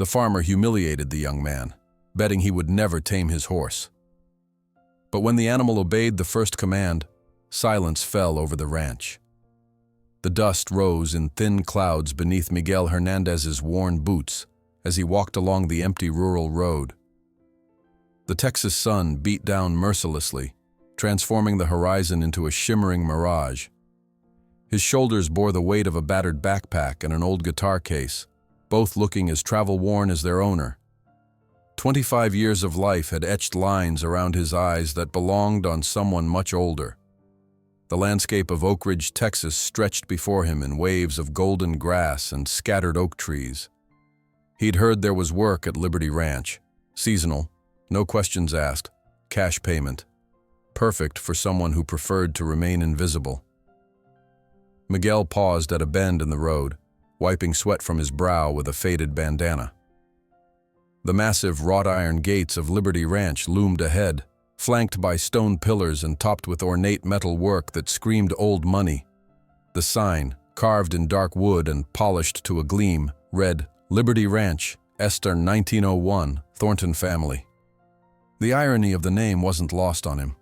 The farmer humiliated the young man, betting he would never tame his horse. But when the animal obeyed the first command, silence fell over the ranch. The dust rose in thin clouds beneath Miguel Hernandez's worn boots as he walked along the empty rural road. The Texas sun beat down mercilessly, transforming the horizon into a shimmering mirage. His shoulders bore the weight of a battered backpack and an old guitar case, both looking as travel-worn as their owner. 25 years of life had etched lines around his eyes that belonged on someone much older. The landscape of Oak Ridge, Texas stretched before him in waves of golden grass and scattered oak trees. He'd heard there was work at Liberty Ranch, seasonal, no questions asked, cash payment, perfect for someone who preferred to remain invisible. Miguel paused at a bend in the road, wiping sweat from his brow with a faded bandana. The massive wrought-iron gates of Liberty Ranch loomed ahead, flanked by stone pillars and topped with ornate metal work that screamed old money. The sign, carved in dark wood and polished to a gleam, read, "Liberty Ranch, Esther 1901, Thornton family." The irony of the name wasn't lost on him.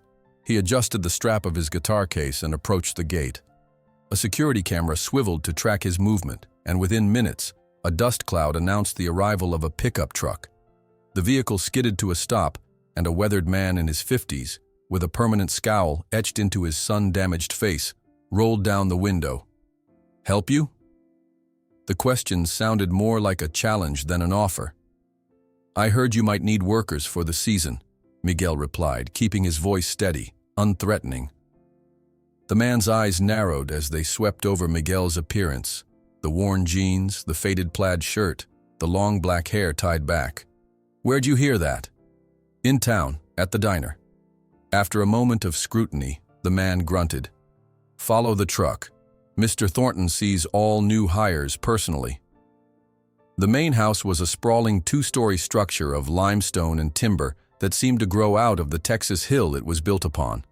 He adjusted the strap of his guitar case and approached the gate. A security camera swiveled to track his movement, and within minutes, a dust cloud announced the arrival of a pickup truck. The vehicle skidded to a stop, and a weathered man in his 50s, with a permanent scowl etched into his sun-damaged face, rolled down the window. "Help you?" The question sounded more like a challenge than an offer. "I heard you might need workers for the season," Miguel replied, keeping his voice steady, unthreatening. The man's eyes narrowed as they swept over Miguel's appearance, the worn jeans, the faded plaid shirt, the long black hair tied back. "Where'd you hear that?" "In town, at the diner." After a moment of scrutiny, the man grunted. "Follow the truck. Mr. Thornton sees all new hires personally." The main house was a sprawling two-story structure of limestone and timber that seemed to grow out of the Texas hill it was built upon.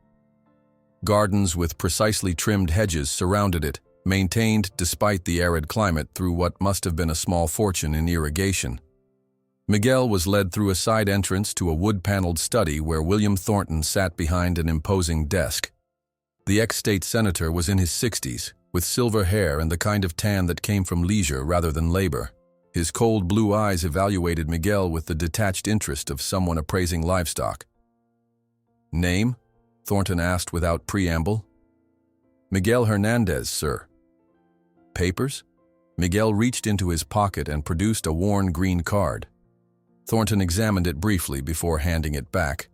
Gardens with precisely trimmed hedges surrounded it, maintained despite the arid climate through what must have been a small fortune in irrigation. Miguel was led through a side entrance to a wood-paneled study where William Thornton sat behind an imposing desk. The ex-state senator was in his 60s, with silver hair and the kind of tan that came from leisure rather than labor. His cold blue eyes evaluated Miguel with the detached interest of someone appraising livestock. "Name?" Thornton asked without preamble. "Miguel Hernandez, sir." "Papers?" Miguel reached into his pocket and produced a worn green card. Thornton examined it briefly before handing it back.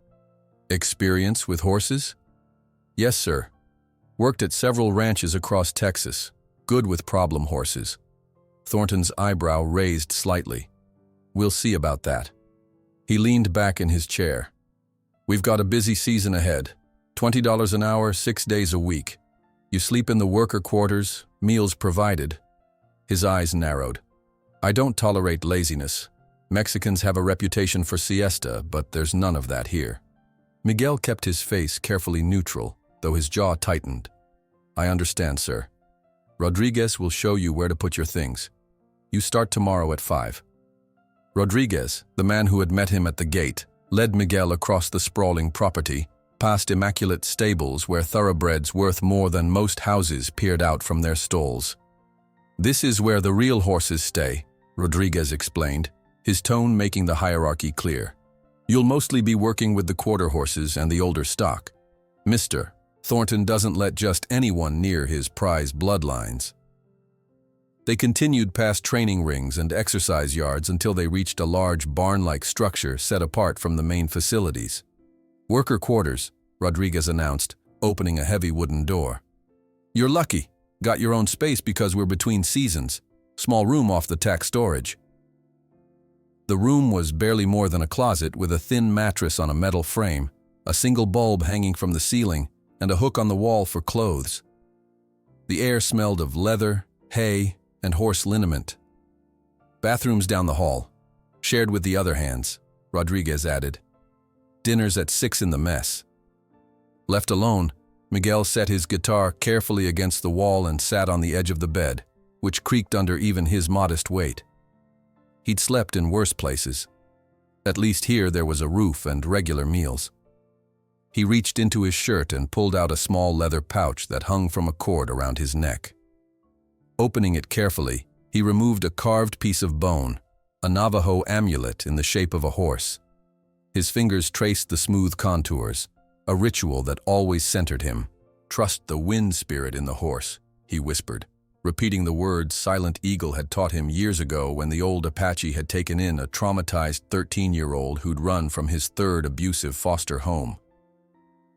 "Experience with horses?" "Yes, sir. Worked at several ranches across Texas. Good with problem horses." Thornton's eyebrow raised slightly. "We'll see about that." He leaned back in his chair. "We've got a busy season ahead. $20 an hour, 6 days a week. You sleep in the worker quarters, meals provided." His eyes narrowed. "I don't tolerate laziness. Mexicans have a reputation for siesta, but there's none of that here." Miguel kept his face carefully neutral, though his jaw tightened. "I understand, sir. Rodriguez will show you where to put your things. You start tomorrow at 5. Rodriguez, the man who had met him at the gate, led Miguel across the sprawling property, past immaculate stables where thoroughbreds worth more than most houses peered out from their stalls. "This is where the real horses stay," Rodriguez explained, his tone making the hierarchy clear. "You'll mostly be working with the quarter horses and the older stock. Mr. Thornton doesn't let just anyone near his prize bloodlines." They continued past training rings and exercise yards until they reached a large barn-like structure set apart from the main facilities. "Worker quarters," Rodriguez announced, opening a heavy wooden door. "You're lucky. Got your own space because we're between seasons. Small room off the tack storage." The room was barely more than a closet with a thin mattress on a metal frame, a single bulb hanging from the ceiling, and a hook on the wall for clothes. The air smelled of leather, hay, and horse liniment. "Bathrooms down the hall, shared with the other hands," Rodriguez added. "Dinner's at 6 in the mess." Left alone, Miguel set his guitar carefully against the wall and sat on the edge of the bed, which creaked under even his modest weight. He'd slept in worse places. At least here there was a roof and regular meals. He reached into his shirt and pulled out a small leather pouch that hung from a cord around his neck. Opening it carefully, he removed a carved piece of bone, a Navajo amulet in the shape of a horse. His fingers traced the smooth contours, a ritual that always centered him. "Trust the wind spirit in the horse," he whispered, repeating the words Silent Eagle had taught him years ago when the old Apache had taken in a traumatized 13-year-old who'd run from his third abusive foster home.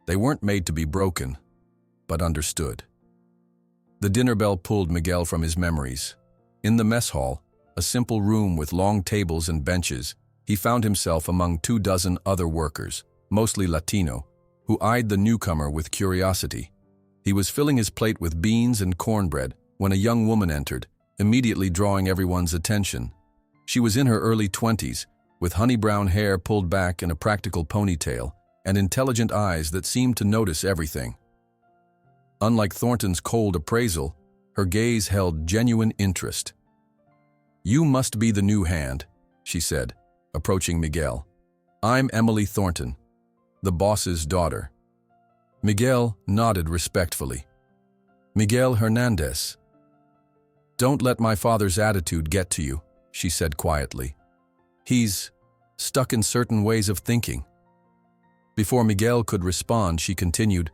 They weren't made to be broken, but understood. The dinner bell pulled Miguel from his memories. In the mess hall, a simple room with long tables and benches, he found himself among 24 other workers, mostly Latino, who eyed the newcomer with curiosity. He was filling his plate with beans and cornbread when a young woman entered, immediately drawing everyone's attention. She was in her early 20s, with honey-brown hair pulled back in a practical ponytail, and intelligent eyes that seemed to notice everything. Unlike Thornton's cold appraisal, her gaze held genuine interest. "You must be the new hand," she said, approaching Miguel. "I'm Emily Thornton, the boss's daughter." Miguel nodded respectfully. "Miguel Hernandez." "Don't let my father's attitude get to you," she said quietly. "He's stuck in certain ways of thinking." Before Miguel could respond, she continued,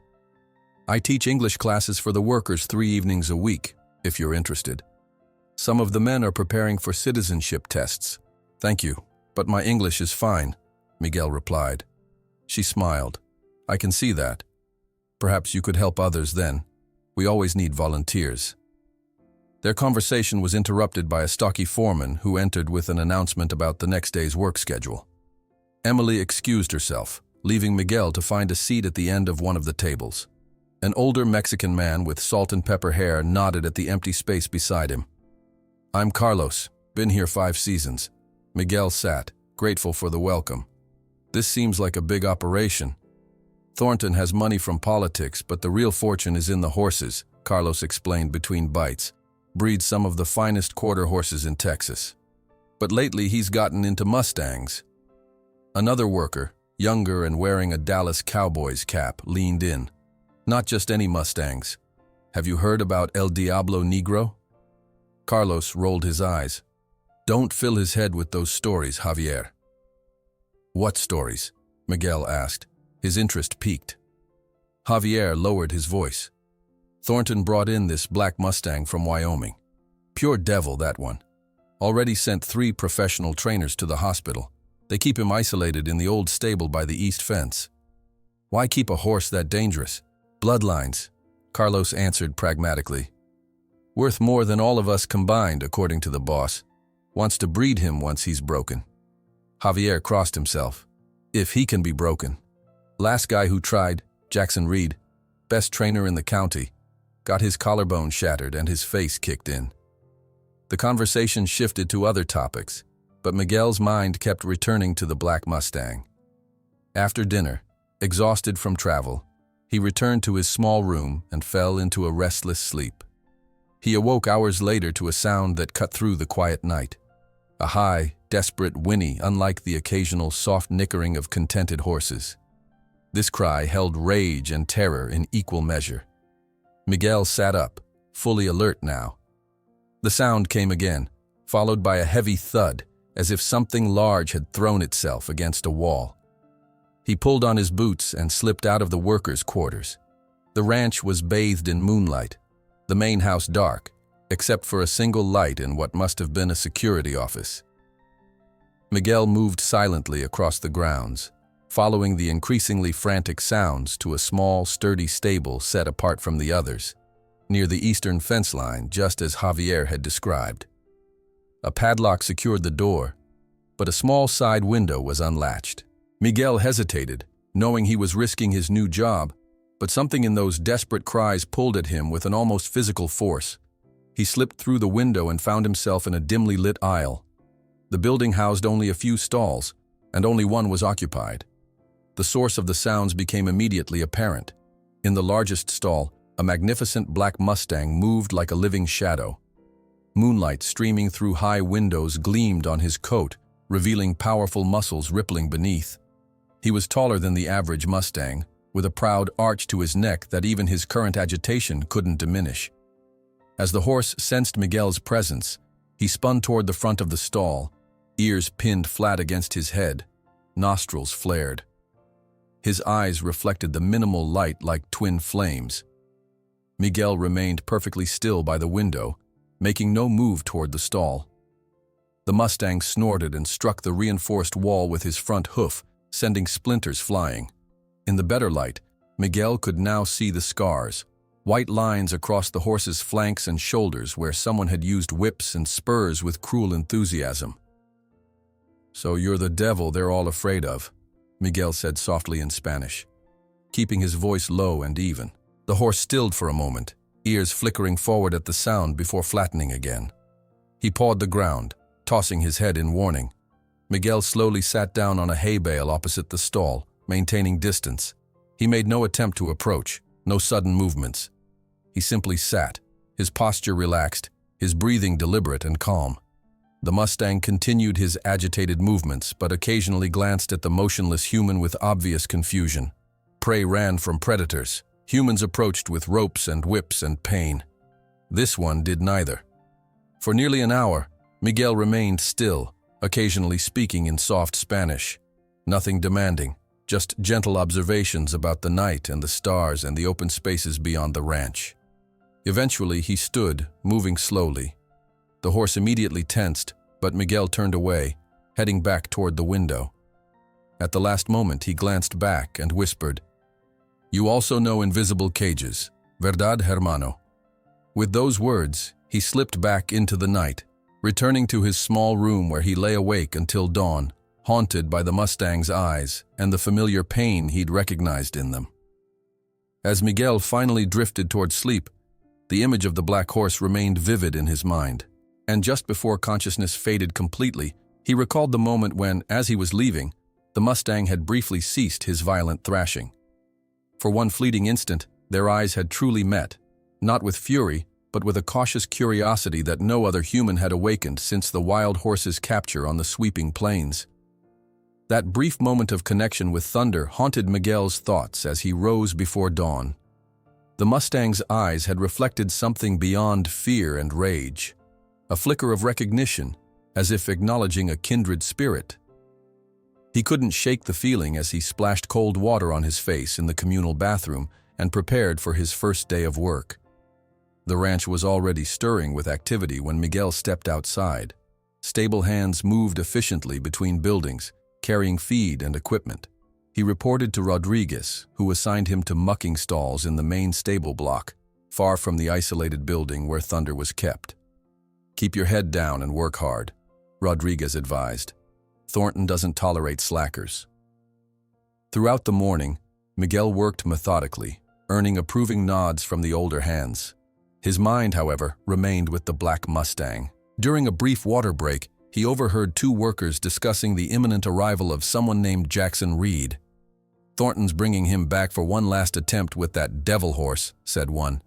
"I teach English classes for the workers 3 evenings a week, if you're interested. Some of the men are preparing for citizenship tests." "Thank you, but my English is fine," Miguel replied. She smiled. "I can see that. Perhaps you could help others then. We always need volunteers." Their conversation was interrupted by a stocky foreman who entered with an announcement about the next day's work schedule. Emily excused herself, leaving Miguel to find a seat at the end of one of the tables. An older Mexican man with salt and pepper hair nodded at the empty space beside him. "I'm Carlos, been here 5 seasons. Miguel sat, grateful for the welcome. "This seems like a big operation. Thornton has money from politics, but the real fortune is in the horses," Carlos explained between bites. "Breeds some of the finest quarter horses in Texas. But lately he's gotten into Mustangs." Another worker, younger and wearing a Dallas Cowboys cap, leaned in. "Not just any Mustangs. Have you heard about El Diablo Negro?" Carlos rolled his eyes. "Don't fill his head with those stories, Javier." "What stories?" Miguel asked, his interest piqued. Javier lowered his voice. "Thornton brought in this black Mustang from Wyoming. Pure devil, that one. Already sent 3 professional trainers to the hospital. They keep him isolated in the old stable by the east fence. Why keep a horse that dangerous? Bloodlines," Carlos answered pragmatically. "Worth more than all of us combined, according to the boss. Wants to breed him once he's broken." Javier crossed himself. "If he can be broken. Last guy who tried, Jackson Reed, best trainer in the county, got his collarbone shattered and his face kicked in." The conversation shifted to other topics, but Miguel's mind kept returning to the black Mustang. After dinner, exhausted from travel, he returned to his small room and fell into a restless sleep. He awoke hours later to a sound that cut through the quiet night. A high, desperate whinny, unlike the occasional soft nickering of contented horses. This cry held rage and terror in equal measure. Miguel sat up, fully alert now. The sound came again, followed by a heavy thud, as if something large had thrown itself against a wall. He pulled on his boots and slipped out of the workers' quarters. The ranch was bathed in moonlight, the main house dark, except for a single light in what must have been a security office. Miguel moved silently across the grounds, following the increasingly frantic sounds to a small, sturdy stable set apart from the others, near the eastern fence line, just as Javier had described. A padlock secured the door, but a small side window was unlatched. Miguel hesitated, knowing he was risking his new job, but something in those desperate cries pulled at him with an almost physical force. He slipped through the window and found himself in a dimly lit aisle. The building housed only a few stalls, and only one was occupied. The source of the sounds became immediately apparent. In the largest stall, a magnificent black Mustang moved like a living shadow. Moonlight streaming through high windows gleamed on his coat, revealing powerful muscles rippling beneath. He was taller than the average Mustang, with a proud arch to his neck that even his current agitation couldn't diminish. As the horse sensed Miguel's presence, he spun toward the front of the stall, ears pinned flat against his head, nostrils flared. His eyes reflected the minimal light like twin flames. Miguel remained perfectly still by the window, making no move toward the stall. The Mustang snorted and struck the reinforced wall with his front hoof, sending splinters flying. In the better light, Miguel could now see the scars, white lines across the horse's flanks and shoulders where someone had used whips and spurs with cruel enthusiasm. "So you're the devil they're all afraid of," Miguel said softly in Spanish, keeping his voice low and even. The horse stilled for a moment, ears flickering forward at the sound before flattening again. He pawed the ground, tossing his head in warning. Miguel slowly sat down on a hay bale opposite the stall, maintaining distance. He made no attempt to approach, no sudden movements. He simply sat, his posture relaxed, his breathing deliberate and calm. The Mustang continued his agitated movements, but occasionally glanced at the motionless human with obvious confusion. Prey ran from predators. Humans approached with ropes and whips and pain. This one did neither. For nearly an hour, Miguel remained still, occasionally speaking in soft Spanish. Nothing demanding, just gentle observations about the night and the stars and the open spaces beyond the ranch. Eventually, he stood, moving slowly. The horse immediately tensed, but Miguel turned away, heading back toward the window. At the last moment, he glanced back and whispered, "You also know invisible cages, verdad, hermano?" With those words, he slipped back into the night, returning to his small room where he lay awake until dawn, haunted by the Mustang's eyes and the familiar pain he'd recognized in them. As Miguel finally drifted toward sleep, the image of the black horse remained vivid in his mind, and just before consciousness faded completely, he recalled the moment when, as he was leaving, the Mustang had briefly ceased his violent thrashing. For one fleeting instant, their eyes had truly met, not with fury, but with a cautious curiosity that no other human had awakened since the wild horse's capture on the sweeping plains. That brief moment of connection with thunder haunted Miguel's thoughts as he rose before dawn. The Mustang's eyes had reflected something beyond fear and rage, a flicker of recognition, as if acknowledging a kindred spirit. He couldn't shake the feeling as he splashed cold water on his face in the communal bathroom and prepared for his first day of work. The ranch was already stirring with activity when Miguel stepped outside. Stable hands moved efficiently between buildings, carrying feed and equipment. He reported to Rodriguez, who assigned him to mucking stalls in the main stable block, far from the isolated building where Thunder was kept. "Keep your head down and work hard," Rodriguez advised. "Thornton doesn't tolerate slackers." Throughout the morning, Miguel worked methodically, earning approving nods from the older hands. His mind, however, remained with the black Mustang. During a brief water break, he overheard two workers discussing the imminent arrival of someone named Jackson Reed. "Thornton's bringing him back for one last attempt with that devil horse," said one.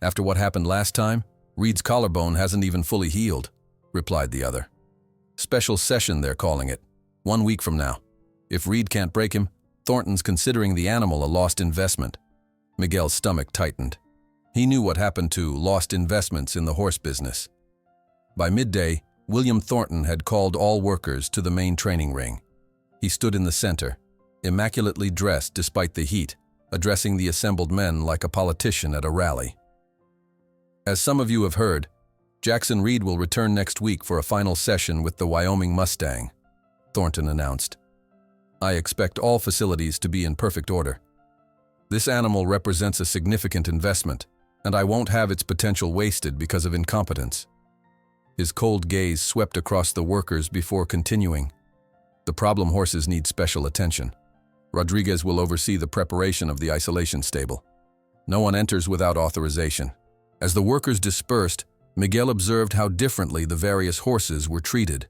"After what happened last time, Reed's collarbone hasn't even fully healed," replied the other. "Special session, they're calling it. 1 week from now. If Reed can't break him, Thornton's considering the animal a lost investment." Miguel's stomach tightened. He knew what happened to lost investments in the horse business. By midday, William Thornton had called all workers to the main training ring. He stood in the center, immaculately dressed despite the heat, addressing the assembled men like a politician at a rally. "As some of you have heard, Jackson Reed will return next week for a final session with the Wyoming Mustang," Thornton announced. "I expect all facilities to be in perfect order. This animal represents a significant investment, and I won't have its potential wasted because of incompetence." His cold gaze swept across the workers before continuing. "The problem horses need special attention. Rodriguez will oversee the preparation of the isolation stable. No one enters without authorization." As the workers dispersed, Miguel observed how differently the various horses were treated.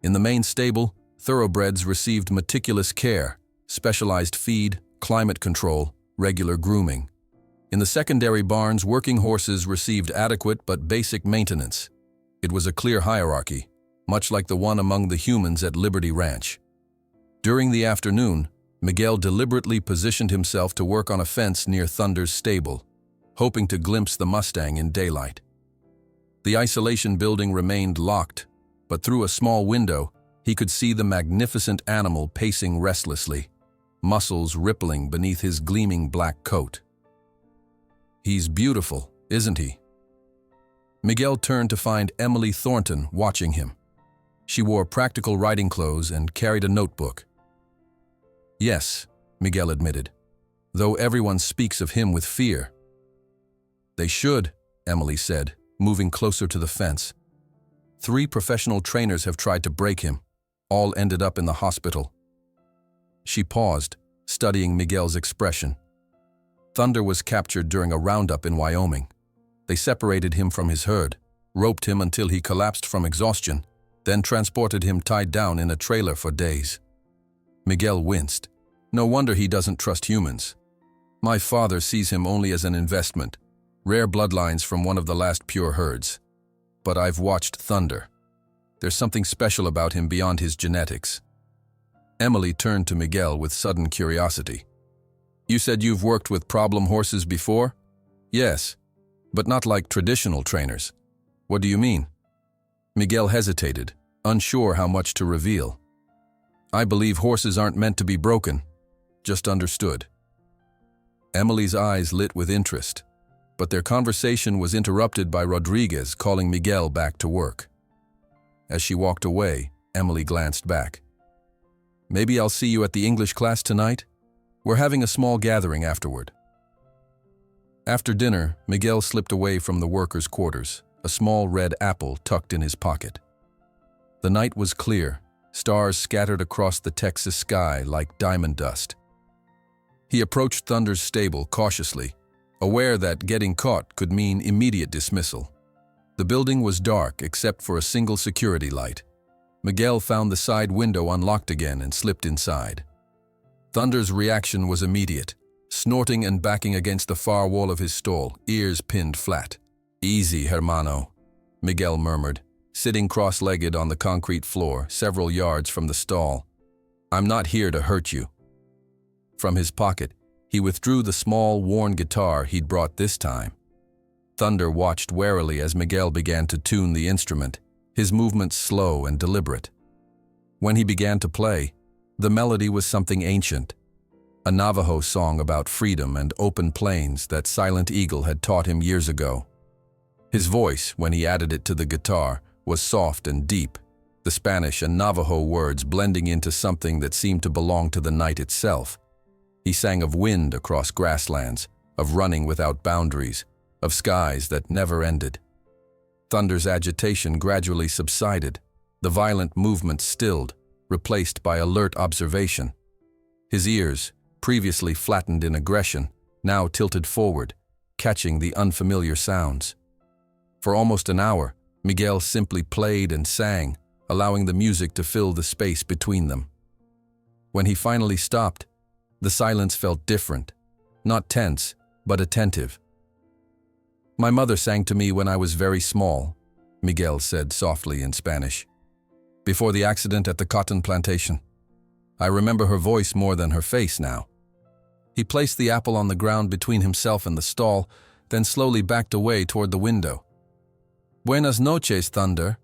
In the main stable, thoroughbreds received meticulous care, specialized feed, climate control, regular grooming. In the secondary barns, working horses received adequate but basic maintenance. It was a clear hierarchy, much like the one among the humans at Liberty Ranch. During the afternoon, Miguel deliberately positioned himself to work on a fence near Thunder's stable, hoping to glimpse the Mustang in daylight. The isolation building remained locked, but through a small window, he could see the magnificent animal pacing restlessly, muscles rippling beneath his gleaming black coat. "He's beautiful, isn't he?" Miguel turned to find Emily Thornton watching him. She wore practical riding clothes and carried a notebook. "Yes," Miguel admitted, "though everyone speaks of him with fear." "They should," Emily said, moving closer to the fence. "3 professional trainers have tried to break him. All ended up in the hospital." She paused, studying Miguel's expression. Thunder was captured during a roundup in Wyoming. They separated him from his herd, roped him until he collapsed from exhaustion, then transported him tied down in a trailer for days. Miguel winced. "No wonder he doesn't trust humans. My father sees him only as an investment, rare bloodlines from one of the last pure herds. But I've watched Thunder. There's something special about him beyond his genetics." Emily turned to Miguel with sudden curiosity. "You said you've worked with problem horses before?" "Yes, but not like traditional trainers." "What do you mean?" Miguel hesitated, unsure how much to reveal. "I believe horses aren't meant to be broken, just understood." Emily's eyes lit with interest, but their conversation was interrupted by Rodriguez calling Miguel back to work. As she walked away, Emily glanced back. "Maybe I'll see you at the English class tonight? We're having a small gathering afterward." After dinner, Miguel slipped away from the workers' quarters, a small red apple tucked in his pocket. The night was clear, stars scattered across the Texas sky like diamond dust. He approached Thunder's stable cautiously, aware that getting caught could mean immediate dismissal. The building was dark except for a single security light. Miguel found the side window unlocked again and slipped inside. Thunder's reaction was immediate, snorting and backing against the far wall of his stall, ears pinned flat. "Easy, hermano," Miguel murmured, sitting cross-legged on the concrete floor several yards from the stall. "I'm not here to hurt you." From his pocket, he withdrew the small, worn guitar he'd brought this time. Thunder watched warily as Miguel began to tune the instrument, his movements slow and deliberate. When he began to play, the melody was something ancient, a Navajo song about freedom and open plains that Silent Eagle had taught him years ago. His voice, when he added it to the guitar, was soft and deep, the Spanish and Navajo words blending into something that seemed to belong to the night itself. He sang of wind across grasslands, of running without boundaries, of skies that never ended. Thunder's agitation gradually subsided, the violent movement stilled, replaced by alert observation. His ears, previously flattened in aggression, now tilted forward, catching the unfamiliar sounds. For almost an hour, Miguel simply played and sang, allowing the music to fill the space between them. When he finally stopped, the silence felt different, not tense, but attentive. "My mother sang to me when I was very small," Miguel said softly in Spanish. "Before the accident at the cotton plantation. I remember her voice more than her face now." He placed the apple on the ground between himself and the stall, then slowly backed away toward the window. "Buenas noches, Thunder."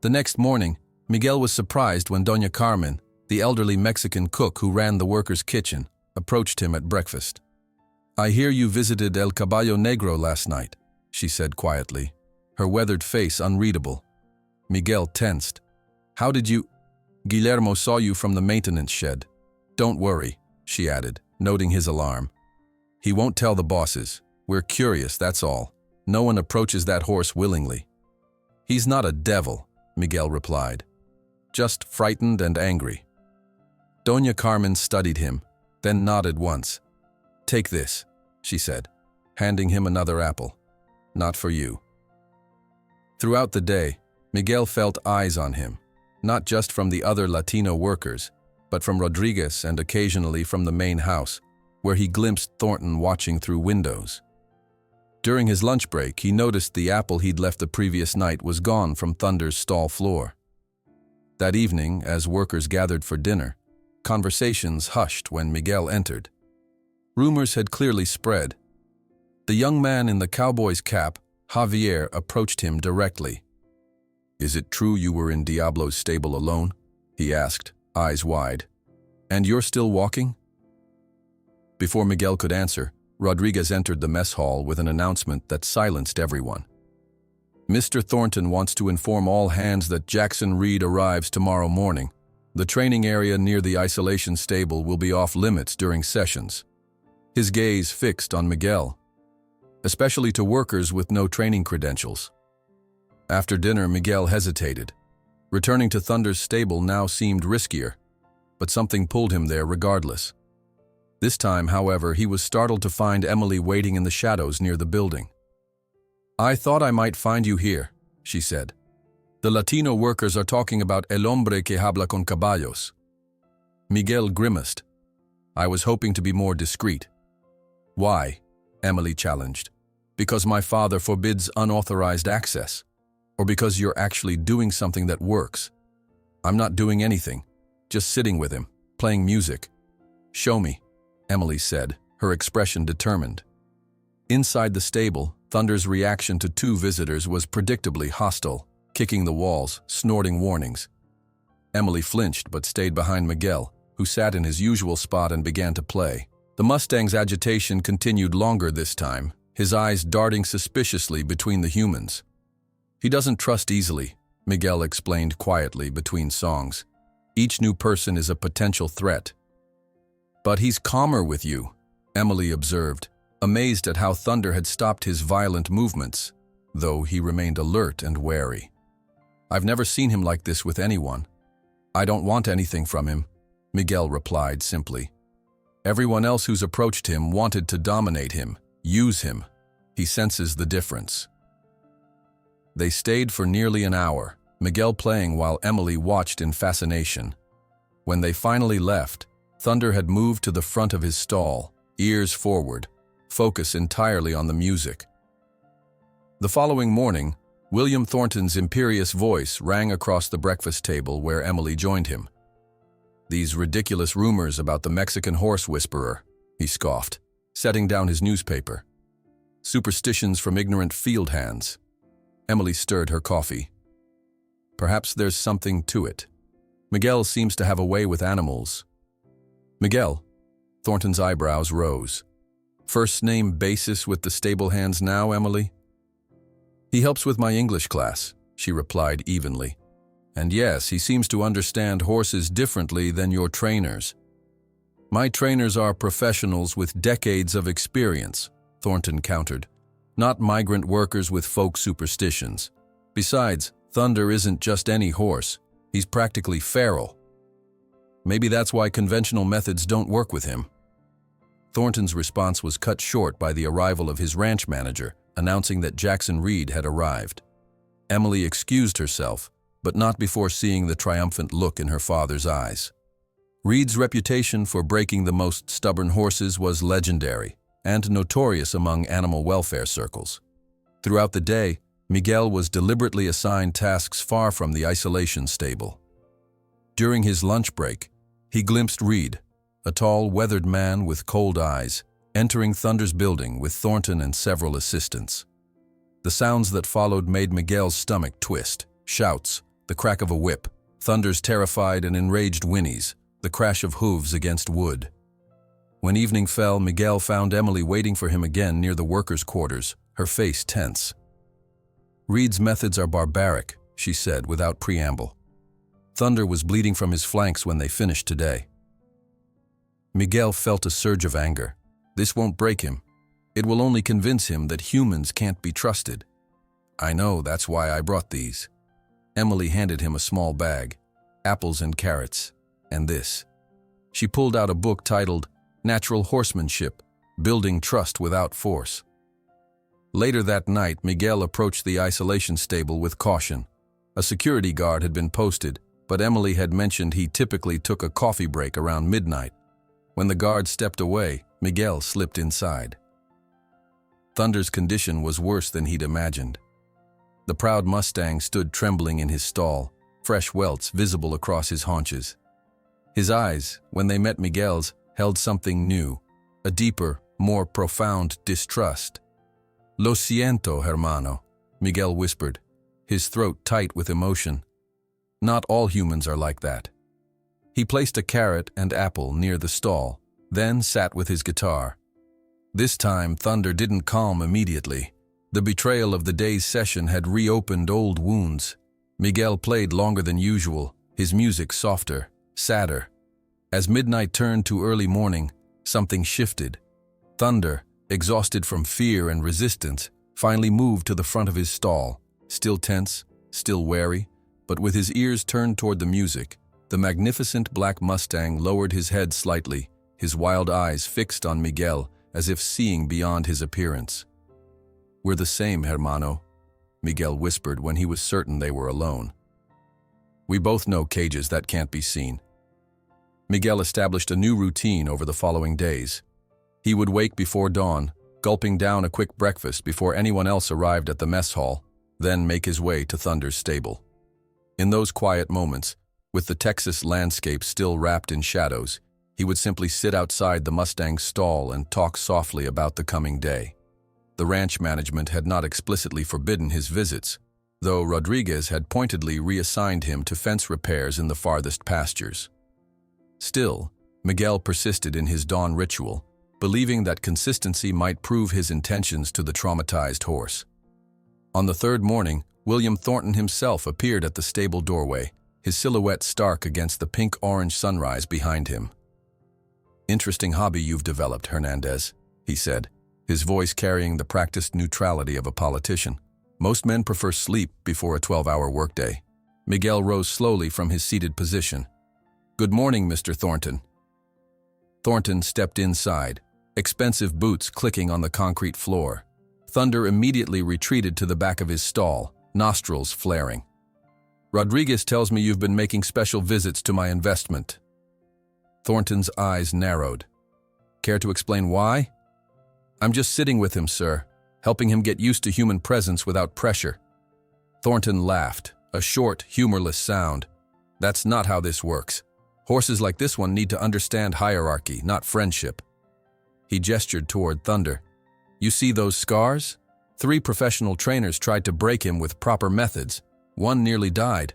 The next morning, Miguel was surprised when Doña Carmen, the elderly Mexican cook who ran the workers' kitchen, approached him at breakfast. "I hear you visited El Caballo Negro last night," she said quietly, her weathered face unreadable. Miguel tensed. "How did you—" "Guillermo saw you from the maintenance shed. Don't worry," she added, noting his alarm. "He won't tell the bosses. We're curious, that's all. No one approaches that horse willingly." "He's not a devil," Miguel replied. "Just frightened and angry." Doña Carmen studied him, then nodded once. "Take this," she said, handing him another apple. "Not for you." Throughout the day, Miguel felt eyes on him, not just from the other Latino workers, but from Rodriguez and occasionally from the main house, where he glimpsed Thornton watching through windows. During his lunch break, he noticed the apple he'd left the previous night was gone from Thunder's stall floor. That evening, as workers gathered for dinner, conversations hushed when Miguel entered. Rumors had clearly spread. The young man in the cowboy's cap, Javier, approached him directly. "Is it true you were in Diablo's stable alone?" he asked, eyes wide. "And you're still walking?" Before Miguel could answer, Rodriguez entered the mess hall with an announcement that silenced everyone. "Mr. Thornton wants to inform all hands that Jackson Reed arrives tomorrow morning. The training area near the isolation stable will be off limits during sessions." His gaze fixed on Miguel, especially to workers with no training credentials. After dinner, Miguel hesitated. Returning to Thunder's stable now seemed riskier, but something pulled him there regardless. This time, however, he was startled to find Emily waiting in the shadows near the building. "I thought I might find you here," she said. "The Latino workers are talking about el hombre que habla con caballos." Miguel grimaced. "I was hoping to be more discreet." "Why?" Emily challenged. "Because my father forbids unauthorized access? Or because you're actually doing something that works?" "I'm not doing anything. Just sitting with him, playing music." "Show me," Emily said, her expression determined. Inside the stable, Thunder's reaction to two visitors was predictably hostile, kicking the walls, snorting warnings. Emily flinched but stayed behind Miguel, who sat in his usual spot and began to play. The Mustang's agitation continued longer this time, his eyes darting suspiciously between the humans. "He doesn't trust easily," Miguel explained quietly between songs. "Each new person is a potential threat." "But he's calmer with you," Emily observed, amazed at how Thunder had stopped his violent movements, though he remained alert and wary. "I've never seen him like this with anyone." "I don't want anything from him," Miguel replied simply. "Everyone else who's approached him wanted to dominate him, use him. He senses the difference." They stayed for nearly an hour, Miguel playing while Emily watched in fascination. When they finally left, Thunder had moved to the front of his stall, ears forward, focus entirely on the music. The following morning, William Thornton's imperious voice rang across the breakfast table where Emily joined him. "These ridiculous rumors about the Mexican horse whisperer," he scoffed, setting down his newspaper. "Superstitions from ignorant field hands." Emily stirred her coffee. "Perhaps there's something to it. Miguel seems to have a way with animals." "Miguel?" Thornton's eyebrows rose. "First name basis with the stable hands now, Emily?" "He helps with my English class," she replied evenly. "And yes, he seems to understand horses differently than your trainers." "My trainers are professionals with decades of experience," Thornton countered, "not migrant workers with folk superstitions. Besides, Thunder isn't just any horse. He's practically feral. Maybe that's why conventional methods don't work with him." Thornton's response was cut short by the arrival of his ranch manager, announcing that Jackson Reed had arrived. Emily excused herself, but not before seeing the triumphant look in her father's eyes. Reed's reputation for breaking the most stubborn horses was legendary and notorious among animal welfare circles. Throughout the day, Miguel was deliberately assigned tasks far from the isolation stable. During his lunch break, he glimpsed Reed, a tall, weathered man with cold eyes, entering Thunder's building with Thornton and several assistants. The sounds that followed made Miguel's stomach twist. Shouts, the crack of a whip, Thunder's terrified and enraged whinnies, the crash of hooves against wood. When evening fell, Miguel found Emily waiting for him again near the workers' quarters, her face tense. "Reed's methods are barbaric," she said without preamble. "Thunder was bleeding from his flanks when they finished today." Miguel felt a surge of anger. This won't break him. It will only convince him that humans can't be trusted. "I know, that's why I brought these." Emily handed him a small bag, apples and carrots, and this. She pulled out a book titled Natural Horsemanship, Building Trust Without Force. Later that night, Miguel approached the isolation stable with caution. A security guard had been posted, but Emily had mentioned he typically took a coffee break around midnight. When the guard stepped away, Miguel slipped inside. Thunder's condition was worse than he'd imagined. The proud Mustang stood trembling in his stall, fresh welts visible across his haunches. His eyes, when they met Miguel's, held something new, a deeper, more profound distrust. "Lo siento, hermano," Miguel whispered, his throat tight with emotion. "Not all humans are like that." He placed a carrot and apple near the stall, then sat with his guitar. This time, Thunder didn't calm immediately. The betrayal of the day's session had reopened old wounds. Miguel played longer than usual, his music softer, sadder. As midnight turned to early morning, something shifted. Thunder, exhausted from fear and resistance, finally moved to the front of his stall, still tense, still wary, but with his ears turned toward the music. The magnificent black Mustang lowered his head slightly, his wild eyes fixed on Miguel, as if seeing beyond his appearance. "We're the same, hermano," Miguel whispered when he was certain they were alone. "We both know cages that can't be seen." Miguel established a new routine over the following days. He would wake before dawn, gulping down a quick breakfast before anyone else arrived at the mess hall, then make his way to Thunder's stable. In those quiet moments, with the Texas landscape still wrapped in shadows, he would simply sit outside the Mustang's stall and talk softly about the coming day. The ranch management had not explicitly forbidden his visits, though Rodriguez had pointedly reassigned him to fence repairs in the farthest pastures. Still, Miguel persisted in his dawn ritual, believing that consistency might prove his intentions to the traumatized horse. On the third morning, William Thornton himself appeared at the stable doorway, his silhouette stark against the pink-orange sunrise behind him. "Interesting hobby you've developed, Hernandez," he said, his voice carrying the practiced neutrality of a politician. "Most men prefer sleep before a 12-hour workday." Miguel rose slowly from his seated position. "Good morning, Mr. Thornton." Thornton stepped inside, expensive boots clicking on the concrete floor. Thunder immediately retreated to the back of his stall, nostrils flaring. "Rodriguez tells me you've been making special visits to my investment." Thornton's eyes narrowed. "Care to explain why?" "I'm just sitting with him, sir, helping him get used to human presence without pressure." Thornton laughed, a short, humorless sound. "That's not how this works. Horses like this one need to understand hierarchy, not friendship." He gestured toward Thunder. "You see those scars? 3 professional trainers tried to break him with proper methods. One nearly died.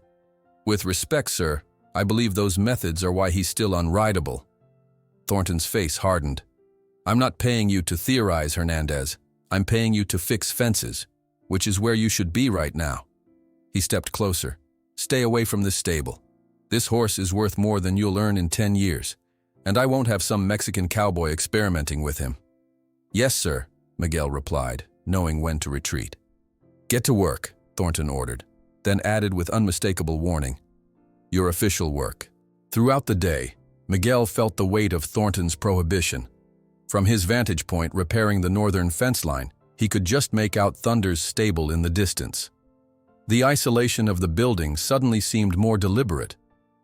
With respect, sir, I believe those methods are why he's still unrideable." Thornton's face hardened. "I'm not paying you to theorize, Hernandez. I'm paying you to fix fences, which is where you should be right now." He stepped closer. "Stay away from this stable. This horse is worth more than you'll earn in 10 years, and I won't have some Mexican cowboy experimenting with him." "Yes, sir," Miguel replied, knowing when to retreat. "Get to work," Thornton ordered, then added with unmistakable warning, "Your official work." Throughout the day, Miguel felt the weight of Thornton's prohibition. From his vantage point repairing the northern fence line, he could just make out Thunder's stable in the distance. The isolation of the building suddenly seemed more deliberate,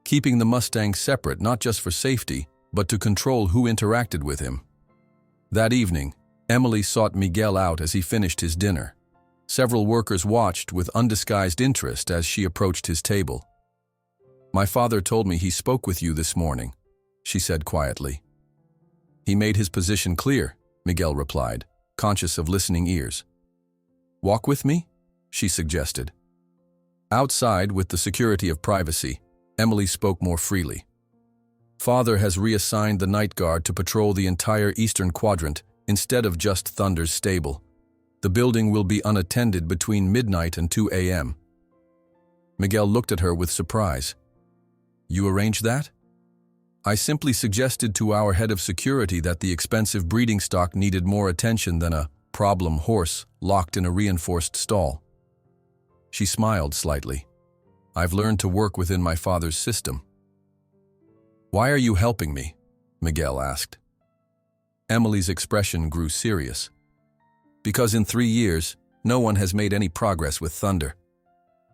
keeping the Mustang separate not just for safety, but to control who interacted with him. That evening, Emily sought Miguel out as he finished his dinner. Several workers watched with undisguised interest as she approached his table. "My father told me he spoke with you this morning," she said quietly. "He made his position clear," Miguel replied, conscious of listening ears. "Walk with me?" she suggested. Outside, with the security of privacy, Emily spoke more freely. "Father has reassigned the night guard to patrol the entire eastern quadrant instead of just Thunder's stable. The building will be unattended between midnight and 2 a.m. Miguel looked at her with surprise. "You arranged that?" "I simply suggested to our head of security that the expensive breeding stock needed more attention than a problem horse locked in a reinforced stall." She smiled slightly. "I've learned to work within my father's system." "Why are you helping me?" Miguel asked. Emily's expression grew serious. "Because in 3 years, no one has made any progress with Thunder.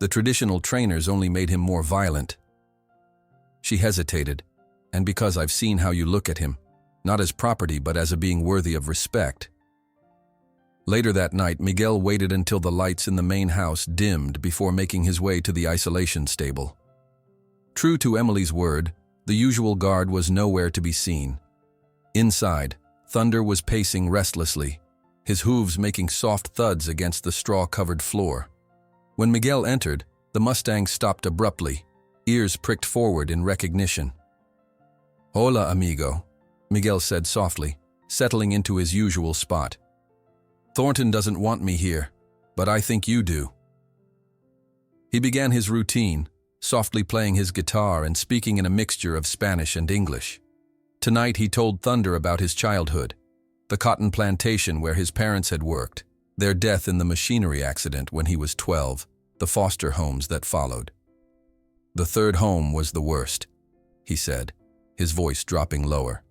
The traditional trainers only made him more violent." She hesitated. "And because I've seen how you look at him, not as property but as a being worthy of respect." Later that night, Miguel waited until the lights in the main house dimmed before making his way to the isolation stable. True to Emily's word, the usual guard was nowhere to be seen. Inside, Thunder was pacing restlessly, his hooves making soft thuds against the straw-covered floor. When Miguel entered, the Mustang stopped abruptly, ears pricked forward in recognition. "Hola, amigo," Miguel said softly, settling into his usual spot. "Thornton doesn't want me here, but I think you do." He began his routine, softly playing his guitar and speaking in a mixture of Spanish and English. Tonight he told Thunder about his childhood, the cotton plantation where his parents had worked, their death in the machinery accident when he was 12, the foster homes that followed. "The third home was the worst," he said, his voice dropping lower.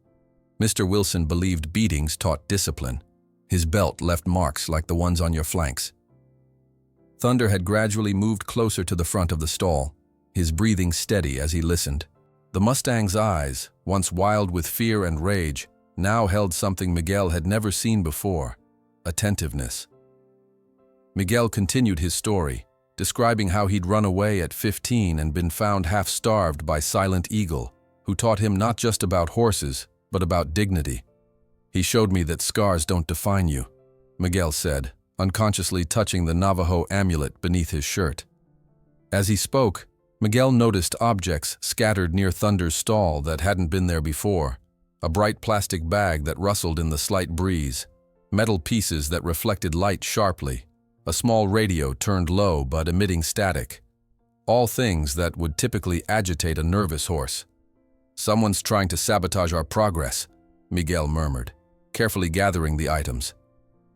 "Mr. Wilson believed beatings taught discipline. His belt left marks like the ones on your flanks." Thunder had gradually moved closer to the front of the stall, his breathing steady as he listened. The Mustang's eyes, once wild with fear and rage, now held something Miguel had never seen before: attentiveness. Miguel continued his story, describing how he'd run away at 15 and been found half-starved by Silent Eagle, who taught him not just about horses, but about dignity. "He showed me that scars don't define you," Miguel said, unconsciously touching the Navajo amulet beneath his shirt. As he spoke, Miguel noticed objects scattered near Thunder's stall that hadn't been there before: a bright plastic bag that rustled in the slight breeze, metal pieces that reflected light sharply, a small radio turned low but emitting static. All things that would typically agitate a nervous horse. "Someone's trying to sabotage our progress," Miguel murmured, carefully gathering the items.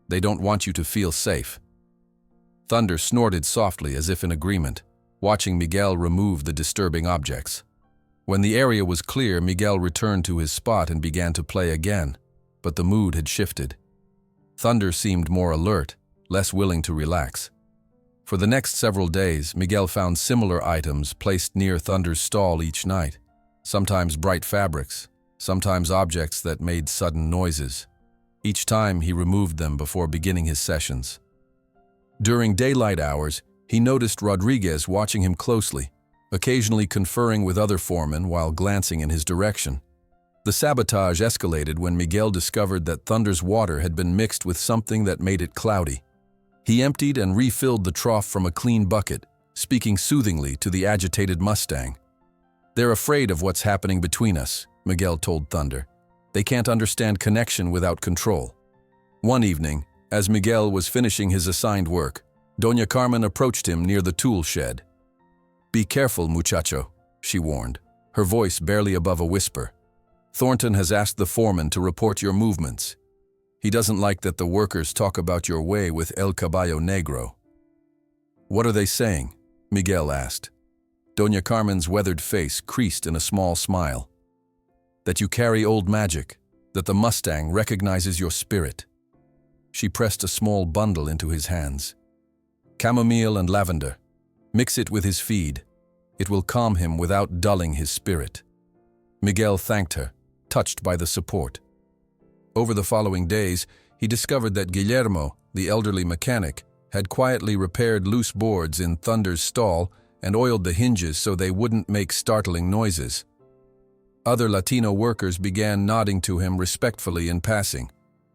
"They don't want you to feel safe." Thunder snorted softly as if in agreement, watching Miguel remove the disturbing objects. When the area was clear, Miguel returned to his spot and began to play again, but the mood had shifted. Thunder seemed more alert, less willing to relax. For the next several days, Miguel found similar items placed near Thunder's stall each night, sometimes bright fabrics, sometimes objects that made sudden noises. Each time he removed them before beginning his sessions. During daylight hours, he noticed Rodriguez watching him closely, occasionally conferring with other foremen while glancing in his direction. The sabotage escalated when Miguel discovered that Thunder's water had been mixed with something that made it cloudy. He emptied and refilled the trough from a clean bucket, speaking soothingly to the agitated Mustang. "They're afraid of what's happening between us," Miguel told Thunder. "They can't understand connection without control." One evening, as Miguel was finishing his assigned work, Doña Carmen approached him near the tool shed. "Be careful, muchacho," she warned, her voice barely above a whisper. "Thornton has asked the foreman to report your movements. He doesn't like that the workers talk about your way with El Caballo Negro." "What are they saying?" Miguel asked. Doña Carmen's weathered face creased in a small smile. "That you carry old magic, that the Mustang recognizes your spirit." She pressed a small bundle into his hands. "Chamomile and lavender. Mix it with his feed. It will calm him without dulling his spirit." Miguel thanked her, touched by the support. Over the following days, he discovered that Guillermo, the elderly mechanic, had quietly repaired loose boards in Thunder's stall and oiled the hinges so they wouldn't make startling noises. Other Latino workers began nodding to him respectfully in passing,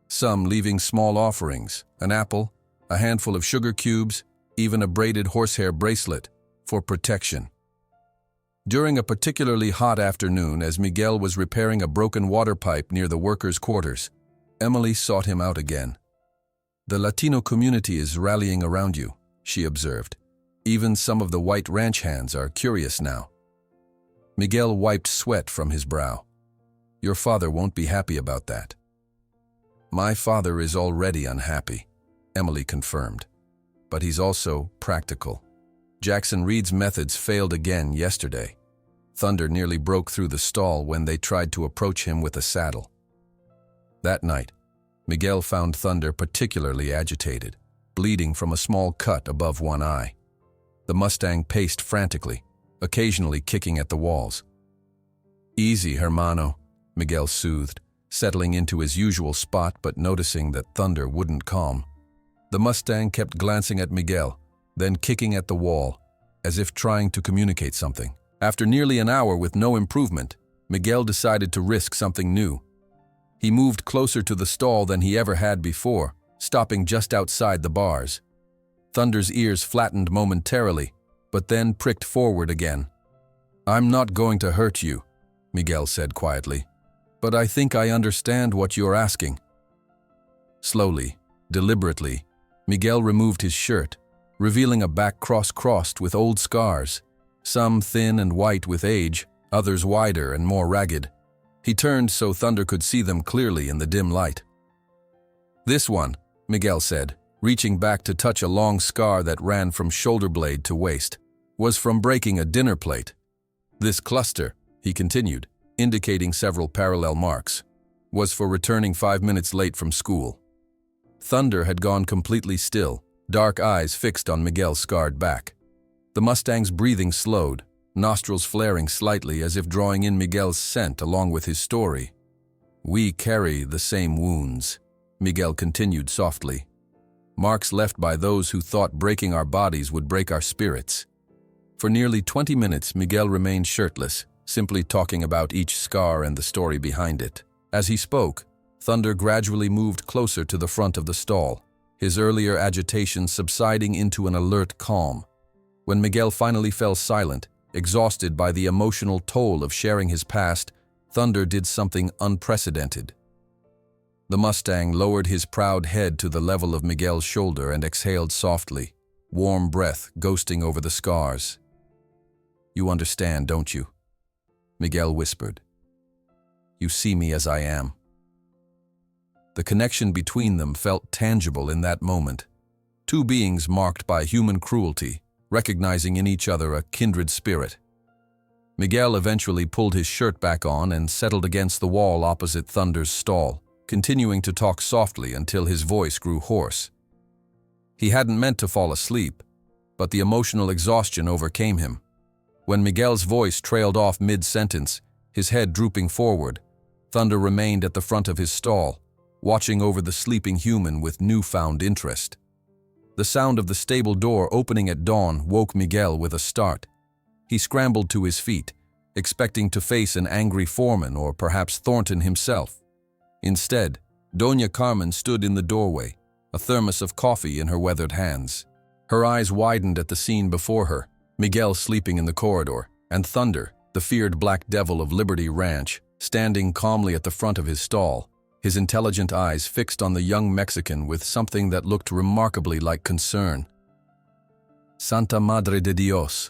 some leaving small offerings, an apple, a handful of sugar cubes, even a braided horsehair bracelet, for protection. During a particularly hot afternoon, as Miguel was repairing a broken water pipe near the workers' quarters, Emily sought him out again. "The Latino community is rallying around you," she observed. "Even some of the white ranch hands are curious now." Miguel wiped sweat from his brow. "Your father won't be happy about that." "My father is already unhappy," Emily confirmed. "But he's also practical. Jackson Reed's methods failed again yesterday. Thunder nearly broke through the stall when they tried to approach him with a saddle." That night, Miguel found Thunder particularly agitated, bleeding from a small cut above one eye. The Mustang paced frantically, occasionally kicking at the walls. "Easy, hermano," Miguel soothed, settling into his usual spot but noticing that Thunder wouldn't calm. The Mustang kept glancing at Miguel, then kicking at the wall, as if trying to communicate something. After nearly an hour with no improvement, Miguel decided to risk something new. He moved closer to the stall than he ever had before, stopping just outside the bars. Thunder's ears flattened momentarily, but then pricked forward again. "I'm not going to hurt you," Miguel said quietly, "but I think I understand what you're asking." Slowly, deliberately, Miguel removed his shirt, revealing a back crossed with old scars, some thin and white with age, others wider and more ragged. He turned so Thunder could see them clearly in the dim light. "This one," Miguel said, reaching back to touch a long scar that ran from shoulder blade to waist, "was from breaking a dinner plate. This cluster," he continued, indicating several parallel marks, "was for returning 5 minutes late from school." Thunder had gone completely still, dark eyes fixed on Miguel's scarred back. The Mustang's breathing slowed, nostrils flaring slightly as if drawing in Miguel's scent along with his story. "We carry the same wounds," Miguel continued softly. "Marks left by those who thought breaking our bodies would break our spirits." For nearly 20 minutes, Miguel remained shirtless, simply talking about each scar and the story behind it. As he spoke, Thunder gradually moved closer to the front of the stall, his earlier agitation subsiding into an alert calm. When Miguel finally fell silent, exhausted by the emotional toll of sharing his past, Thunder did something unprecedented. The Mustang lowered his proud head to the level of Miguel's shoulder and exhaled softly, warm breath ghosting over the scars. "You understand, don't you?" Miguel whispered. "You see me as I am." The connection between them felt tangible in that moment. Two beings marked by human cruelty, recognizing in each other a kindred spirit. Miguel eventually pulled his shirt back on and settled against the wall opposite Thunder's stall, continuing to talk softly until his voice grew hoarse. He hadn't meant to fall asleep, but the emotional exhaustion overcame him. When Miguel's voice trailed off mid-sentence, his head drooping forward, Thunder remained at the front of his stall, watching over the sleeping human with newfound interest. The sound of the stable door opening at dawn woke Miguel with a start. He scrambled to his feet, expecting to face an angry foreman or perhaps Thornton himself. Instead, Doña Carmen stood in the doorway, a thermos of coffee in her weathered hands. Her eyes widened at the scene before her, Miguel sleeping in the corridor, and Thunder, the feared black devil of Liberty Ranch, standing calmly at the front of his stall, his intelligent eyes fixed on the young Mexican with something that looked remarkably like concern. "Santa Madre de Dios,"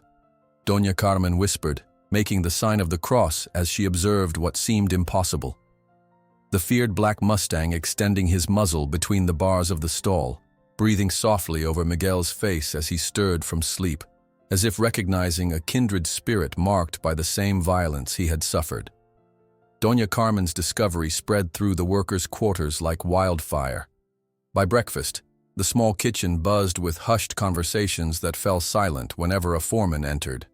Doña Carmen whispered, making the sign of the cross as she observed what seemed impossible. The feared black Mustang extending his muzzle between the bars of the stall, breathing softly over Miguel's face as he stirred from sleep, as if recognizing a kindred spirit marked by the same violence he had suffered. Doña Carmen's discovery spread through the workers' quarters like wildfire. By breakfast, the small kitchen buzzed with hushed conversations that fell silent whenever a foreman entered.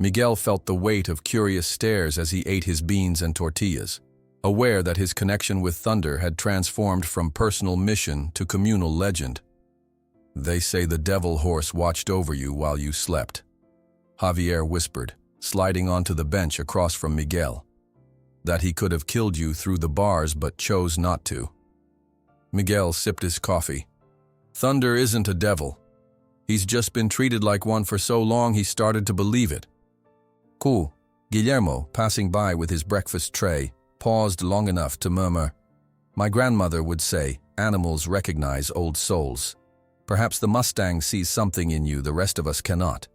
Miguel felt the weight of curious stares as he ate his beans and tortillas, aware that his connection with Thunder had transformed from personal mission to communal legend. "They say the devil horse watched over you while you slept," Javier whispered, sliding onto the bench across from Miguel. "That he could have killed you through the bars but chose not to." Miguel sipped his coffee. "Thunder isn't a devil. He's just been treated like one for so long he started to believe it." "Cool." Guillermo, passing by with his breakfast tray, paused long enough to murmur, "My grandmother would say, animals recognize old souls. Perhaps the Mustang sees something in you the rest of us cannot."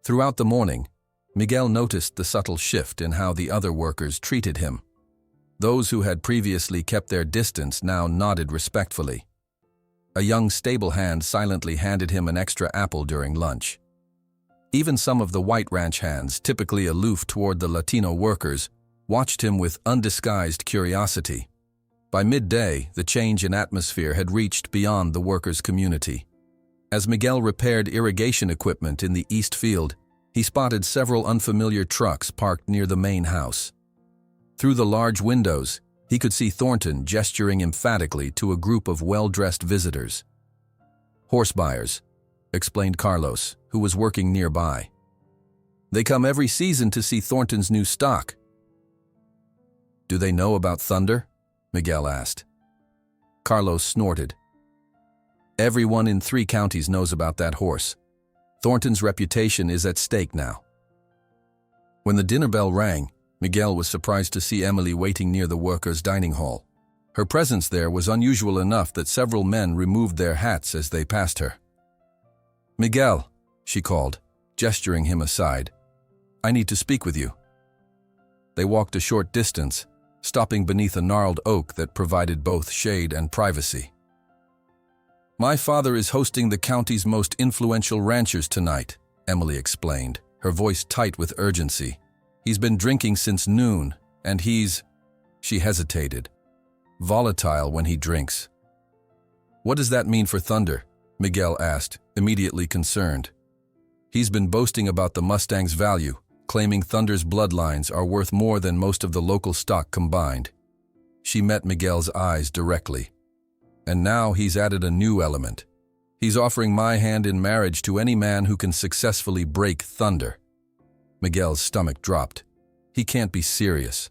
Throughout the morning, Miguel noticed the subtle shift in how the other workers treated him. Those who had previously kept their distance now nodded respectfully. A young stable hand silently handed him an extra apple during lunch. Even some of the white ranch hands, typically aloof toward the Latino workers, watched him with undisguised curiosity. By midday, the change in atmosphere had reached beyond the workers' community. As Miguel repaired irrigation equipment in the east field, he spotted several unfamiliar trucks parked near the main house. Through the large windows, He could see Thornton gesturing emphatically to a group of well-dressed visitors. "Horse buyers," explained Carlos, who was working nearby. "They come every season to see Thornton's new stock." "Do they know about Thunder?" Miguel asked. Carlos snorted. "Everyone in 3 counties knows about that horse. Thornton's reputation is at stake now." When the dinner bell rang, Miguel was surprised to see Emily waiting near the workers' dining hall. Her presence there was unusual enough that several men removed their hats as they passed her. "Miguel," she called, gesturing him aside. "I need to speak with you." They walked a short distance, stopping beneath a gnarled oak that provided both shade and privacy. "My father is hosting the county's most influential ranchers tonight," Emily explained, her voice tight with urgency. "He's been drinking since noon, and he's—" She hesitated. "Volatile when he drinks." "What does that mean for Thunder?" Miguel asked, immediately concerned. "He's been boasting about the Mustang's value, claiming Thunder's bloodlines are worth more than most of the local stock combined." She met Miguel's eyes directly. "And now he's added a new element. He's offering my hand in marriage to any man who can successfully break Thunder." Miguel's stomach dropped. He can't be serious.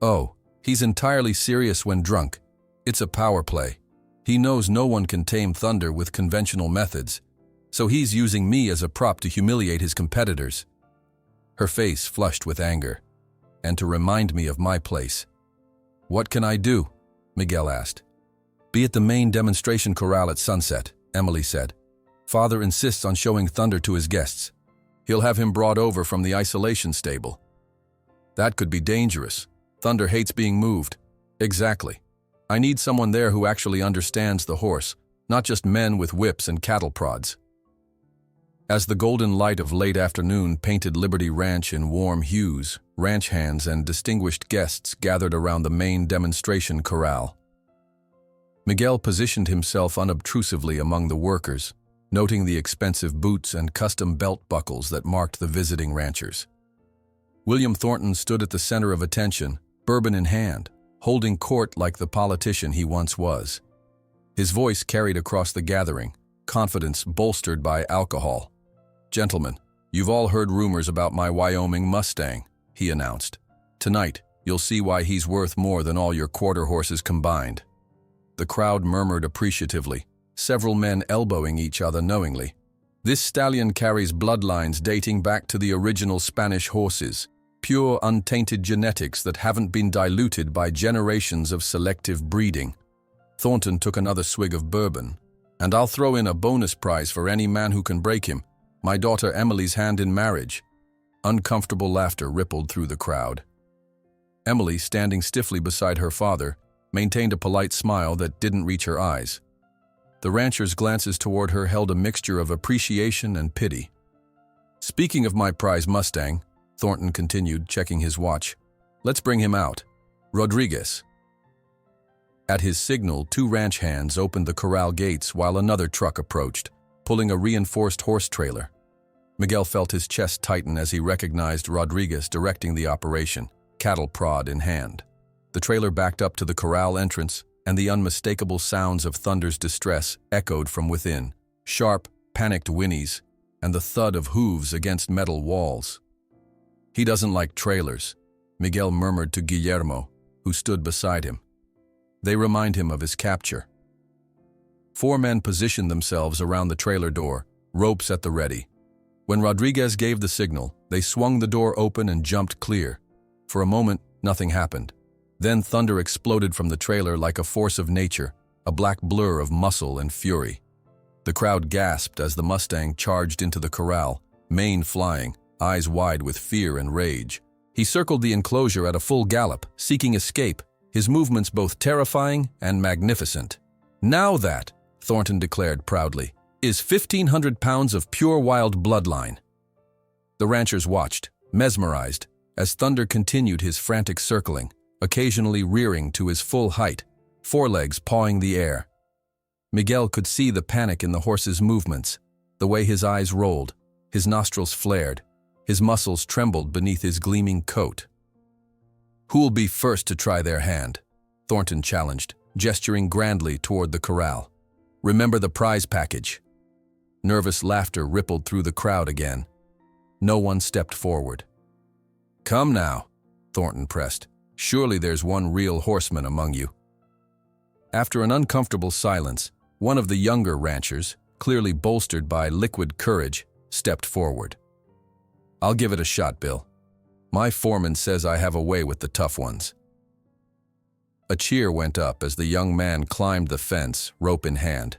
"Oh, he's entirely serious when drunk. It's a power play. He knows no one can tame Thunder with conventional methods, so he's using me as a prop to humiliate his competitors." Her face flushed with anger. "And to remind me of my place." "What can I do?" Miguel asked. "Be at the main demonstration corral at sunset," Emily said. "Father insists on showing Thunder to his guests. He'll have him brought over from the isolation stable." "That could be dangerous. Thunder hates being moved." "Exactly. I need someone there who actually understands the horse, not just men with whips and cattle prods." As the golden light of late afternoon painted Liberty Ranch in warm hues, ranch hands and distinguished guests gathered around the main demonstration corral. Miguel positioned himself unobtrusively among the workers, noting the expensive boots and custom belt buckles that marked the visiting ranchers. William Thornton stood at the center of attention, bourbon in hand, holding court like the politician he once was. His voice carried across the gathering, confidence bolstered by alcohol. "Gentlemen, you've all heard rumors about my Wyoming Mustang," he announced. "Tonight, you'll see why he's worth more than all your quarter horses combined." The crowd murmured appreciatively, several men elbowing each other knowingly. "This stallion carries bloodlines dating back to the original Spanish horses, pure untainted genetics that haven't been diluted by generations of selective breeding." Thornton took another swig of bourbon. "And I'll throw in a bonus prize for any man who can break him, my daughter Emily's hand in marriage." Uncomfortable laughter rippled through the crowd. Emily, standing stiffly beside her father, maintained a polite smile that didn't reach her eyes. The ranchers' glances toward her held a mixture of appreciation and pity. "Speaking of my prize Mustang," Thornton continued, checking his watch, "let's bring him out. Rodriguez." At his signal, 2 ranch hands opened the corral gates while another truck approached, pulling a reinforced horse trailer. Miguel felt his chest tighten as he recognized Rodriguez directing the operation, cattle prod in hand. The trailer backed up to the corral entrance, and the unmistakable sounds of Thunder's distress echoed from within, sharp, panicked whinnies, and the thud of hooves against metal walls. "He doesn't like trailers," Miguel murmured to Guillermo, who stood beside him. "They remind him of his capture." 4 men positioned themselves around the trailer door, ropes at the ready. When Rodriguez gave the signal, they swung the door open and jumped clear. For a moment, nothing happened. Then thunder exploded from the trailer like a force of nature, a black blur of muscle and fury. The crowd gasped as the Mustang charged into the corral, mane flying, eyes wide with fear and rage. He circled the enclosure at a full gallop, seeking escape, his movements both terrifying and magnificent. "Now that," Thornton declared proudly, "is 1,500 pounds of pure wild bloodline." The ranchers watched, mesmerized, as Thunder continued his frantic circling, occasionally rearing to his full height, forelegs pawing the air. Miguel could see the panic in the horse's movements, the way his eyes rolled, his nostrils flared, his muscles trembled beneath his gleaming coat. "Who'll be first to try their hand?" Thornton challenged, gesturing grandly toward the corral. "Remember the prize package." Nervous laughter rippled through the crowd again. No one stepped forward. "Come now," Thornton pressed. "Surely there's one real horseman among you." After an uncomfortable silence, one of the younger ranchers, clearly bolstered by liquid courage, stepped forward. "I'll give it a shot, Bill. My foreman says I have a way with the tough ones." A cheer went up as the young man climbed the fence, rope in hand.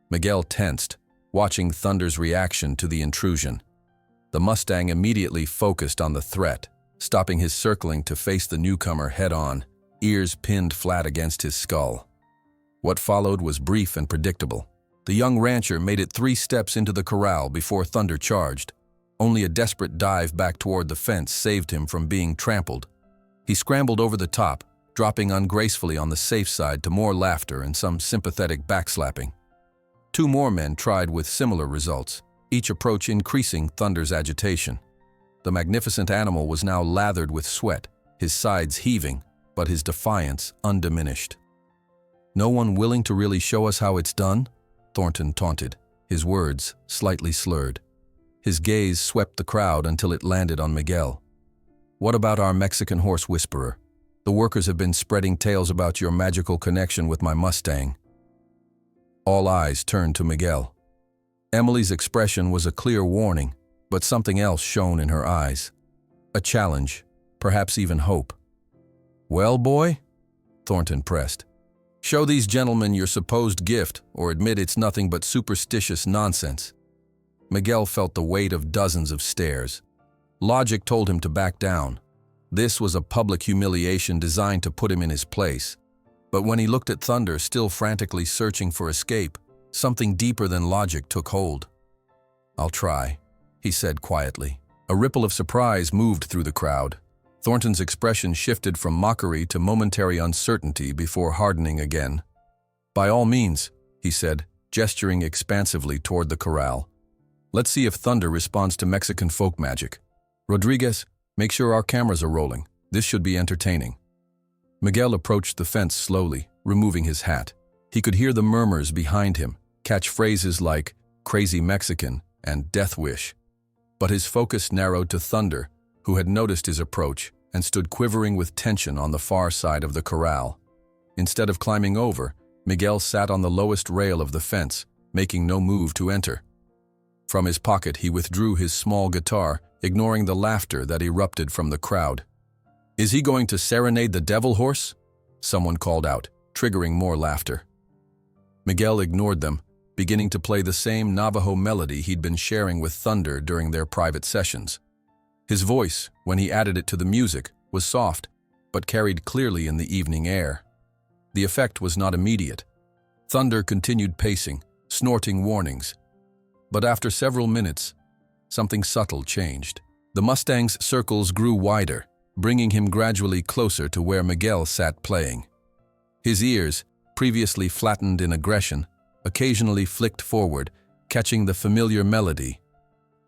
Miguel tensed, watching Thunder's reaction to the intrusion. The Mustang immediately focused on the threat, stopping his circling to face the newcomer head-on, ears pinned flat against his skull. What followed was brief and predictable. The young rancher made it 3 steps into the corral before Thunder charged. Only a desperate dive back toward the fence saved him from being trampled. He scrambled over the top, dropping ungracefully on the safe side to more laughter and some sympathetic backslapping. 2 more men tried with similar results, each approach increasing Thunder's agitation. The magnificent animal was now lathered with sweat, his sides heaving, but his defiance undiminished. "No one willing to really show us how it's done?" Thornton taunted, his words slightly slurred. His gaze swept the crowd until it landed on Miguel. "What about our Mexican horse whisperer? The workers have been spreading tales about your magical connection with my Mustang." All eyes turned to Miguel. Emily's expression was a clear warning, but something else shone in her eyes. A challenge, perhaps even hope. "Well, boy?" Thornton pressed. "Show these gentlemen your supposed gift, or admit it's nothing but superstitious nonsense." Miguel felt the weight of dozens of stares. Logic told him to back down. This was a public humiliation designed to put him in his place. But when he looked at Thunder, still frantically searching for escape, something deeper than logic took hold. "I'll try," he said quietly. A ripple of surprise moved through the crowd. Thornton's expression shifted from mockery to momentary uncertainty before hardening again. "By all means," he said, gesturing expansively toward the corral. "Let's see if Thunder responds to Mexican folk magic. Rodriguez, make sure our cameras are rolling. This should be entertaining." Miguel approached the fence slowly, removing his hat. He could hear the murmurs behind him, catch phrases like "crazy Mexican" and "death wish." But his focus narrowed to Thunder, who had noticed his approach and stood quivering with tension on the far side of the corral. Instead of climbing over, Miguel sat on the lowest rail of the fence, making no move to enter. From his pocket he withdrew his small guitar, ignoring the laughter that erupted from the crowd. "Is he going to serenade the devil horse?" someone called out, triggering more laughter. Miguel ignored them, beginning to play the same Navajo melody he'd been sharing with Thunder during their private sessions. His voice, when he added it to the music, was soft, but carried clearly in the evening air. The effect was not immediate. Thunder continued pacing, snorting warnings. But after several minutes, something subtle changed. The Mustang's circles grew wider, bringing him gradually closer to where Miguel sat playing. His ears, previously flattened in aggression, occasionally flicked forward, catching the familiar melody.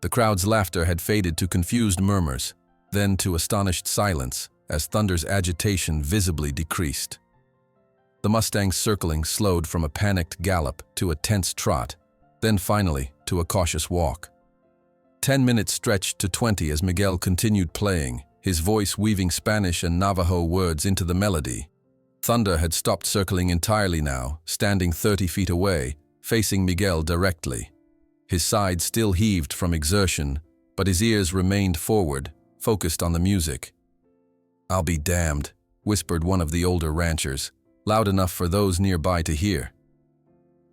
The crowd's laughter had faded to confused murmurs, then to astonished silence as Thunder's agitation visibly decreased. The Mustang's circling slowed from a panicked gallop to a tense trot, then finally to a cautious walk. 10 minutes stretched to 20 as Miguel continued playing, his voice weaving Spanish and Navajo words into the melody. Thunder had stopped circling entirely now, standing 30 feet away, facing Miguel directly. His sides still heaved from exertion, but his ears remained forward, focused on the music. "I'll be damned," whispered one of the older ranchers, loud enough for those nearby to hear.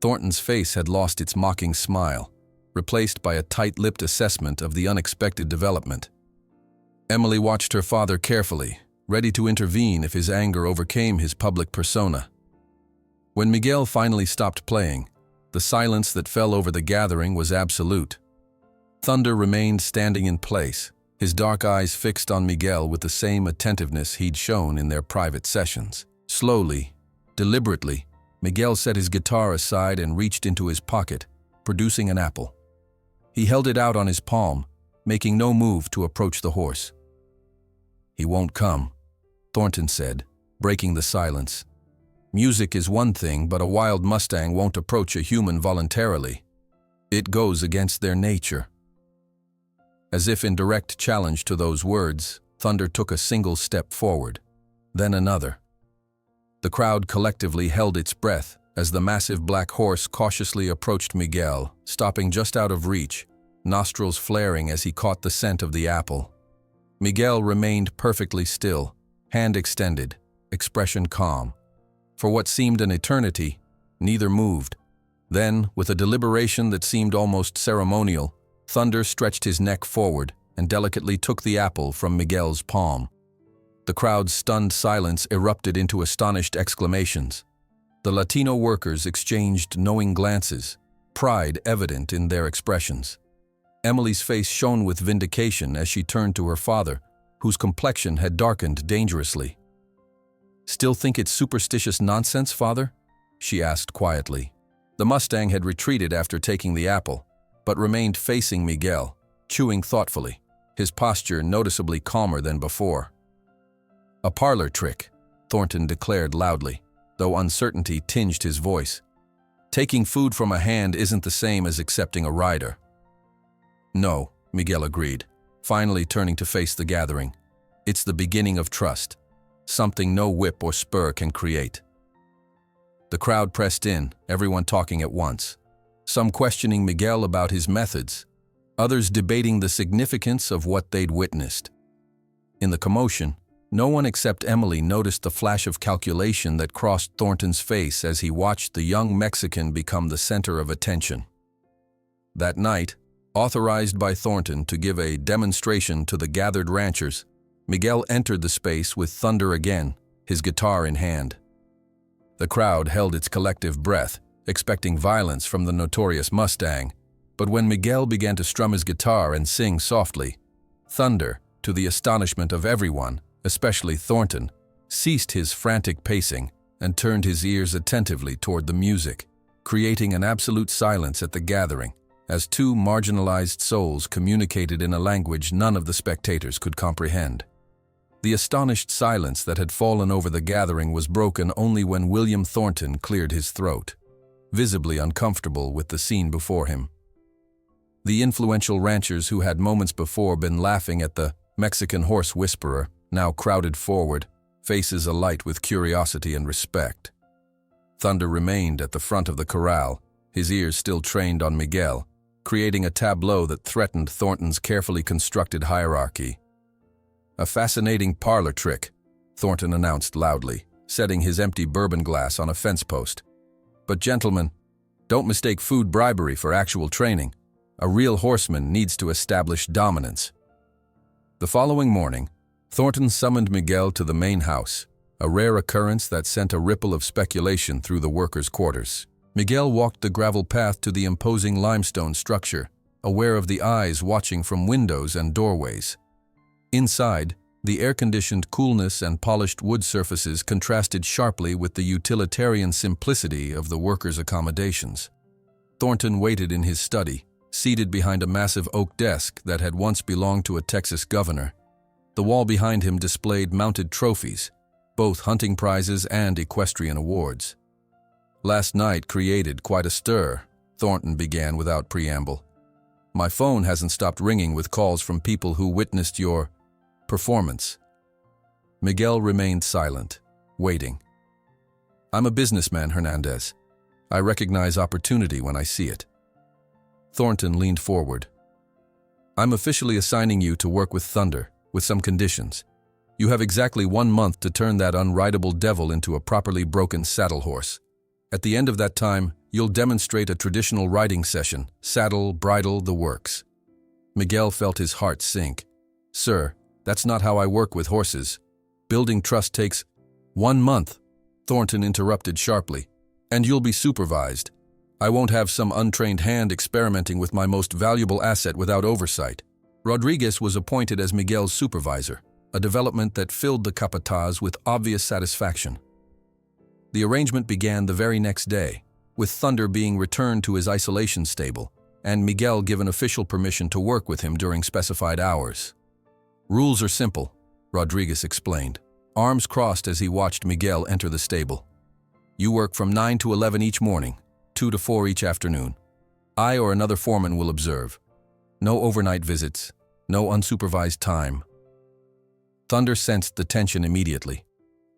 Thornton's face had lost its mocking smile, replaced by a tight-lipped assessment of the unexpected development. Emily watched her father carefully, ready to intervene if his anger overcame his public persona. When Miguel finally stopped playing, the silence that fell over the gathering was absolute. Thunder remained standing in place, his dark eyes fixed on Miguel with the same attentiveness he'd shown in their private sessions. Slowly, deliberately, Miguel set his guitar aside and reached into his pocket, producing an apple. He held it out on his palm, making no move to approach the horse. "He won't come," Thornton said, breaking the silence. Music is one thing, but a wild Mustang won't approach a human voluntarily. It goes against their nature." As if in direct challenge to those words, Thunder took a single step forward, then another. The crowd collectively held its breath as the massive black horse cautiously approached Miguel, stopping just out of reach, nostrils flaring as he caught the scent of the apple. Miguel remained perfectly still, hand extended, expression calm. For what seemed an eternity, neither moved. Then, with a deliberation that seemed almost ceremonial, Thunder stretched his neck forward and delicately took the apple from Miguel's palm. The crowd's stunned silence erupted into astonished exclamations. The Latino workers exchanged knowing glances, pride evident in their expressions. Emily's face shone with vindication as she turned to her father, whose complexion had darkened dangerously. "Still think it's superstitious nonsense, Father?" she asked quietly. The Mustang had retreated after taking the apple, but remained facing Miguel, chewing thoughtfully, his posture noticeably calmer than before. "A parlor trick," Thornton declared loudly, though uncertainty tinged his voice. "Taking food from a hand isn't the same as accepting a rider." "No," Miguel agreed, finally turning to face the gathering. "It's the beginning of trust, something no whip or spur can create." The crowd pressed in, everyone talking at once, some questioning Miguel about his methods, others debating the significance of what they'd witnessed. In the commotion, no one except Emily noticed the flash of calculation that crossed Thornton's face as he watched the young Mexican become the center of attention. That night, authorized by Thornton to give a demonstration to the gathered ranchers, Miguel entered the space with Thunder again, his guitar in hand. The crowd held its collective breath, expecting violence from the notorious Mustang, but when Miguel began to strum his guitar and sing softly, Thunder, to the astonishment of everyone, especially Thornton, ceased his frantic pacing and turned his ears attentively toward the music, creating an absolute silence at the gathering, as two marginalized souls communicated in a language none of the spectators could comprehend. The astonished silence that had fallen over the gathering was broken only when William Thornton cleared his throat, visibly uncomfortable with the scene before him. The influential ranchers who had moments before been laughing at the Mexican horse whisperer now crowded forward, faces alight with curiosity and respect. Thunder remained at the front of the corral, his ears still trained on Miguel, creating a tableau that threatened Thornton's carefully constructed hierarchy. "A fascinating parlor trick," Thornton announced loudly, setting his empty bourbon glass on a fence post. "But gentlemen, don't mistake food bribery for actual training. A real horseman needs to establish dominance." The following morning, Thornton summoned Miguel to the main house, a rare occurrence that sent a ripple of speculation through the workers' quarters. Miguel walked the gravel path to the imposing limestone structure, aware of the eyes watching from windows and doorways. Inside, the air-conditioned coolness and polished wood surfaces contrasted sharply with the utilitarian simplicity of the workers' accommodations. Thornton waited in his study, seated behind a massive oak desk that had once belonged to a Texas governor. The wall behind him displayed mounted trophies, both hunting prizes and equestrian awards. "Last night created quite a stir," Thornton began without preamble. "My phone hasn't stopped ringing with calls from people who witnessed your performance." Miguel remained silent, waiting. "I'm a businessman, Hernandez. I recognize opportunity when I see it." Thornton leaned forward. "I'm officially assigning you to work with Thunder, with some conditions. You have exactly 1 month to turn that unrideable devil into a properly broken saddle horse. At the end of that time, you'll demonstrate a traditional riding session, saddle, bridle, the works." Miguel felt his heart sink. "Sir, that's not how I work with horses. Building trust takes 1 month," Thornton interrupted sharply. "And you'll be supervised. I won't have some untrained hand experimenting with my most valuable asset without oversight." Rodriguez was appointed as Miguel's supervisor, a development that filled the capataz with obvious satisfaction. The arrangement began the very next day, with Thunder being returned to his isolation stable, and Miguel given official permission to work with him during specified hours. "Rules are simple," Rodriguez explained, arms crossed as he watched Miguel enter the stable. You work from 9 to 11 each morning, 2 to 4 each afternoon. I or another foreman will observe. No overnight visits, no unsupervised time. Thunder sensed the tension immediately.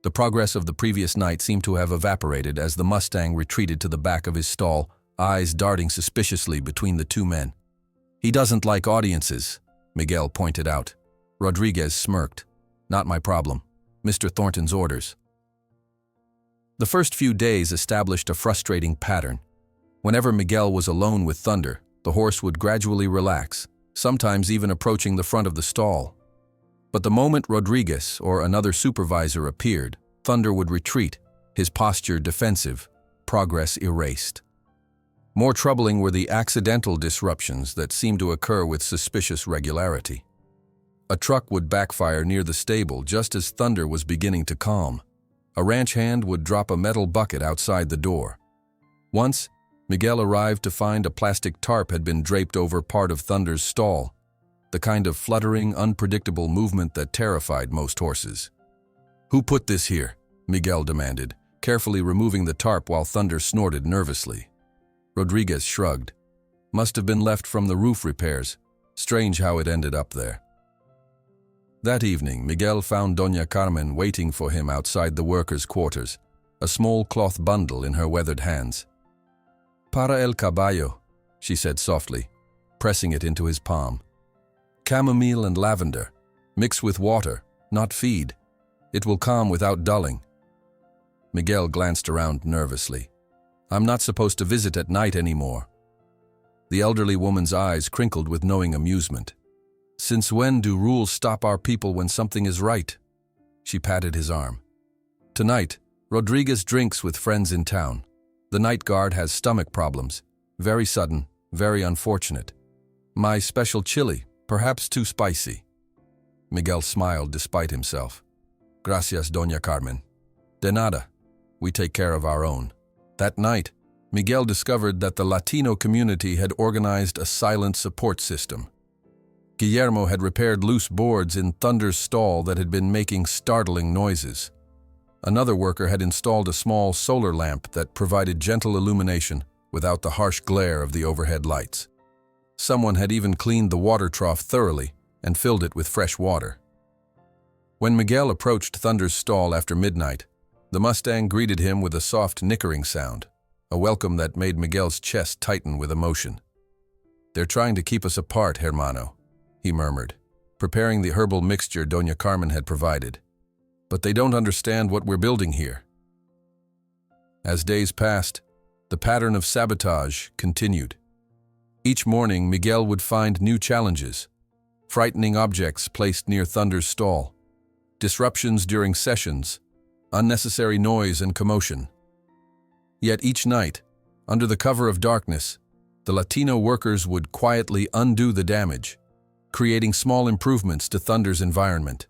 The progress of the previous night seemed to have evaporated as the Mustang retreated to the back of his stall, eyes darting suspiciously between the two men. "He doesn't like audiences," Miguel pointed out. Rodriguez smirked. "Not my problem. Mr. Thornton's orders." The first few days established a frustrating pattern. Whenever Miguel was alone with Thunder, the horse would gradually relax, sometimes even approaching the front of the stall. But the moment Rodriguez or another supervisor appeared, Thunder would retreat, his posture defensive, progress erased. More troubling were the accidental disruptions that seemed to occur with suspicious regularity. A truck would backfire near the stable just as Thunder was beginning to calm. A ranch hand would drop a metal bucket outside the door. Once, Miguel arrived to find a plastic tarp had been draped over part of Thunder's stall, the kind of fluttering, unpredictable movement that terrified most horses. "Who put this here?" Miguel demanded, carefully removing the tarp while Thunder snorted nervously. Rodriguez shrugged. "Must have been left from the roof repairs. Strange how it ended up there." That evening, Miguel found Doña Carmen waiting for him outside the workers' quarters, a small cloth bundle in her weathered hands. "Para el caballo," she said softly, pressing it into his palm. "Chamomile and lavender. Mix with water, not feed. It will calm without dulling." Miguel glanced around nervously. "I'm not supposed to visit at night anymore." The elderly woman's eyes crinkled with knowing amusement. "Since when do rules stop our people when something is right?" She patted his arm. "Tonight, Rodriguez drinks with friends in town. The night guard has stomach problems. Very sudden, very unfortunate. My special chili, perhaps too spicy." Miguel smiled despite himself. "Gracias, Doña Carmen. De nada. We take care of our own." That night, Miguel discovered that the Latino community had organized a silent support system. Guillermo had repaired loose boards in Thunder's stall that had been making startling noises. Another worker had installed a small solar lamp that provided gentle illumination without the harsh glare of the overhead lights. Someone had even cleaned the water trough thoroughly and filled it with fresh water. When Miguel approached Thunder's stall after midnight, the Mustang greeted him with a soft nickering sound, a welcome that made Miguel's chest tighten with emotion. "They're trying to keep us apart, hermano," he murmured, preparing the herbal mixture Doña Carmen had provided. "But they don't understand what we're building here." As days passed, the pattern of sabotage continued. Each morning, Miguel would find new challenges: frightening objects placed near Thunder's stall, disruptions during sessions, unnecessary noise and commotion. Yet each night, under the cover of darkness, the Latino workers would quietly undo the damage, creating small improvements to Thunder's environment.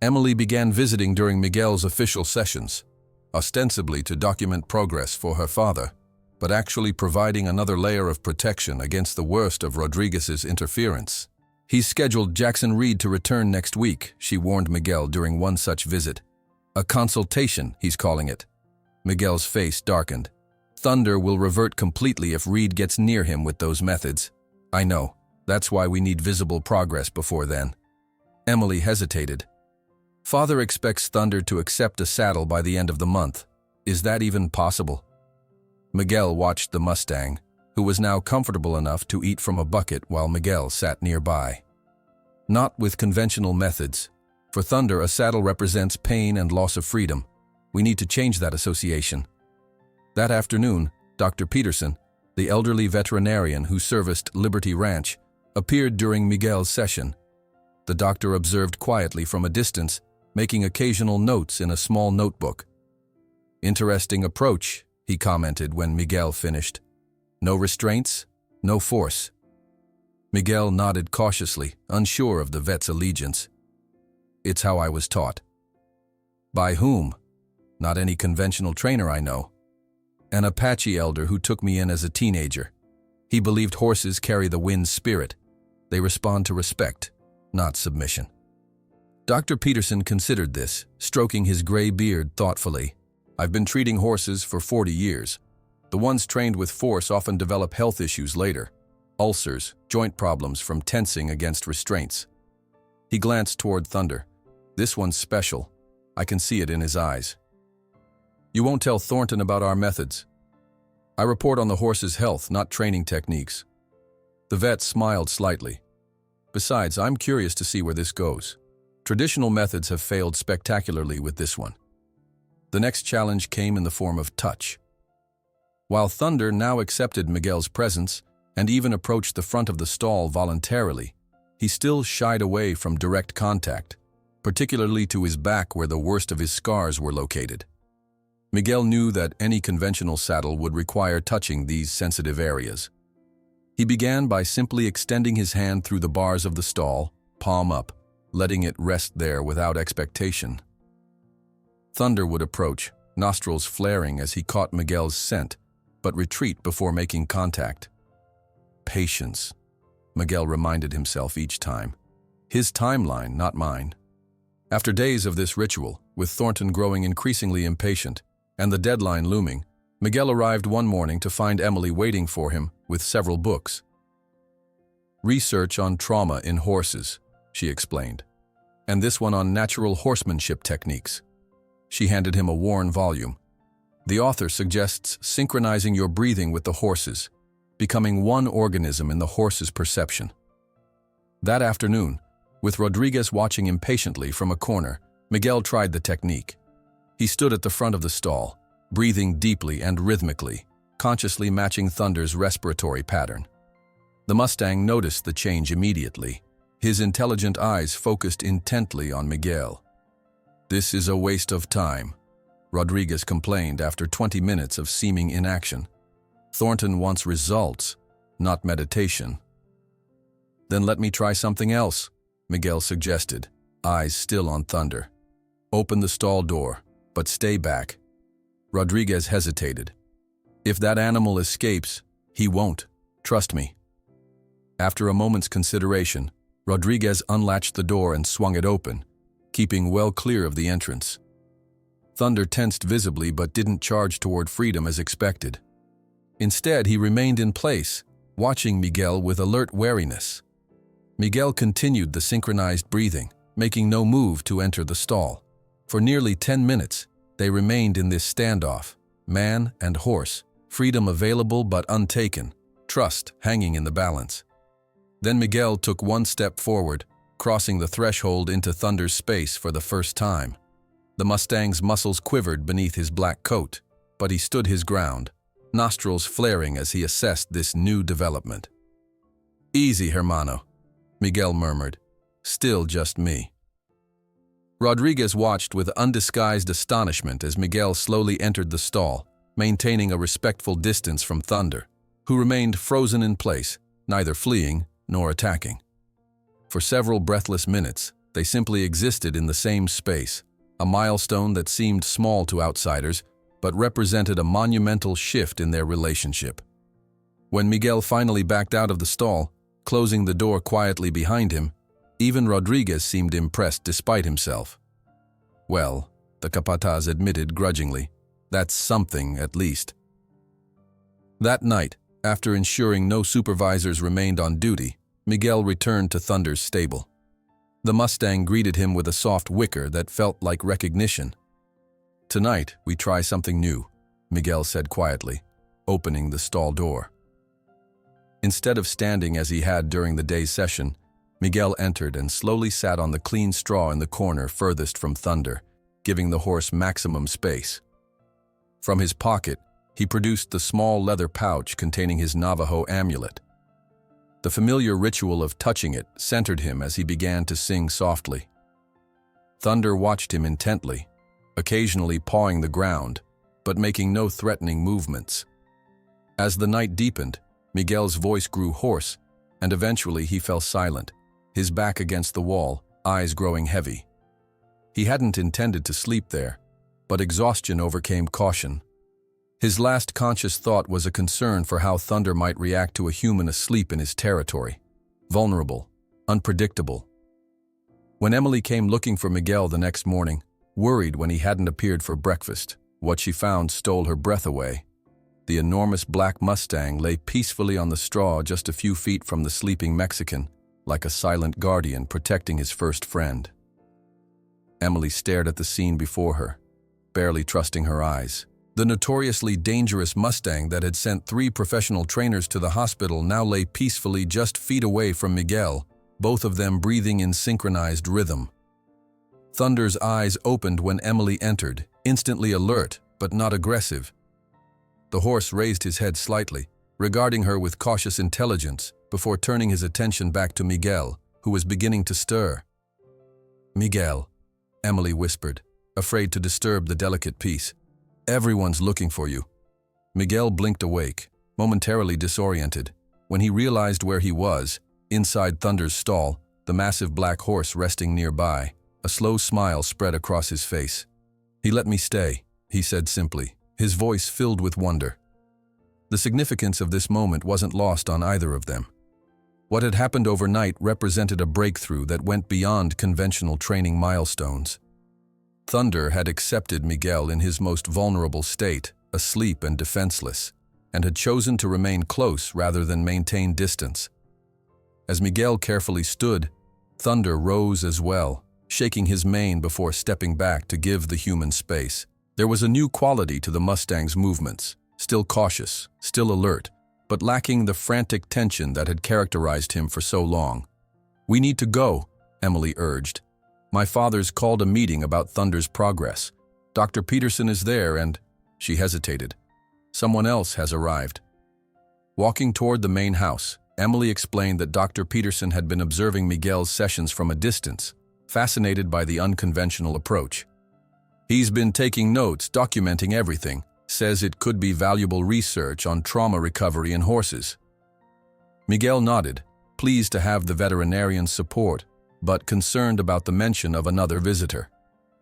Emily began visiting during Miguel's official sessions, ostensibly to document progress for her father, but actually providing another layer of protection against the worst of Rodriguez's interference. "He's scheduled Jackson Reed to return next week," she warned Miguel during one such visit. "A consultation, he's calling it." Miguel's face darkened. "Thunder will revert completely if Reed gets near him with those methods." "I know. That's why we need visible progress before then." Emily hesitated. "Father expects Thunder to accept a saddle by the end of the month. Is that even possible?" Miguel watched the Mustang, who was now comfortable enough to eat from a bucket while Miguel sat nearby. "Not with conventional methods. For Thunder, a saddle represents pain and loss of freedom. We need to change that association." That afternoon, Dr. Peterson, the elderly veterinarian who serviced Liberty Ranch, appeared during Miguel's session. The doctor observed quietly from a distance, making occasional notes in a small notebook. "Interesting approach," he commented when Miguel finished. "No restraints, no force." Miguel nodded cautiously, unsure of the vet's allegiance. "It's how I was taught." "By whom?" "Not any conventional trainer I know. An Apache elder who took me in as a teenager. He believed horses carry the wind's spirit. They respond to respect, not submission." Dr. Peterson considered this, stroking his gray beard thoughtfully. I've been treating horses for 40 years. The ones trained with force often develop health issues later. Ulcers, joint problems from tensing against restraints. He glanced toward Thunder. This one's special. I can see it in his eyes. You won't tell Thornton about our methods. I report on the horse's health, not training techniques. The vet smiled slightly. Besides, I'm curious to see where this goes. Traditional methods have failed spectacularly with this one. The next challenge came in the form of touch. While Thunder now accepted Miguel's presence and even approached the front of the stall voluntarily, he still shied away from direct contact, particularly to his back where the worst of his scars were located. Miguel knew that any conventional saddle would require touching these sensitive areas. He began by simply extending his hand through the bars of the stall, palm up, letting it rest there without expectation. Thunder would approach, nostrils flaring as he caught Miguel's scent, but retreat before making contact. Patience, Miguel reminded himself each time. His timeline, not mine. After days of this ritual, with Thornton growing increasingly impatient and the deadline looming, Miguel arrived one morning to find Emily waiting for him with several books. Research on trauma in horses, she explained, and this one on natural horsemanship techniques. She handed him a worn volume. The author suggests synchronizing your breathing with the horse's, becoming one organism in the horse's perception. That afternoon, with Rodriguez watching impatiently from a corner, Miguel tried the technique. He stood at the front of the stall, breathing deeply and rhythmically, consciously matching Thunder's respiratory pattern. The Mustang noticed the change immediately. His intelligent eyes focused intently on Miguel. "This is a waste of time," Rodriguez complained after 20 minutes of seeming inaction. "Thornton wants results, not meditation." "Then let me try something else," Miguel suggested, eyes still on Thunder. "Open the stall door, but stay back." Rodriguez hesitated. "If that animal escapes, he won't. Trust me." After a moment's consideration, Rodriguez unlatched the door and swung it open, keeping well clear of the entrance. Thunder tensed visibly but didn't charge toward freedom as expected. Instead, he remained in place, watching Miguel with alert wariness. Miguel continued the synchronized breathing, making no move to enter the stall. For nearly 10 minutes, they remained in this standoff, man and horse, freedom available but untaken, trust hanging in the balance. Then Miguel took one step forward, crossing the threshold into Thunder's space for the first time. The Mustang's muscles quivered beneath his black coat, but he stood his ground, nostrils flaring as he assessed this new development. "Easy, hermano," Miguel murmured. "Still just me." Rodriguez watched with undisguised astonishment as Miguel slowly entered the stall, maintaining a respectful distance from Thunder, who remained frozen in place, neither fleeing nor attacking. For several breathless minutes, they simply existed in the same space, a milestone that seemed small to outsiders, but represented a monumental shift in their relationship. When Miguel finally backed out of the stall, closing the door quietly behind him, even Rodriguez seemed impressed despite himself. "Well," the capataz admitted grudgingly, "that's something at least." That night, after ensuring no supervisors remained on duty, Miguel returned to Thunder's stable. The Mustang greeted him with a soft whicker that felt like recognition. "Tonight, we try something new," Miguel said quietly, opening the stall door. Instead of standing as he had during the day's session, Miguel entered and slowly sat on the clean straw in the corner furthest from Thunder, giving the horse maximum space. From his pocket, he produced the small leather pouch containing his Navajo amulet. The familiar ritual of touching it centered him as he began to sing softly. Thunder watched him intently, occasionally pawing the ground, but making no threatening movements. As the night deepened, Miguel's voice grew hoarse, and eventually he fell silent, his back against the wall, eyes growing heavy. He hadn't intended to sleep there, but exhaustion overcame caution. His last conscious thought was a concern for how Thunder might react to a human asleep in his territory. Vulnerable, unpredictable. When Emily came looking for Miguel the next morning, worried when he hadn't appeared for breakfast, What she found stole her breath away. The enormous black Mustang lay peacefully on the straw just a few feet from the sleeping Mexican, like a silent guardian protecting his first friend. Emily stared at the scene before her, barely trusting her eyes. The notoriously dangerous Mustang that had sent 3 professional trainers to the hospital now lay peacefully just feet away from Miguel, both of them breathing in synchronized rhythm. Thunder's eyes opened when Emily entered, instantly alert, but not aggressive. The horse raised his head slightly, regarding her with cautious intelligence before turning his attention back to Miguel, who was beginning to stir. "Miguel," Emily whispered, afraid to disturb the delicate peace. "Everyone's looking for you." Miguel blinked awake, momentarily disoriented, when he realized where he was, inside Thunder's stall, the massive black horse resting nearby. A slow smile spread across his face. "He let me stay," he said simply, his voice filled with wonder. The significance of this moment wasn't lost on either of them. What had happened overnight represented a breakthrough that went beyond conventional training milestones. Thunder had accepted Miguel in his most vulnerable state, asleep and defenseless, and had chosen to remain close rather than maintain distance. As Miguel carefully stood, Thunder rose as well, shaking his mane before stepping back to give the human space. There was a new quality to the Mustang's movements, still cautious, still alert, but lacking the frantic tension that had characterized him for so long. "We need to go," Emily urged. "My father's called a meeting about Thunder's progress. Dr. Peterson is there and—" She hesitated. "Someone else has arrived." Walking toward the main house, Emily explained that Dr. Peterson had been observing Miguel's sessions from a distance, fascinated by the unconventional approach. "He's been taking notes, documenting everything, says it could be valuable research on trauma recovery in horses." Miguel nodded, pleased to have the veterinarian's support, but concerned about the mention of another visitor.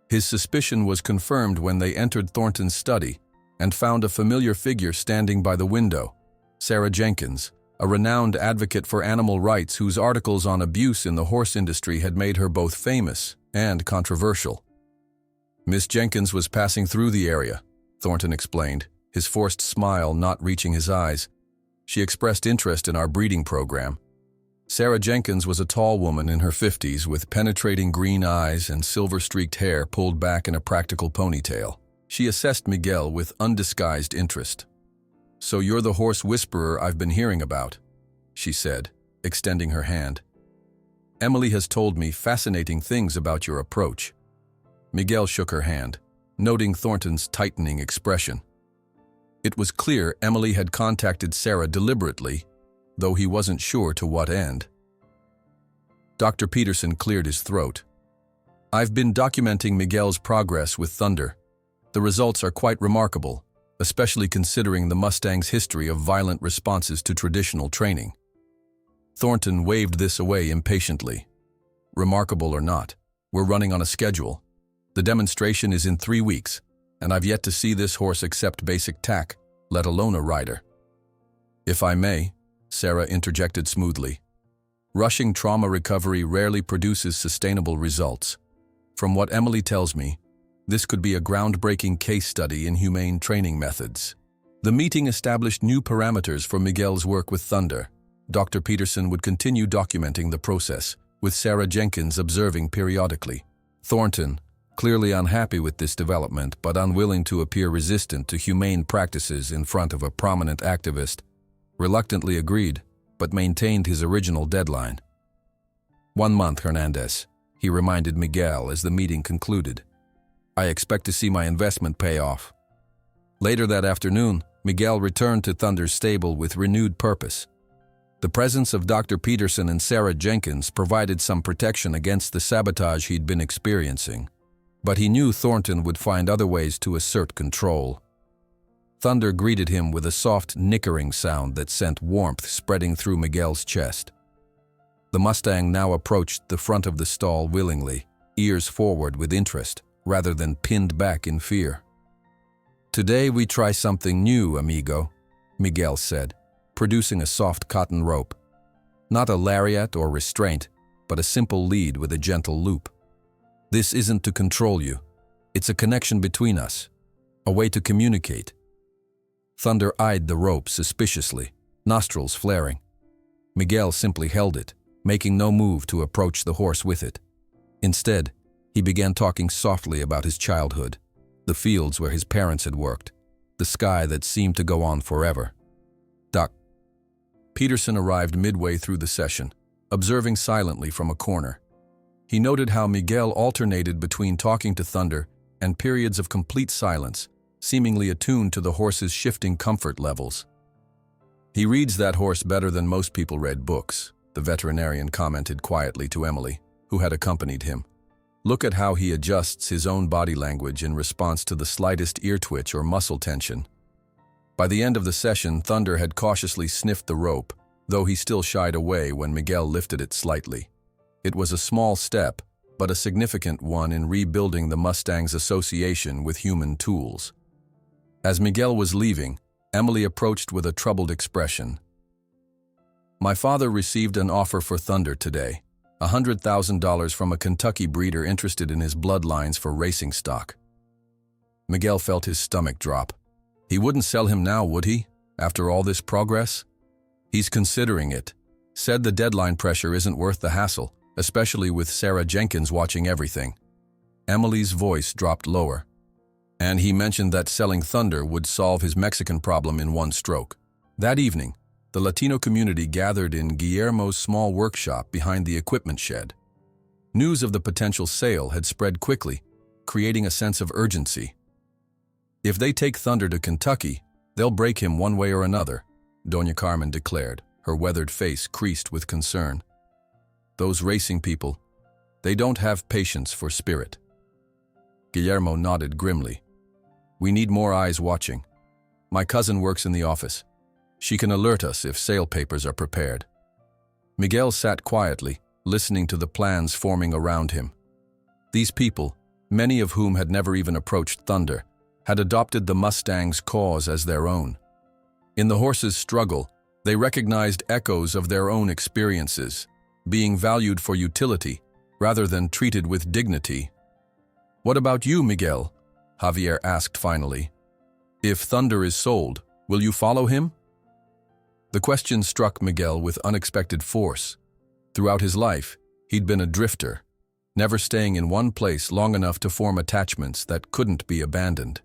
His suspicion was confirmed when they entered Thornton's study and found a familiar figure standing by the window, Sarah Jenkins, a renowned advocate for animal rights whose articles on abuse in the horse industry had made her both famous and controversial. "Miss Jenkins was passing through the area," Thornton explained, his forced smile not reaching his eyes. "She expressed interest in our breeding program." Sarah Jenkins was a tall woman in her 50s with penetrating green eyes and silver-streaked hair pulled back in a practical ponytail. She assessed Miguel with undisguised interest. "So you're the horse whisperer I've been hearing about," she said, extending her hand. "Emily has told me fascinating things about your approach." Miguel shook her hand, noting Thornton's tightening expression. It was clear Emily had contacted Sarah deliberately, though he wasn't sure to what end. Dr. Peterson cleared his throat. "I've been documenting Miguel's progress with Thunder. The results are quite remarkable, especially considering the Mustang's history of violent responses to traditional training." Thornton waved this away impatiently. "Remarkable or not, we're running on a schedule. The demonstration is in 3 weeks, and I've yet to see this horse accept basic tack, let alone a rider." "If I may," Sarah interjected smoothly, "rushing trauma recovery rarely produces sustainable results. From what Emily tells me, this could be a groundbreaking case study in humane training methods." The meeting established new parameters for Miguel's work with Thunder. Dr. Peterson would continue documenting the process, with Sarah Jenkins observing periodically. Thornton, clearly unhappy with this development but unwilling to appear resistant to humane practices in front of a prominent activist, reluctantly agreed, but maintained his original deadline. "1 month, Hernandez," he reminded Miguel as the meeting concluded. "I expect to see my investment pay off." Later that afternoon, Miguel returned to Thunder's stable with renewed purpose. The presence of Dr. Peterson and Sarah Jenkins provided some protection against the sabotage he'd been experiencing, but he knew Thornton would find other ways to assert control. Thunder greeted him with a soft, nickering sound that sent warmth spreading through Miguel's chest. The Mustang now approached the front of the stall willingly, ears forward with interest, rather than pinned back in fear. "Today we try something new, amigo," Miguel said, producing a soft cotton rope. Not a lariat or restraint, but a simple lead with a gentle loop. "This isn't to control you. It's a connection between us. a way to communicate. Thunder eyed the rope suspiciously, nostrils flaring. Miguel simply held it, making no move to approach the horse with it. Instead, he began talking softly about his childhood, the fields where his parents had worked, the sky that seemed to go on forever. Doc. Peterson arrived midway through the session, observing silently from a corner. He noted how Miguel alternated between talking to Thunder and periods of complete silence, seemingly attuned to the horse's shifting comfort levels. "He reads that horse better than most people read books," the veterinarian commented quietly to Emily, who had accompanied him. "Look at how he adjusts his own body language in response to the slightest ear twitch or muscle tension." By the end of the session, Thunder had cautiously sniffed the rope, though he still shied away when Miguel lifted it slightly. It was a small step, but a significant one in rebuilding the Mustang's association with human tools. As Miguel was leaving, Emily approached with a troubled expression. "My father received an offer for Thunder today, $100,000 from a Kentucky breeder interested in his bloodlines for racing stock." Miguel felt his stomach drop. He wouldn't sell him now, would he, after all this progress? "He's considering it. Said the deadline pressure isn't worth the hassle, especially with Sarah Jenkins watching everything." Emily's voice dropped lower. "And he mentioned that selling Thunder would solve his Mexican problem in one stroke." That evening, the Latino community gathered in Guillermo's small workshop behind the equipment shed. News of the potential sale had spread quickly, creating a sense of urgency. "If they take Thunder to Kentucky, they'll break him one way or another," Doña Carmen declared, her weathered face creased with concern. "Those racing people, they don't have patience for spirit." Guillermo nodded grimly. "We need more eyes watching. My cousin works in the office. She can alert us if sale papers are prepared." Miguel sat quietly, listening to the plans forming around him. These people, many of whom had never even approached Thunder, had adopted the Mustang's cause as their own. In the horse's struggle, they recognized echoes of their own experiences, being valued for utility rather than treated with dignity. "What about you, Miguel?" Javier asked finally. "If Thunder is sold, will you follow him?" The question struck Miguel with unexpected force. Throughout his life, he'd been a drifter, never staying in one place long enough to form attachments that couldn't be abandoned.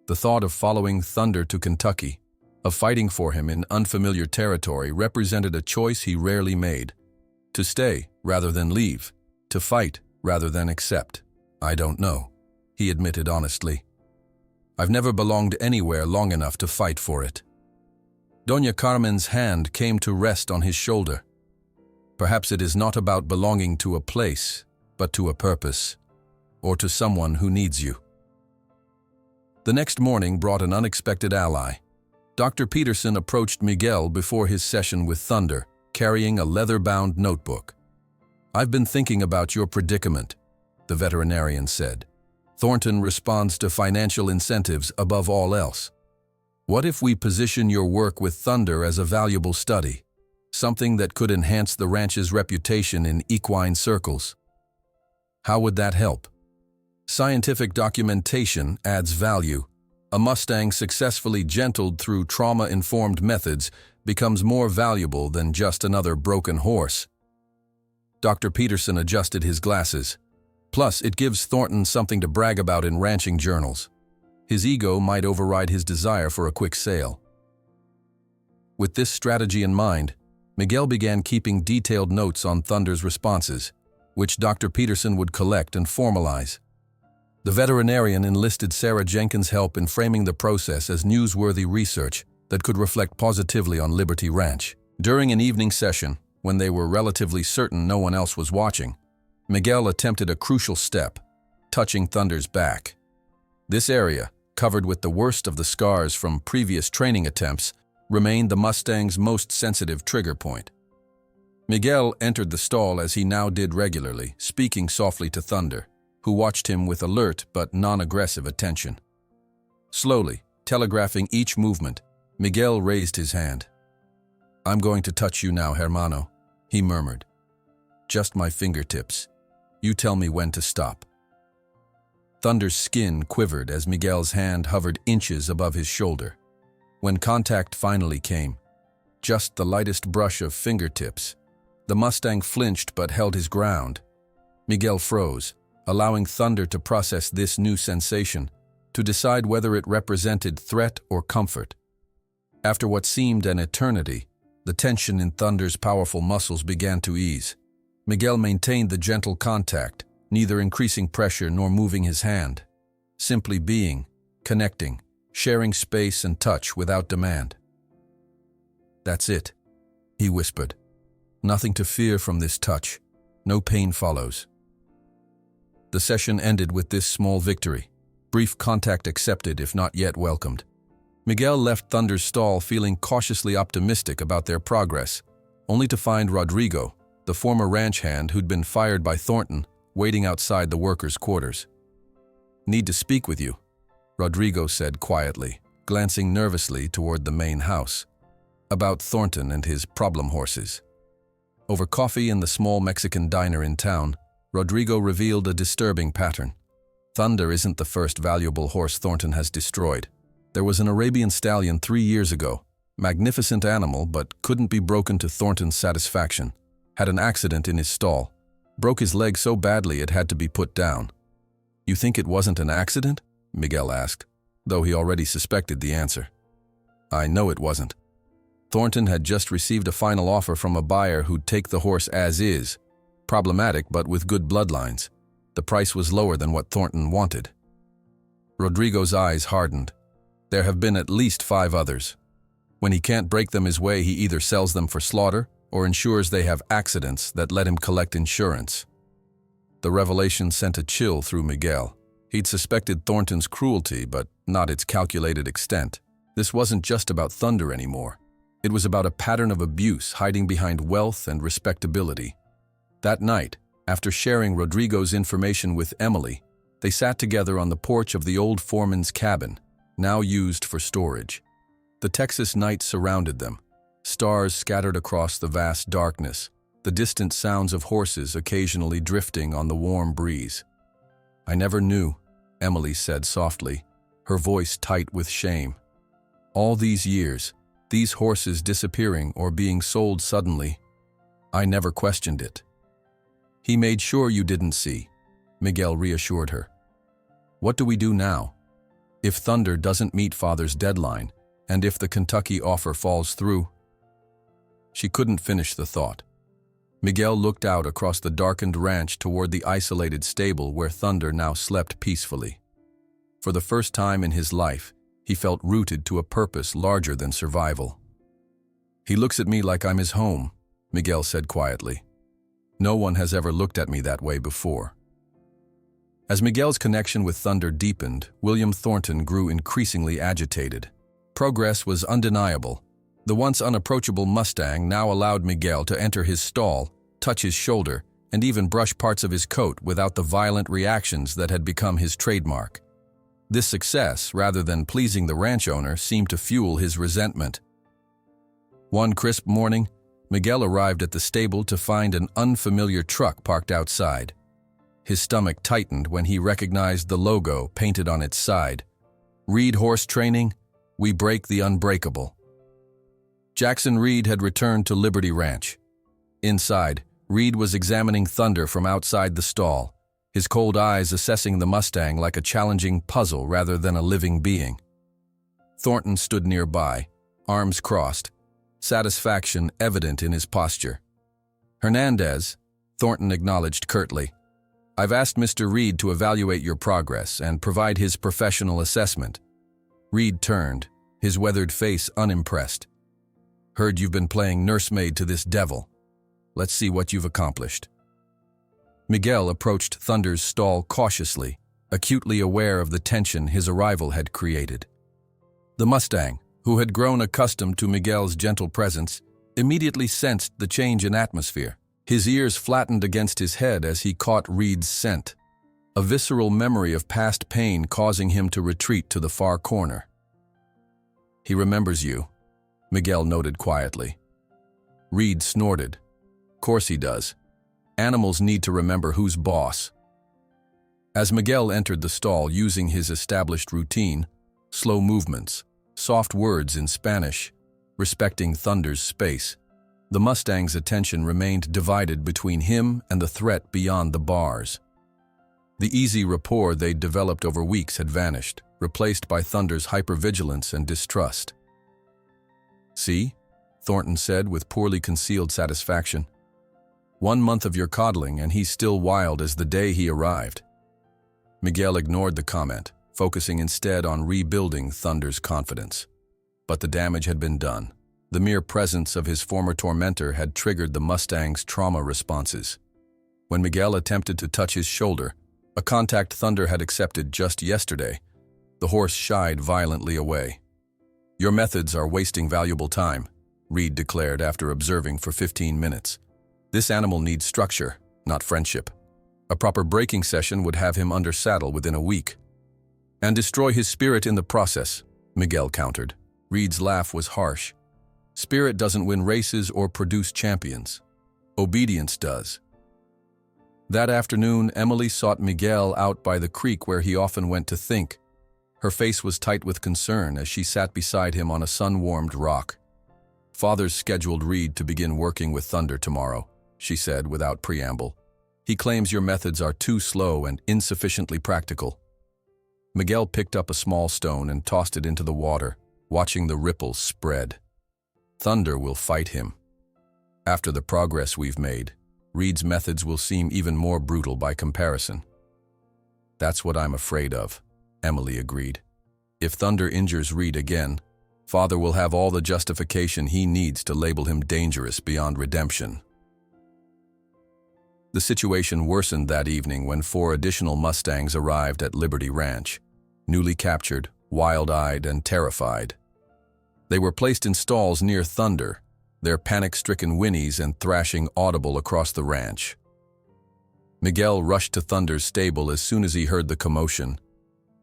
The thought of following Thunder to Kentucky, of fighting for him in unfamiliar territory, represented a choice he rarely made. To stay rather than leave, to fight rather than accept. "I don't know," he admitted honestly. "I've never belonged anywhere long enough to fight for it." Doña Carmen's hand came to rest on his shoulder. "Perhaps it is not about belonging to a place, but to a purpose, or to someone who needs you." The next morning brought an unexpected ally. Dr. Peterson approached Miguel before his session with Thunder, carrying a leather-bound notebook. "I've been thinking about your predicament," the veterinarian said. "Thornton responds to financial incentives above all else. What if we position your work with Thunder as a valuable study, something that could enhance the ranch's reputation in equine circles?" "How would that help?" "Scientific documentation adds value. A Mustang successfully gentled through trauma-informed methods becomes more valuable than just another broken horse." Dr. Peterson adjusted his glasses. "Plus, it gives Thornton something to brag about in ranching journals. His ego might override his desire for a quick sale." With this strategy in mind, Miguel began keeping detailed notes on Thunder's responses, which Dr. Peterson would collect and formalize. The veterinarian enlisted Sarah Jenkins' help in framing the process as newsworthy research that could reflect positively on Liberty Ranch. During an evening session, when they were relatively certain no one else was watching, Miguel attempted a crucial step, touching Thunder's back. This area, covered with the worst of the scars from previous training attempts, remained the Mustang's most sensitive trigger point. Miguel entered the stall as he now did regularly, speaking softly to Thunder, who watched him with alert but non-aggressive attention. Slowly, telegraphing each movement, Miguel raised his hand. "I'm going to touch you now, hermano," he murmured. "Just my fingertips. You tell me when to stop." Thunder's skin quivered as Miguel's hand hovered inches above his shoulder. When contact finally came, just the lightest brush of fingertips, the Mustang flinched but held his ground. Miguel froze, allowing Thunder to process this new sensation, to decide whether it represented threat or comfort. After what seemed an eternity, the tension in Thunder's powerful muscles began to ease. Miguel maintained the gentle contact, neither increasing pressure nor moving his hand. Simply being, connecting, sharing space and touch without demand. "That's it," he whispered. "Nothing to fear from this touch. No pain follows." The session ended with this small victory. Brief contact accepted if not yet welcomed. Miguel left Thunder's stall feeling cautiously optimistic about their progress, only to find Rodrigo, the former ranch hand who'd been fired by Thornton, waiting outside the workers' quarters. "Need to speak with you," Rodrigo said quietly, glancing nervously toward the main house. "About Thornton and his problem horses." Over coffee in the small Mexican diner in town, Rodrigo revealed a disturbing pattern. Thunder isn't the first valuable horse Thornton has destroyed. There was an Arabian stallion 3 years ago, magnificent animal but couldn't be broken to Thornton's satisfaction. Had an accident in his stall. Broke his leg so badly it had to be put down. "You think it wasn't an accident?" Miguel asked, though he already suspected the answer. "I know it wasn't. Thornton had just received a final offer from a buyer who'd take the horse as is. Problematic but with good bloodlines. The price was lower than what Thornton wanted." Rodrigo's eyes hardened. There have been at least 5 others. When he can't break them his way, he either sells them for slaughter or ensures they have accidents that let him collect insurance. The revelation sent a chill through Miguel. He'd suspected Thornton's cruelty, but not its calculated extent. This wasn't just about Thunder anymore. It was about a pattern of abuse hiding behind wealth and respectability. That night, after sharing Rodrigo's information with Emily, they sat together on the porch of the old foreman's cabin, now used for storage. The Texas night surrounded them, stars scattered across the vast darkness, the distant sounds of horses occasionally drifting on the warm breeze. "I never knew," Emily said softly, her voice tight with shame. "All these years, these horses disappearing or being sold suddenly, I never questioned it." "He made sure you didn't see," Miguel reassured her. "What do we do now? If Thunder doesn't meet Father's deadline, and if the Kentucky offer falls through?" She couldn't finish the thought. Miguel looked out across the darkened ranch toward the isolated stable where Thunder now slept peacefully. For the first time in his life, he felt rooted to a purpose larger than survival. "He looks at me like I'm his home," Miguel said quietly. "No one has ever looked at me that way before." As Miguel's connection with Thunder deepened, William Thornton grew increasingly agitated. Progress was undeniable. The once unapproachable Mustang now allowed Miguel to enter his stall, touch his shoulder, and even brush parts of his coat without the violent reactions that had become his trademark. This success, rather than pleasing the ranch owner, seemed to fuel his resentment. One crisp morning, Miguel arrived at the stable to find an unfamiliar truck parked outside. His stomach tightened when he recognized the logo painted on its side. "Reed Horse Training, we break the unbreakable." Jackson Reed had returned to Liberty Ranch. Inside, Reed was examining Thunder from outside the stall, his cold eyes assessing the Mustang like a challenging puzzle rather than a living being. Thornton stood nearby, arms crossed, satisfaction evident in his posture. "Hernandez," Thornton acknowledged curtly. "I've asked Mr. Reed to evaluate your progress and provide his professional assessment." Reed turned, his weathered face unimpressed. "Heard you've been playing nursemaid to this devil. Let's see what you've accomplished." Miguel approached Thunder's stall cautiously, acutely aware of the tension his arrival had created. The Mustang, who had grown accustomed to Miguel's gentle presence, immediately sensed the change in atmosphere. His ears flattened against his head as he caught Reed's scent, a visceral memory of past pain causing him to retreat to the far corner. "He remembers you," Miguel noted quietly. Reed snorted. "Course he does. Animals need to remember who's boss." As Miguel entered the stall using his established routine, slow movements, soft words in Spanish, respecting Thunder's space, the Mustang's attention remained divided between him and the threat beyond the bars. The easy rapport they'd developed over weeks had vanished, replaced by Thunder's hypervigilance and distrust. "See?" Thornton said with poorly concealed satisfaction. "1 month of your coddling and he's still wild as the day he arrived." Miguel ignored the comment, focusing instead on rebuilding Thunder's confidence. But the damage had been done. The mere presence of his former tormentor had triggered the Mustang's trauma responses. When Miguel attempted to touch his shoulder, a contact Thunder had accepted just yesterday, the horse shied violently away. "Your methods are wasting valuable time," Reed declared after observing for 15 minutes. "This animal needs structure, not friendship. A proper breaking session would have him under saddle within a week." "And destroy his spirit in the process," Miguel countered. Reed's laugh was harsh. "Spirit doesn't win races or produce champions. Obedience does." That afternoon, Emily sought Miguel out by the creek where he often went to think. Her face was tight with concern as she sat beside him on a sun-warmed rock. "Father's scheduled Reed to begin working with Thunder tomorrow," she said without preamble. "He claims your methods are too slow and insufficiently practical." Miguel picked up a small stone and tossed it into the water, watching the ripples spread. "Thunder will fight him. After the progress we've made, Reed's methods will seem even more brutal by comparison." "That's what I'm afraid of," Emily agreed. "If Thunder injures Reed again, Father will have all the justification he needs to label him dangerous beyond redemption." The situation worsened that evening when 4 additional Mustangs arrived at Liberty Ranch, newly captured, wild-eyed, and terrified. They were placed in stalls near Thunder, their panic-stricken whinnies and thrashing audible across the ranch. Miguel rushed to Thunder's stable as soon as he heard the commotion.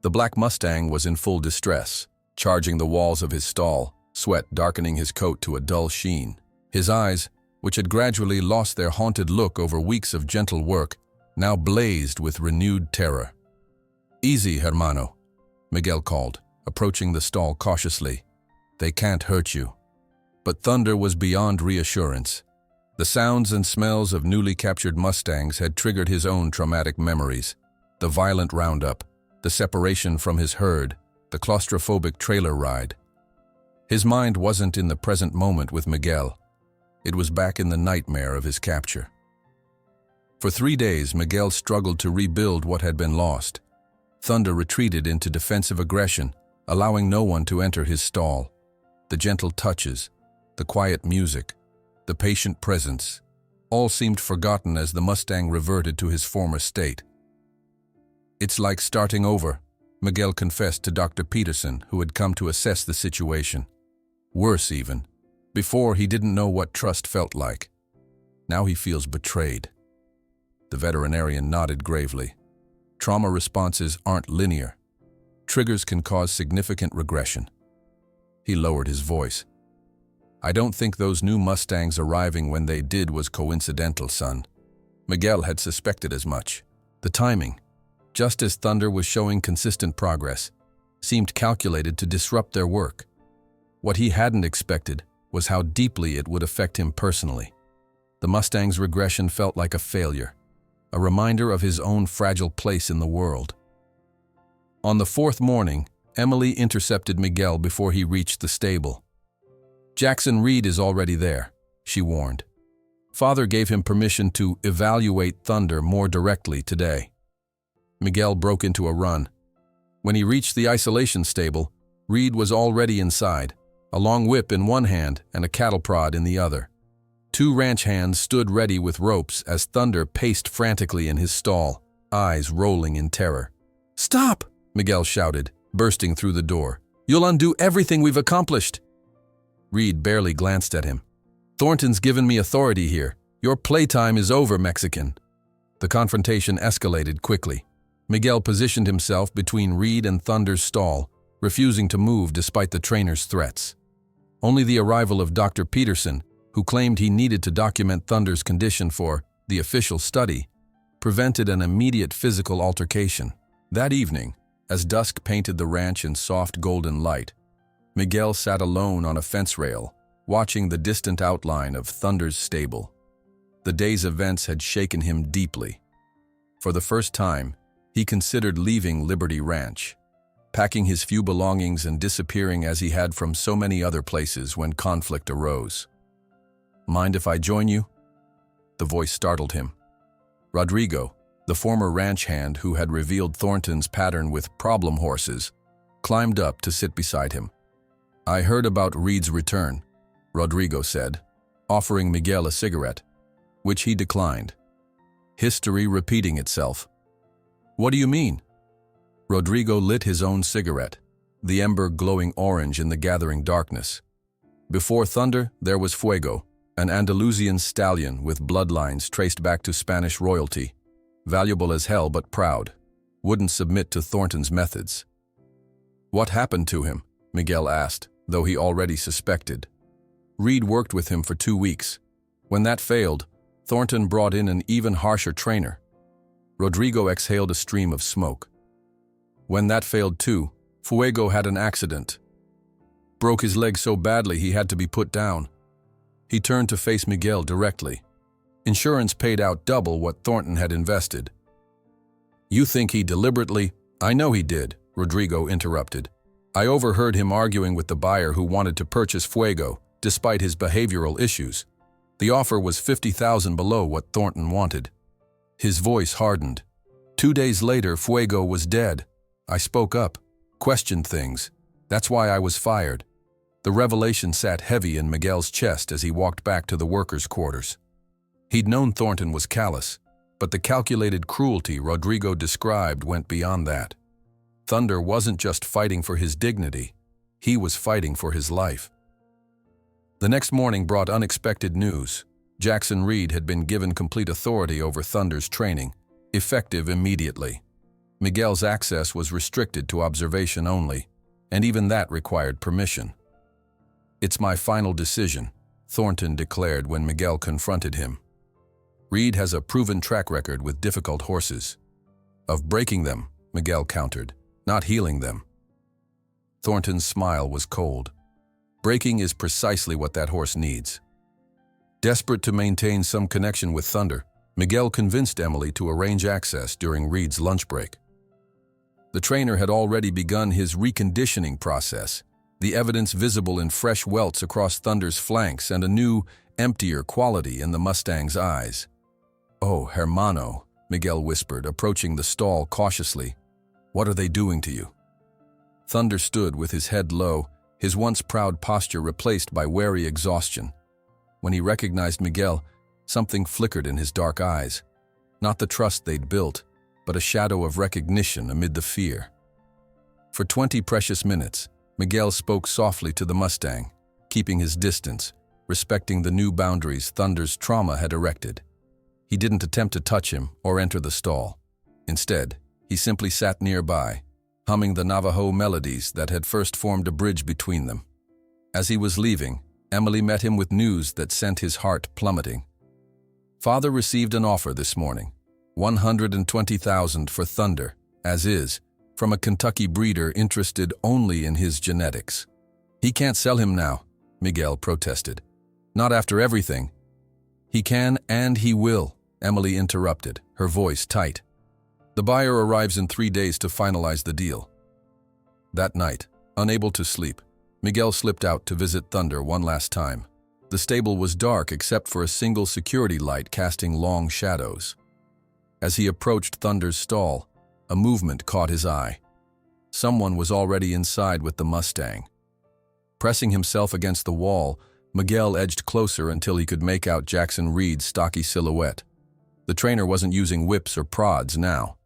The black Mustang was in full distress, charging the walls of his stall, sweat darkening his coat to a dull sheen. His eyes, which had gradually lost their haunted look over weeks of gentle work, now blazed with renewed terror. "Easy, hermano," Miguel called, approaching the stall cautiously. "They can't hurt you." But Thunder was beyond reassurance. The sounds and smells of newly captured Mustangs had triggered his own traumatic memories. The violent roundup, the separation from his herd, the claustrophobic trailer ride. His mind wasn't in the present moment with Miguel. It was back in the nightmare of his capture. For 3 days, Miguel struggled to rebuild what had been lost. Thunder retreated into defensive aggression, allowing no one to enter his stall. The gentle touches, the quiet music, the patient presence, all seemed forgotten as the Mustang reverted to his former state. "It's like starting over," Miguel confessed to Dr. Peterson, who had come to assess the situation. "Worse even. Before, he didn't know what trust felt like. Now he feels betrayed." The veterinarian nodded gravely. "Trauma responses aren't linear. Triggers can cause significant regression." He lowered his voice. "I don't think those new Mustangs arriving when they did was coincidental, son." Miguel had suspected as much. The timing, just as Thunder was showing consistent progress, seemed calculated to disrupt their work. What he hadn't expected was how deeply it would affect him personally. The Mustang's regression felt like a failure, a reminder of his own fragile place in the world. On the 4th morning, Emily intercepted Miguel before he reached the stable. "Jackson Reed is already there," she warned. "Father gave him permission to evaluate Thunder more directly today." Miguel broke into a run. When he reached the isolation stable, Reed was already inside, a long whip in one hand and a cattle prod in the other. 2 ranch hands stood ready with ropes as Thunder paced frantically in his stall, eyes rolling in terror. "Stop!" Miguel shouted, bursting through the door. "You'll undo everything we've accomplished." Reed barely glanced at him. "Thornton's given me authority here. Your playtime is over, Mexican." The confrontation escalated quickly. Miguel positioned himself between Reed and Thunder's stall, refusing to move despite the trainer's threats. Only the arrival of Dr. Peterson, who claimed he needed to document Thunder's condition for the official study, prevented an immediate physical altercation. That evening, as dusk painted the ranch in soft golden light, Miguel sat alone on a fence rail, watching the distant outline of Thunder's stable. The day's events had shaken him deeply. For the first time, he considered leaving Liberty Ranch, packing his few belongings and disappearing as he had from so many other places when conflict arose. "Mind if I join you?" The voice startled him. Rodrigo, the former ranch hand who had revealed Thornton's pattern with problem horses, climbed up to sit beside him. "I heard about Reed's return," Rodrigo said, offering Miguel a cigarette, which he declined. History repeating itself. "What do you mean?" Rodrigo lit his own cigarette, the ember glowing orange in the gathering darkness. Before Thunder, there was Fuego, an Andalusian stallion with bloodlines traced back to Spanish royalty, valuable as hell but proud, wouldn't submit to Thornton's methods. "What happened to him?" Miguel asked, though he already suspected. Reed worked with him for 2 weeks. When that failed, Thornton brought in an even harsher trainer. Rodrigo exhaled a stream of smoke. When that failed too, Fuego had an accident. Broke his leg so badly he had to be put down. He turned to face Miguel directly. Insurance paid out double what Thornton had invested. "You think he deliberately—" "I know he did," Rodrigo interrupted. "I overheard him arguing with the buyer who wanted to purchase Fuego, despite his behavioral issues. The offer was $50,000 below what Thornton wanted." His voice hardened. 2 days later, Fuego was dead. I spoke up, questioned things. That's why I was fired. The revelation sat heavy in Miguel's chest as he walked back to the workers' quarters. He'd known Thornton was callous, but the calculated cruelty Rodrigo described went beyond that. Thunder wasn't just fighting for his dignity, he was fighting for his life. The next morning brought unexpected news. Jackson Reed had been given complete authority over Thunder's training, effective immediately. Miguel's access was restricted to observation only, and even that required permission. "It's my final decision," Thornton declared when Miguel confronted him. "Reed has a proven track record with difficult horses." "Of breaking them," Miguel countered, "not healing them." Thornton's smile was cold. "Breaking is precisely what that horse needs." Desperate to maintain some connection with Thunder, Miguel convinced Emily to arrange access during Reed's lunch break. The trainer had already begun his reconditioning process, the evidence visible in fresh welts across Thunder's flanks and a new, emptier quality in the Mustang's eyes. "Oh, hermano," Miguel whispered, approaching the stall cautiously. "What are they doing to you?" Thunder stood with his head low, his once proud posture replaced by wary exhaustion. When he recognized Miguel, something flickered in his dark eyes. Not the trust they'd built, but a shadow of recognition amid the fear. For 20 precious minutes, Miguel spoke softly to the Mustang, keeping his distance, respecting the new boundaries Thunder's trauma had erected. He didn't attempt to touch him or enter the stall. Instead, he simply sat nearby, humming the Navajo melodies that had first formed a bridge between them. As he was leaving, Emily met him with news that sent his heart plummeting. "Father received an offer this morning, $120,000 for Thunder, as is, from a Kentucky breeder interested only in his genetics." "He can't sell him now," Miguel protested. "Not after everything." "He can and he will," Emily interrupted, her voice tight. "The buyer arrives in 3 days to finalize the deal." That night, unable to sleep, Miguel slipped out to visit Thunder one last time. The stable was dark except for a single security light casting long shadows. As he approached Thunder's stall, a movement caught his eye. Someone was already inside with the Mustang. Pressing himself against the wall, Miguel edged closer until he could make out Jackson Reed's stocky silhouette. The trainer wasn't using whips or prods now.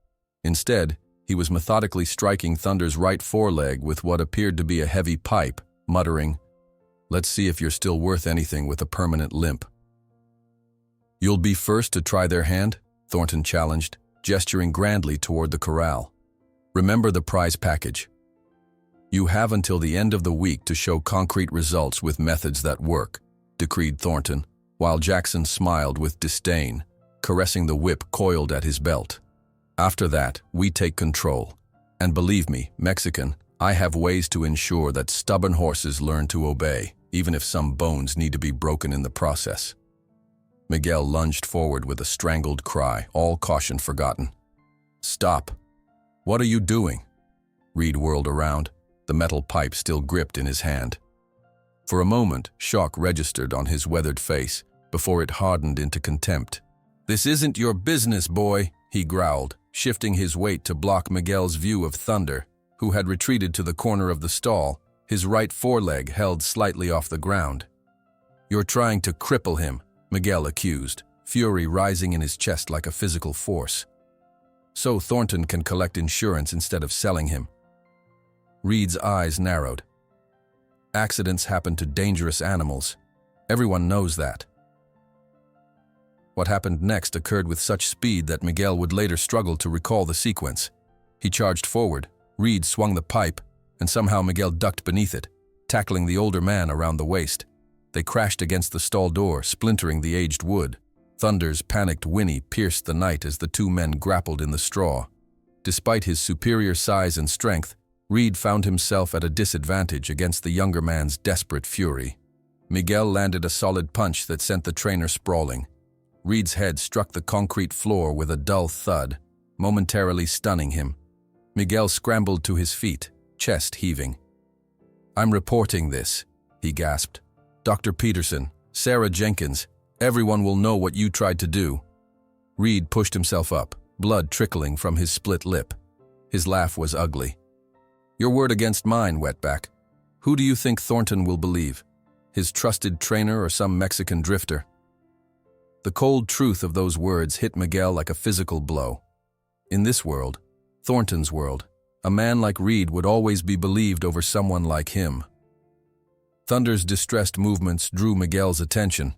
Instead, he was methodically striking Thunder's right foreleg with what appeared to be a heavy pipe, muttering, "Let's see if you're still worth anything with a permanent limp." "You'll be first to try their hand?" Thornton challenged, gesturing grandly toward the corral. "Remember the prize package. You have until the end of the week to show concrete results with methods that work," decreed Thornton, while Jackson smiled with disdain. caressing the whip coiled at his belt. "After that, we take control. And believe me, Mexican, I have ways to ensure that stubborn horses learn to obey, even if some bones need to be broken in the process." Miguel lunged forward with a strangled cry, all caution forgotten. "Stop! What are you doing?" Reed whirled around, the metal pipe still gripped in his hand. For a moment, shock registered on his weathered face before it hardened into contempt. "This isn't your business, boy," he growled, shifting his weight to block Miguel's view of Thunder, who had retreated to the corner of the stall, his right foreleg held slightly off the ground. "You're trying to cripple him," Miguel accused, fury rising in his chest like a physical force. "So Thornton can collect insurance instead of selling him." Reed's eyes narrowed. "Accidents happen to dangerous animals. Everyone knows that." What happened next occurred with such speed that Miguel would later struggle to recall the sequence. He charged forward, Reed swung the pipe, and somehow Miguel ducked beneath it, tackling the older man around the waist. They crashed against the stall door, splintering the aged wood. Thunder's panicked whinny pierced the night as the two men grappled in the straw. Despite his superior size and strength, Reed found himself at a disadvantage against the younger man's desperate fury. Miguel landed a solid punch that sent the trainer sprawling. Reed's head struck the concrete floor with a dull thud, momentarily stunning him. Miguel scrambled to his feet, chest heaving. "I'm reporting this," he gasped. "Dr. Peterson, Sarah Jenkins, everyone will know what you tried to do." Reed pushed himself up, blood trickling from his split lip. His laugh was ugly. "Your word against mine, wetback. Who do you think Thornton will believe? His trusted trainer or some Mexican drifter?" The cold truth of those words hit Miguel like a physical blow. In this world, Thornton's world, a man like Reed would always be believed over someone like him. Thunder's distressed movements drew Miguel's attention.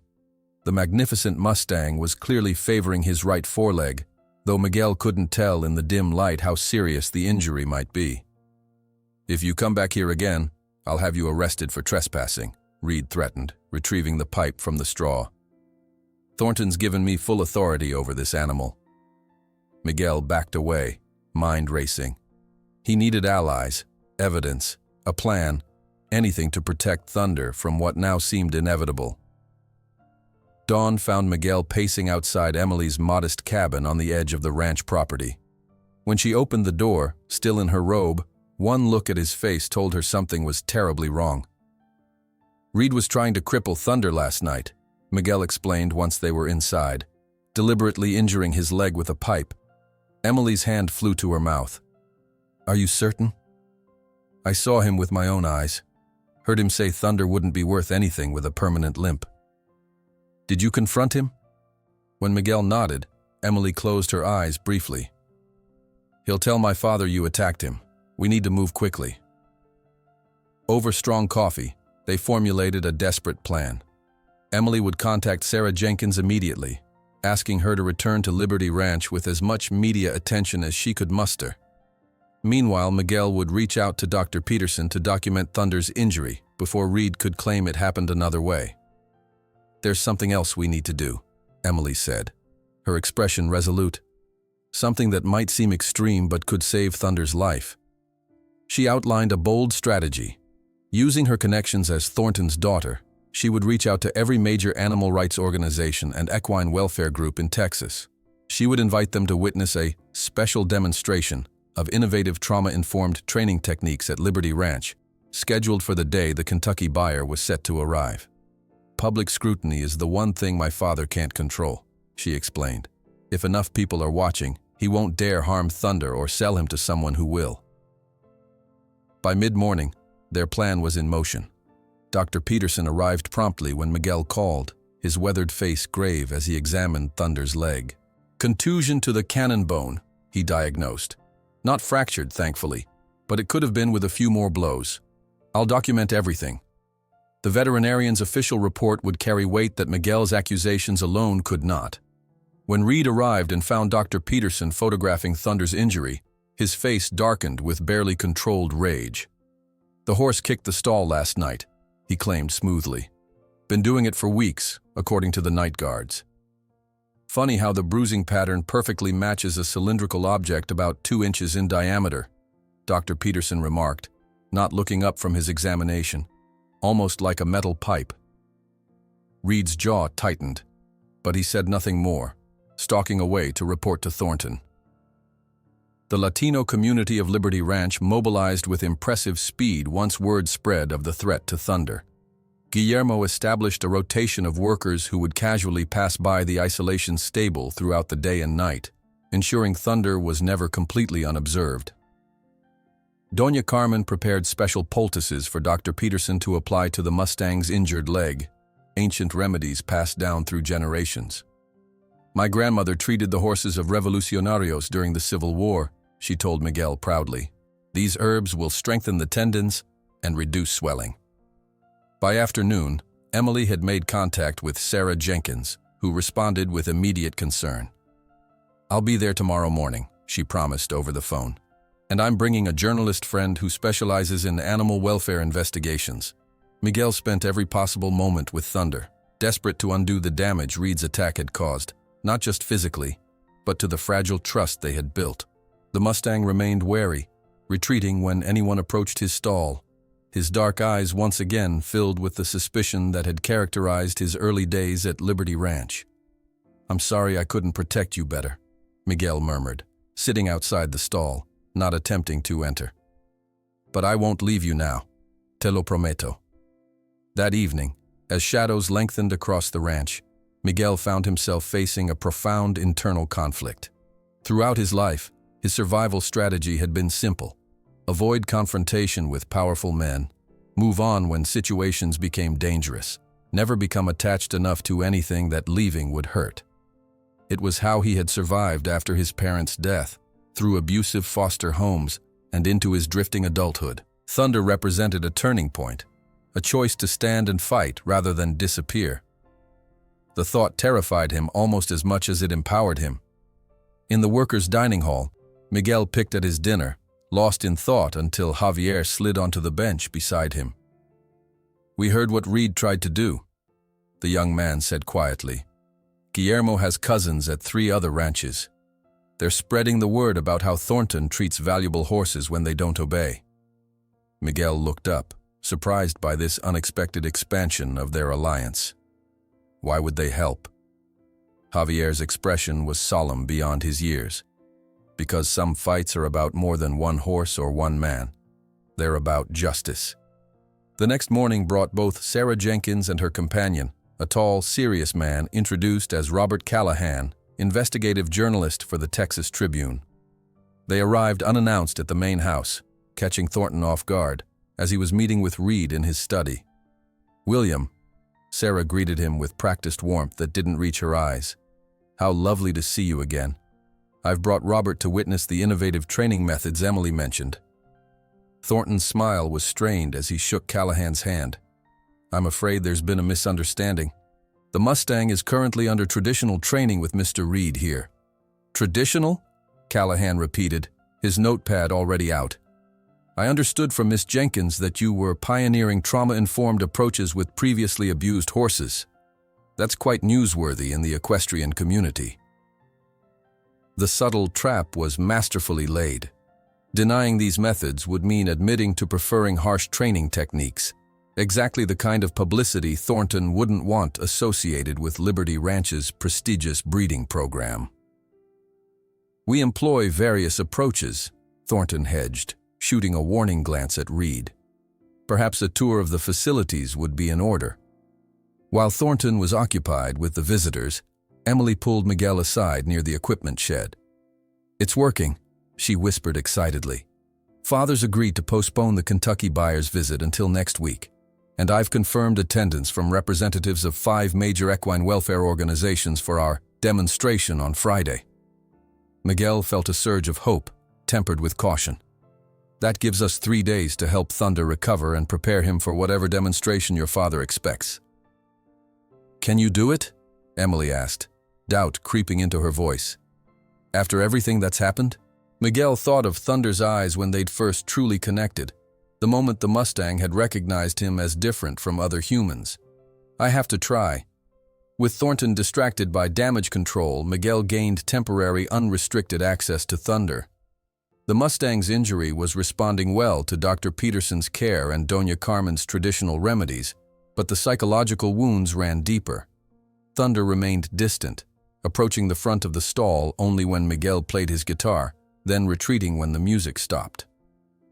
The magnificent Mustang was clearly favoring his right foreleg, though Miguel couldn't tell in the dim light how serious the injury might be. "If you come back here again, I'll have you arrested for trespassing," Reed threatened, retrieving the pipe from the straw. "Thornton's given me full authority over this animal." Miguel backed away, mind racing. He needed allies, evidence, a plan, anything to protect Thunder from what now seemed inevitable. Dawn found Miguel pacing outside Emily's modest cabin on the edge of the ranch property. When she opened the door, still in her robe, one look at his face told her something was terribly wrong. "Reed was trying to cripple Thunder last night," Miguel explained once they were inside, deliberately injuring his leg with a pipe. Emily's hand flew to her mouth. "Are you certain?" "I saw him with my own eyes. Heard him say Thunder wouldn't be worth anything with a permanent limp." "Did you confront him?" When Miguel nodded, Emily closed her eyes briefly. "He'll tell my father you attacked him. We need to move quickly." Over strong coffee, they formulated a desperate plan. Emily would contact Sarah Jenkins immediately, asking her to return to Liberty Ranch with as much media attention as she could muster. Meanwhile, Miguel would reach out to Dr. Peterson to document Thunder's injury before Reed could claim it happened another way. "There's something else we need to do," Emily said, her expression resolute. "Something that might seem extreme but could save Thunder's life." She outlined a bold strategy. Using her connections as Thornton's daughter, she would reach out to every major animal rights organization and equine welfare group in Texas. She would invite them to witness a special demonstration of innovative trauma-informed training techniques at Liberty Ranch, scheduled for the day the Kentucky buyer was set to arrive. "Public scrutiny is the one thing my father can't control," she explained. "If enough people are watching, he won't dare harm Thunder or sell him to someone who will." By mid-morning, their plan was in motion. Dr. Peterson arrived promptly when Miguel called, his weathered face grave as he examined Thunder's leg. "Contusion to the cannon bone," he diagnosed. "Not fractured, thankfully, but it could have been with a few more blows. I'll document everything." The veterinarian's official report would carry weight that Miguel's accusations alone could not. When Reed arrived and found Dr. Peterson photographing Thunder's injury, his face darkened with barely controlled rage. "The horse kicked the stall last night," he claimed smoothly. "Been doing it for weeks, according to the night guards." Funny how the bruising pattern perfectly matches a cylindrical object about 2 inches in diameter, Dr. Peterson remarked, not looking up from his examination, almost like a metal pipe. Reed's jaw tightened, but he said nothing more, stalking away to report to Thornton. The Latino community of Liberty Ranch mobilized with impressive speed once word spread of the threat to Thunder. Guillermo established a rotation of workers who would casually pass by the isolation stable throughout the day and night, ensuring Thunder was never completely unobserved. Doña Carmen prepared special poultices for Dr. Peterson to apply to the Mustang's injured leg, ancient remedies passed down through generations. My grandmother treated the horses of revolucionarios during the Civil War, she told Miguel proudly. These herbs will strengthen the tendons and reduce swelling. By afternoon, Emily had made contact with Sarah Jenkins, who responded with immediate concern. "I'll be there tomorrow morning," she promised over the phone. "And I'm bringing a journalist friend who specializes in animal welfare investigations." Miguel spent every possible moment with Thunder, desperate to undo the damage Reed's attack had caused, not just physically, but to the fragile trust they had built. The Mustang remained wary, retreating when anyone approached his stall, his dark eyes once again filled with the suspicion that had characterized his early days at Liberty Ranch. "I'm sorry I couldn't protect you better," Miguel murmured, sitting outside the stall, not attempting to enter. "But I won't leave you now, te lo prometo." That evening, as shadows lengthened across the ranch, Miguel found himself facing a profound internal conflict. Throughout his life, his survival strategy had been simple: avoid confrontation with powerful men, move on when situations became dangerous, never become attached enough to anything that leaving would hurt. It was how he had survived after his parents' death, through abusive foster homes and into his drifting adulthood. Thunder represented a turning point, a choice to stand and fight rather than disappear. The thought terrified him almost as much as it empowered him. In the workers' dining hall, Miguel picked at his dinner, lost in thought until Javier slid onto the bench beside him. "We heard what Reed tried to do," the young man said quietly. "Guillermo has cousins at 3 other ranches. They're spreading the word about how Thornton treats valuable horses when they don't obey." Miguel looked up, surprised by this unexpected expansion of their alliance. Why would they help? Javier's expression was solemn beyond his years. Because some fights are about more than one horse or one man. They're about justice. The next morning brought both Sarah Jenkins and her companion, a tall, serious man introduced as Robert Callahan, investigative journalist for the Texas Tribune. They arrived unannounced at the main house, catching Thornton off guard, as he was meeting with Reed in his study. "William," Sarah greeted him with practiced warmth that didn't reach her eyes. "How lovely to see you again. I've brought Robert to witness the innovative training methods Emily mentioned." Thornton's smile was strained as he shook Callahan's hand. "I'm afraid there's been a misunderstanding. The Mustang is currently under traditional training with Mr. Reed here." "Traditional?" Callahan repeated, his notepad already out. "I understood from Miss Jenkins that you were pioneering trauma-informed approaches with previously abused horses. That's quite newsworthy in the equestrian community." The subtle trap was masterfully laid. Denying these methods would mean admitting to preferring harsh training techniques, exactly the kind of publicity Thornton wouldn't want associated with Liberty Ranch's prestigious breeding program. "We employ various approaches," Thornton hedged, shooting a warning glance at Reed. Perhaps a tour of the facilities would be in order. While Thornton was occupied with the visitors, Emily pulled Miguel aside near the equipment shed. "It's working," she whispered excitedly. "Father's agreed to postpone the Kentucky buyer's visit until next week, and I've confirmed attendance from representatives of 5 major equine welfare organizations for our demonstration on Friday." Miguel felt a surge of hope, tempered with caution. "That gives us 3 days to help Thunder recover and prepare him for whatever demonstration your father expects." "Can you do it?" Emily asked, doubt creeping into her voice. "After everything that's happened?" Miguel thought of Thunder's eyes when they'd first truly connected, the moment the Mustang had recognized him as different from other humans. "I have to try." With Thornton distracted by damage control, Miguel gained temporary unrestricted access to Thunder. The Mustang's injury was responding well to Dr. Peterson's care and Doña Carmen's traditional remedies, but the psychological wounds ran deeper. Thunder remained distant, approaching the front of the stall only when Miguel played his guitar, then retreating when the music stopped.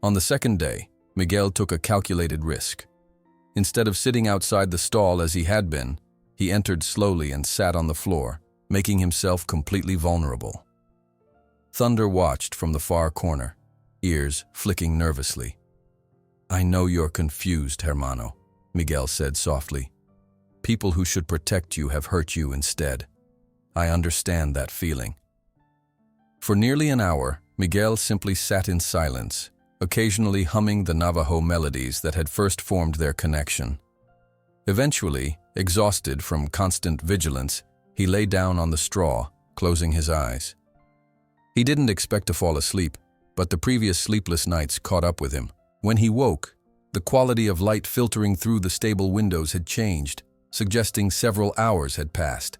On the second day, Miguel took a calculated risk. Instead of sitting outside the stall as he had been, he entered slowly and sat on the floor, making himself completely vulnerable. Thunder watched from the far corner, ears flicking nervously. "I know you're confused, hermano," Miguel said softly. "People who should protect you have hurt you instead. I understand that feeling." For nearly an hour, Miguel simply sat in silence, occasionally humming the Navajo melodies that had first formed their connection. Eventually, exhausted from constant vigilance, he lay down on the straw, closing his eyes. He didn't expect to fall asleep, but the previous sleepless nights caught up with him. When he woke, the quality of light filtering through the stable windows had changed, suggesting several hours had passed.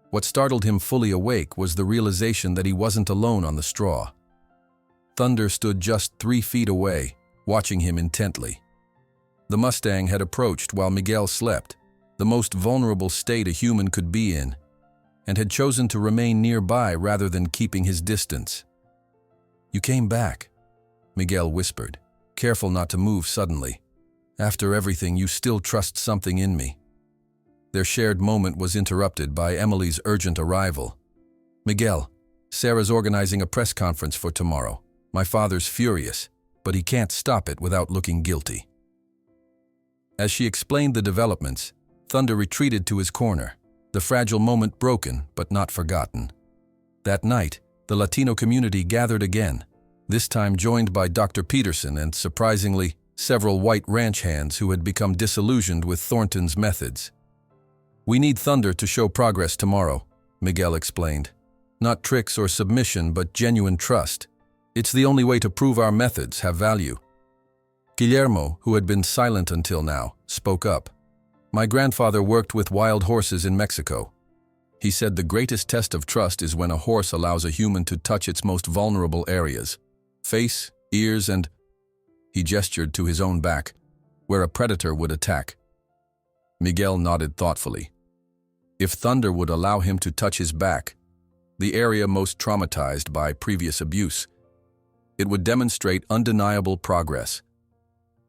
What startled him fully awake was the realization that he wasn't alone on the straw. Thunder stood just 3 feet away, watching him intently. The Mustang had approached while Miguel slept, the most vulnerable state a human could be in, and had chosen to remain nearby rather than keeping his distance. "You came back," Miguel whispered, careful not to move suddenly. "After everything, you still trust something in me." Their shared moment was interrupted by Emily's urgent arrival. "Miguel, Sarah's organizing a press conference for tomorrow. My father's furious, but he can't stop it without looking guilty." As she explained the developments, Thunder retreated to his corner, the fragile moment broken but not forgotten. That night, the Latino community gathered again, this time joined by Dr. Peterson and, surprisingly, several white ranch hands who had become disillusioned with Thornton's methods. "We need Thunder to show progress tomorrow," Miguel explained. "Not tricks or submission, but genuine trust. It's the only way to prove our methods have value." Guillermo, who had been silent until now, spoke up. "My grandfather worked with wild horses in Mexico. He said the greatest test of trust is when a horse allows a human to touch its most vulnerable areas. Face, ears, and—" He gestured to his own back, where a predator would attack. Miguel nodded thoughtfully. If Thunder would allow him to touch his back, the area most traumatized by previous abuse, it would demonstrate undeniable progress.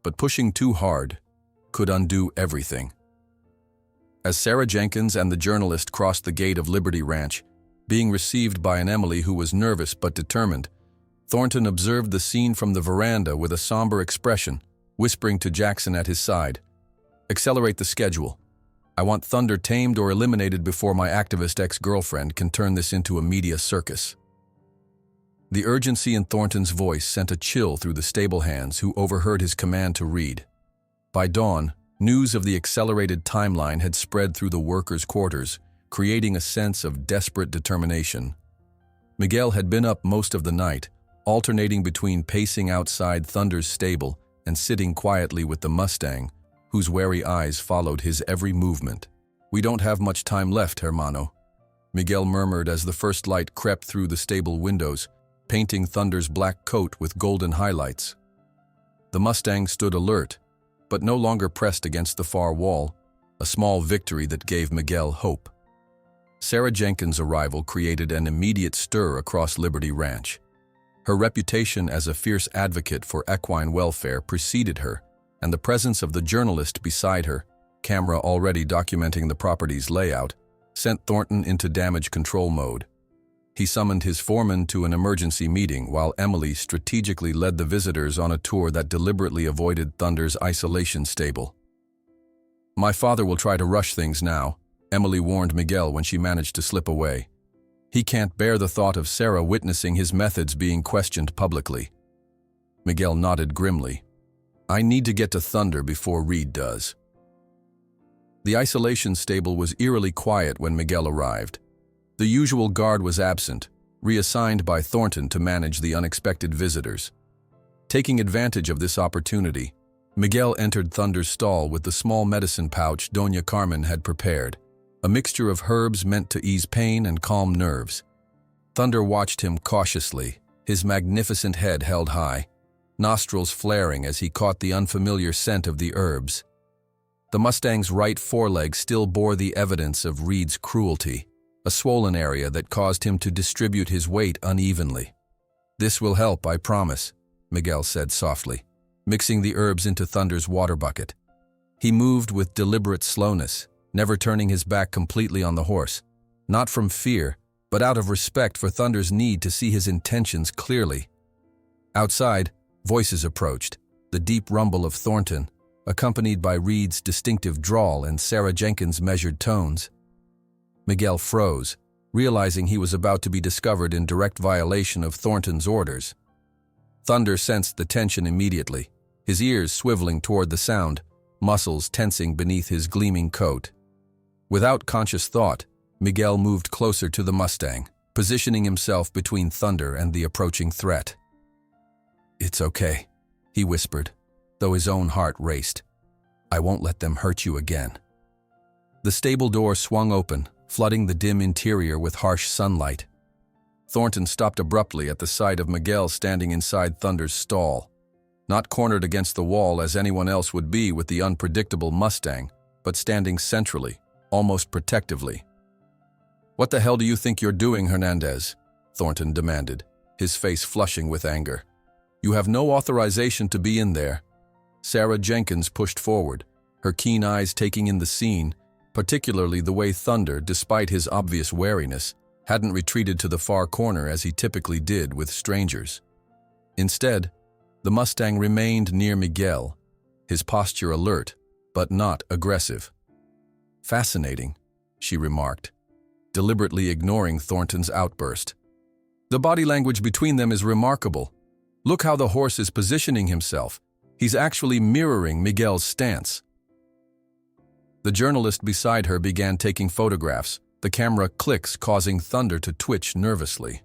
But pushing too hard could undo everything. As Sarah Jenkins and the journalist crossed the gate of Liberty Ranch, being received by an Emily who was nervous but determined, Thornton observed the scene from the veranda with a somber expression, whispering to Jackson at his side, "Accelerate the schedule. I want Thunder tamed or eliminated before my activist ex-girlfriend can turn this into a media circus." The urgency in Thornton's voice sent a chill through the stable hands who overheard his command to read. By dawn, news of the accelerated timeline had spread through the workers' quarters, creating a sense of desperate determination. Miguel had been up most of the night, alternating between pacing outside Thunder's stable and sitting quietly with the Mustang, whose wary eyes followed his every movement. "We don't have much time left, hermano," Miguel murmured as the first light crept through the stable windows, painting Thunder's black coat with golden highlights. The Mustang stood alert, but no longer pressed against the far wall, a small victory that gave Miguel hope. Sarah Jenkins' arrival created an immediate stir across Liberty Ranch. Her reputation as a fierce advocate for equine welfare preceded her, and the presence of the journalist beside her, camera already documenting the property's layout, sent Thornton into damage control mode. He summoned his foreman to an emergency meeting while Emily strategically led the visitors on a tour that deliberately avoided Thunder's isolation stable. "My father will try to rush things now," Emily warned Miguel when she managed to slip away. "He can't bear the thought of Sarah witnessing his methods being questioned publicly." Miguel nodded grimly. "I need to get to Thunder before Reed does." The isolation stable was eerily quiet when Miguel arrived. The usual guard was absent, reassigned by Thornton to manage the unexpected visitors. Taking advantage of this opportunity, Miguel entered Thunder's stall with the small medicine pouch Doña Carmen had prepared. a mixture of herbs meant to ease pain and calm nerves. Thunder watched him cautiously, his magnificent head held high, nostrils flaring as he caught the unfamiliar scent of the herbs. The Mustang's right foreleg still bore the evidence of Reed's cruelty, a swollen area that caused him to distribute his weight unevenly. "This will help, I promise," Miguel said softly, mixing the herbs into Thunder's water bucket. He moved with deliberate slowness, never turning his back completely on the horse, not from fear, but out of respect for Thunder's need to see his intentions clearly. Outside, voices approached, the deep rumble of Thornton, accompanied by Reed's distinctive drawl and Sarah Jenkins' measured tones. Miguel froze, realizing he was about to be discovered in direct violation of Thornton's orders. Thunder sensed the tension immediately, his ears swiveling toward the sound, muscles tensing beneath his gleaming coat. Without conscious thought, Miguel moved closer to the Mustang, positioning himself between Thunder and the approaching threat. "It's okay," he whispered, though his own heart raced. "I won't let them hurt you again." The stable door swung open, flooding the dim interior with harsh sunlight. Thornton stopped abruptly at the sight of Miguel standing inside Thunder's stall, not cornered against the wall as anyone else would be with the unpredictable Mustang, but standing centrally, almost protectively. "What the hell do you think you're doing, Hernandez?" Thornton demanded, his face flushing with anger. "You have no authorization to be in there." Sarah Jenkins pushed forward, her keen eyes taking in the scene, particularly the way Thunder, despite his obvious wariness, hadn't retreated to the far corner as he typically did with strangers. Instead, the Mustang remained near Miguel, his posture alert, but not aggressive. "Fascinating," she remarked, deliberately ignoring Thornton's outburst. "The body language between them is remarkable. Look how the horse is positioning himself. He's actually mirroring Miguel's stance." The journalist beside her began taking photographs, the camera clicks causing Thunder to twitch nervously.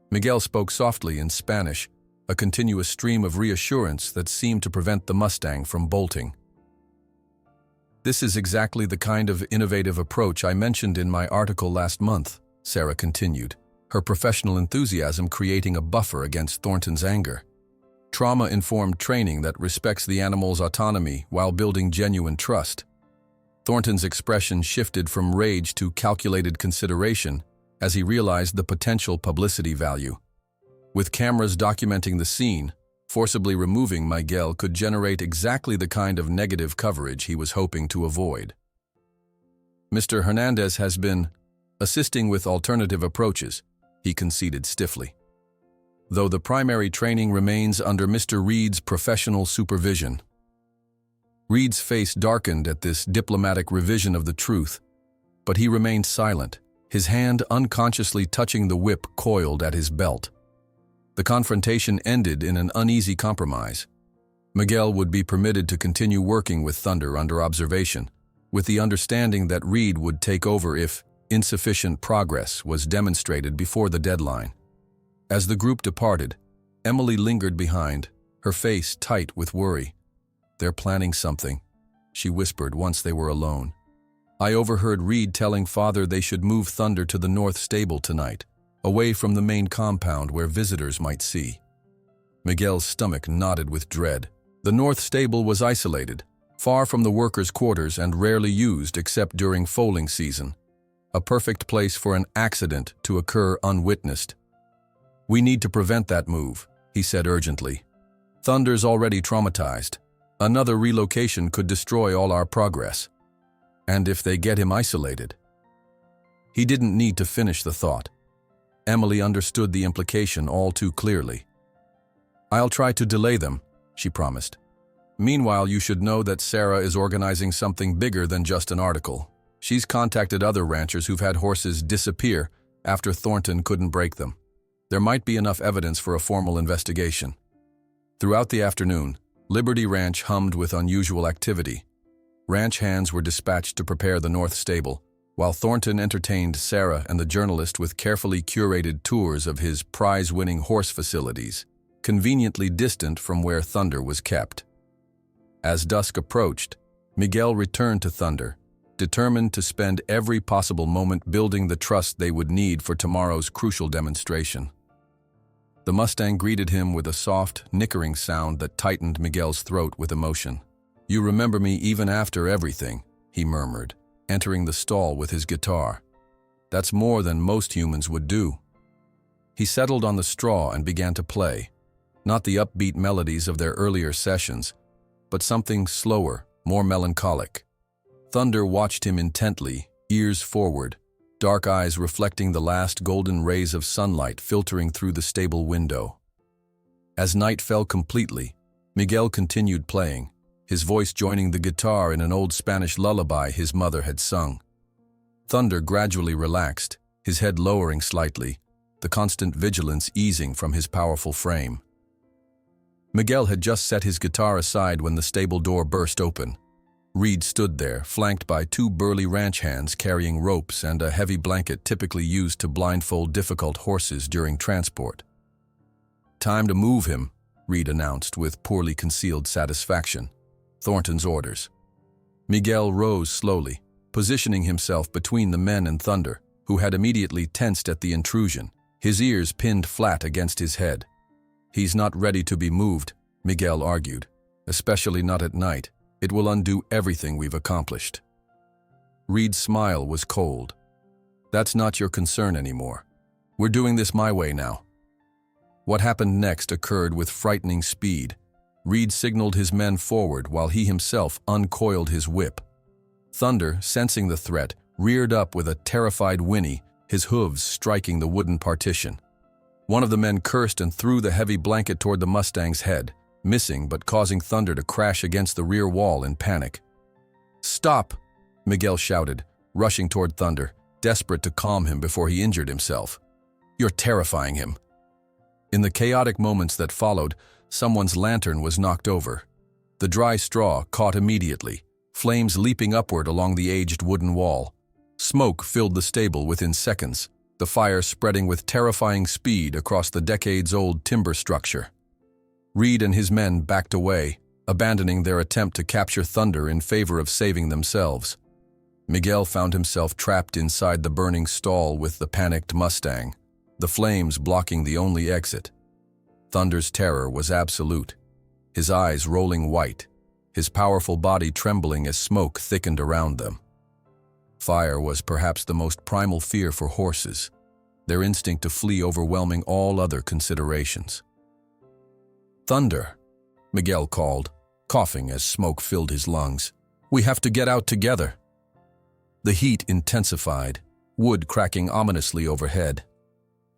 Miguel spoke softly in Spanish, a continuous stream of reassurance that seemed to prevent the Mustang from bolting. "This is exactly the kind of innovative approach I mentioned in my article last month," Sarah continued, her professional enthusiasm creating a buffer against Thornton's anger. "Trauma-informed training that respects the animal's autonomy while building genuine trust." Thornton's expression shifted from rage to calculated consideration as he realized the potential publicity value. With cameras documenting the scene, forcibly removing Miguel could generate exactly the kind of negative coverage he was hoping to avoid. "Mr. Hernandez has been assisting with alternative approaches," he conceded stiffly, "though the primary training remains under Mr. Reed's professional supervision." Reed's face darkened at this diplomatic revision of the truth, but he remained silent, his hand unconsciously touching the whip coiled at his belt. The confrontation ended in an uneasy compromise. Miguel would be permitted to continue working with Thunder under observation, with the understanding that Reed would take over if insufficient progress was demonstrated before the deadline. As the group departed, Emily lingered behind, her face tight with worry. "They're planning something," she whispered once they were alone. "I overheard Reed telling Father they should move Thunder to the north stable tonight, away from the main compound where visitors might see." Miguel's stomach knotted with dread. The north stable was isolated, far from the workers' quarters and rarely used except during foaling season. A perfect place for an accident to occur unwitnessed. "We need to prevent that move," he said urgently. "Thunder's already traumatized. Another relocation could destroy all our progress. And if they get him isolated..." He didn't need to finish the thought. Emily understood the implication all too clearly. "I'll try to delay them," she promised. "Meanwhile, you should know that Sarah is organizing something bigger than just an article. She's contacted other ranchers who've had horses disappear after Thornton couldn't break them. There might be enough evidence for a formal investigation." Throughout the afternoon, Liberty Ranch hummed with unusual activity. Ranch hands were dispatched to prepare the north stable, while Thornton entertained Sarah and the journalist with carefully curated tours of his prize-winning horse facilities, conveniently distant from where Thunder was kept. As dusk approached, Miguel returned to Thunder, determined to spend every possible moment building the trust they would need for tomorrow's crucial demonstration. The Mustang greeted him with a soft, nickering sound that tightened Miguel's throat with emotion. "You remember me even after everything," he murmured, entering the stall with his guitar. "That's more than most humans would do." He settled on the straw and began to play, not the upbeat melodies of their earlier sessions, but something slower, more melancholic. Thunder watched him intently, ears forward, dark eyes reflecting the last golden rays of sunlight filtering through the stable window. As night fell completely, Miguel continued playing, his voice joining the guitar in an old Spanish lullaby his mother had sung. Thunder gradually relaxed, his head lowering slightly, the constant vigilance easing from his powerful frame. Miguel had just set his guitar aside when the stable door burst open. Reed stood there, flanked by two burly ranch hands carrying ropes and a heavy blanket typically used to blindfold difficult horses during transport. "Time to move him," Reed announced with poorly concealed satisfaction. Thornton's orders. Miguel rose slowly, positioning himself between the men and Thunder, who had immediately tensed at the intrusion, his ears pinned flat against his head. "He's not ready to be moved," Miguel argued, "especially not at night. It will undo everything we've accomplished." Reed's smile was cold. "That's not your concern anymore. We're doing this my way now." What happened next occurred with frightening speed. Reed signaled his men forward while he himself uncoiled his whip. Thunder, sensing the threat, reared up with a terrified whinny, his hooves striking the wooden partition. One of the men cursed and threw the heavy blanket toward the Mustang's head, missing but causing Thunder to crash against the rear wall in panic. "Stop!" Miguel shouted, rushing toward Thunder, desperate to calm him before he injured himself. "You're terrifying him." In the chaotic moments that followed, someone's lantern was knocked over. The dry straw caught immediately, flames leaping upward along the aged wooden wall. Smoke filled the stable within seconds, the fire spreading with terrifying speed across the decades-old timber structure. Reed and his men backed away, abandoning their attempt to capture Thunder in favor of saving themselves. Miguel found himself trapped inside the burning stall with the panicked Mustang, the flames blocking the only exit. Thunder's terror was absolute, his eyes rolling white, his powerful body trembling as smoke thickened around them. Fire was perhaps the most primal fear for horses, their instinct to flee overwhelming all other considerations. "Thunder," Miguel called, coughing as smoke filled his lungs. "We have to get out together." The heat intensified, wood cracking ominously overhead.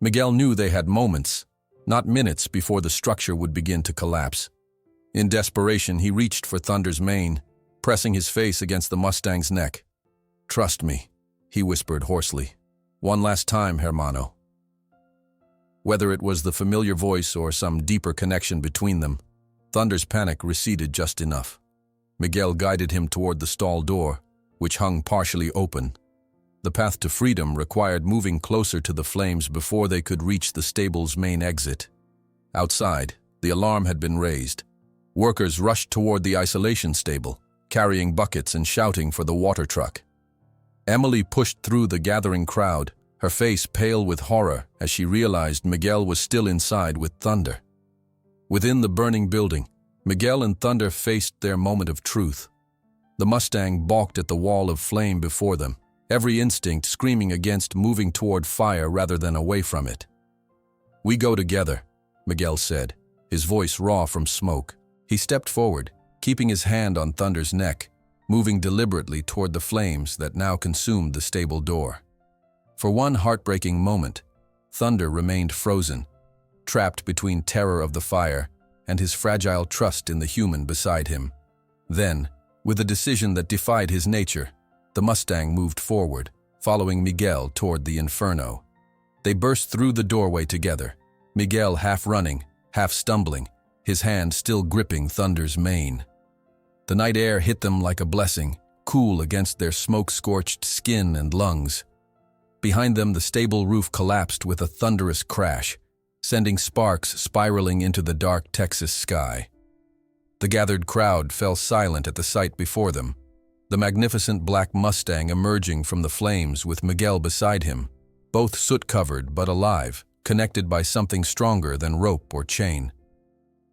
Miguel knew they had moments, not minutes, before the structure would begin to collapse. In desperation, he reached for Thunder's mane, pressing his face against the Mustang's neck. "Trust me," he whispered hoarsely. "One last time, hermano." Whether it was the familiar voice or some deeper connection between them, Thunder's panic receded just enough. Miguel guided him toward the stall door, which hung partially open. The path to freedom required moving closer to the flames before they could reach the stable's main exit. Outside, the alarm had been raised. Workers rushed toward the isolation stable, carrying buckets and shouting for the water truck. Emily pushed through the gathering crowd, her face pale with horror as she realized Miguel was still inside with Thunder. Within the burning building, Miguel and Thunder faced their moment of truth. The Mustang balked at the wall of flame before them, every instinct screaming against moving toward fire rather than away from it. "We go together," Miguel said, his voice raw from smoke. He stepped forward, keeping his hand on Thunder's neck, moving deliberately toward the flames that now consumed the stable door. For one heartbreaking moment, Thunder remained frozen, trapped between terror of the fire and his fragile trust in the human beside him. Then, with a decision that defied his nature, the Mustang moved forward, following Miguel toward the inferno. They burst through the doorway together, Miguel half running, half stumbling, his hand still gripping Thunder's mane. The night air hit them like a blessing, cool against their smoke-scorched skin and lungs. Behind them, the stable roof collapsed with a thunderous crash, sending sparks spiraling into the dark Texas sky. The gathered crowd fell silent at the sight before them, the magnificent black Mustang emerging from the flames with Miguel beside him, both soot-covered but alive, connected by something stronger than rope or chain.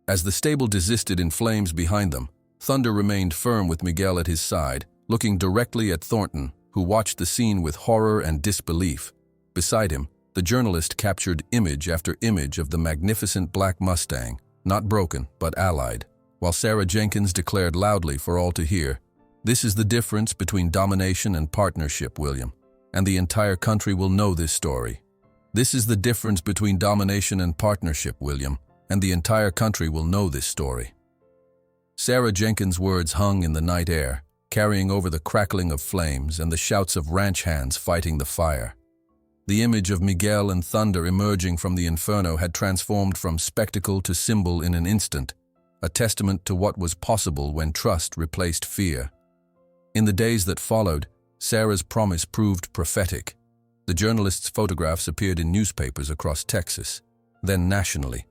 As the stable desisted in flames behind them, Thunder remained firm with Miguel at his side, looking directly at Thornton, who watched the scene with horror and disbelief. Beside him, the journalist captured image after image of the magnificent black Mustang, not broken but allied, while Sarah Jenkins declared loudly for all to hear, "This is the difference between domination and partnership, William, and the entire country will know this story. This is the difference between domination and partnership, William, and the entire country will know this story." Sarah Jenkins' words hung in the night air, carrying over the crackling of flames and the shouts of ranch hands fighting the fire. The image of Miguel and Thunder emerging from the inferno had transformed from spectacle to symbol in an instant, a testament to what was possible when trust replaced fear. In the days that followed, Sarah's promise proved prophetic. The journalist's photographs appeared in newspapers across Texas, then nationally.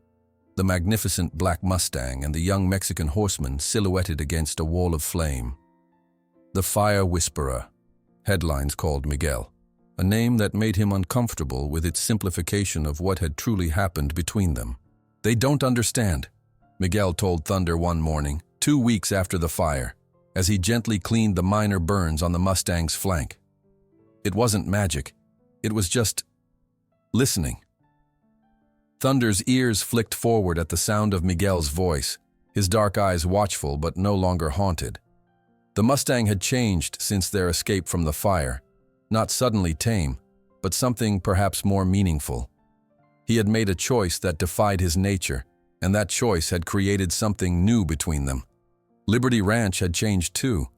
The magnificent black Mustang and the young Mexican horseman silhouetted against a wall of flame. "The Fire Whisperer," headlines called Miguel, a name that made him uncomfortable with its simplification of what had truly happened between them. "They don't understand," Miguel told Thunder one morning, 2 weeks after the fire, as he gently cleaned the minor burns on the Mustang's flank. "It wasn't magic. It was just listening." Thunder's ears flicked forward at the sound of Miguel's voice, his dark eyes watchful but no longer haunted. The Mustang had changed since their escape from the fire, not suddenly tame, but something perhaps more meaningful. He had made a choice that defied his nature, and that choice had created something new between them. Liberty Ranch had changed too.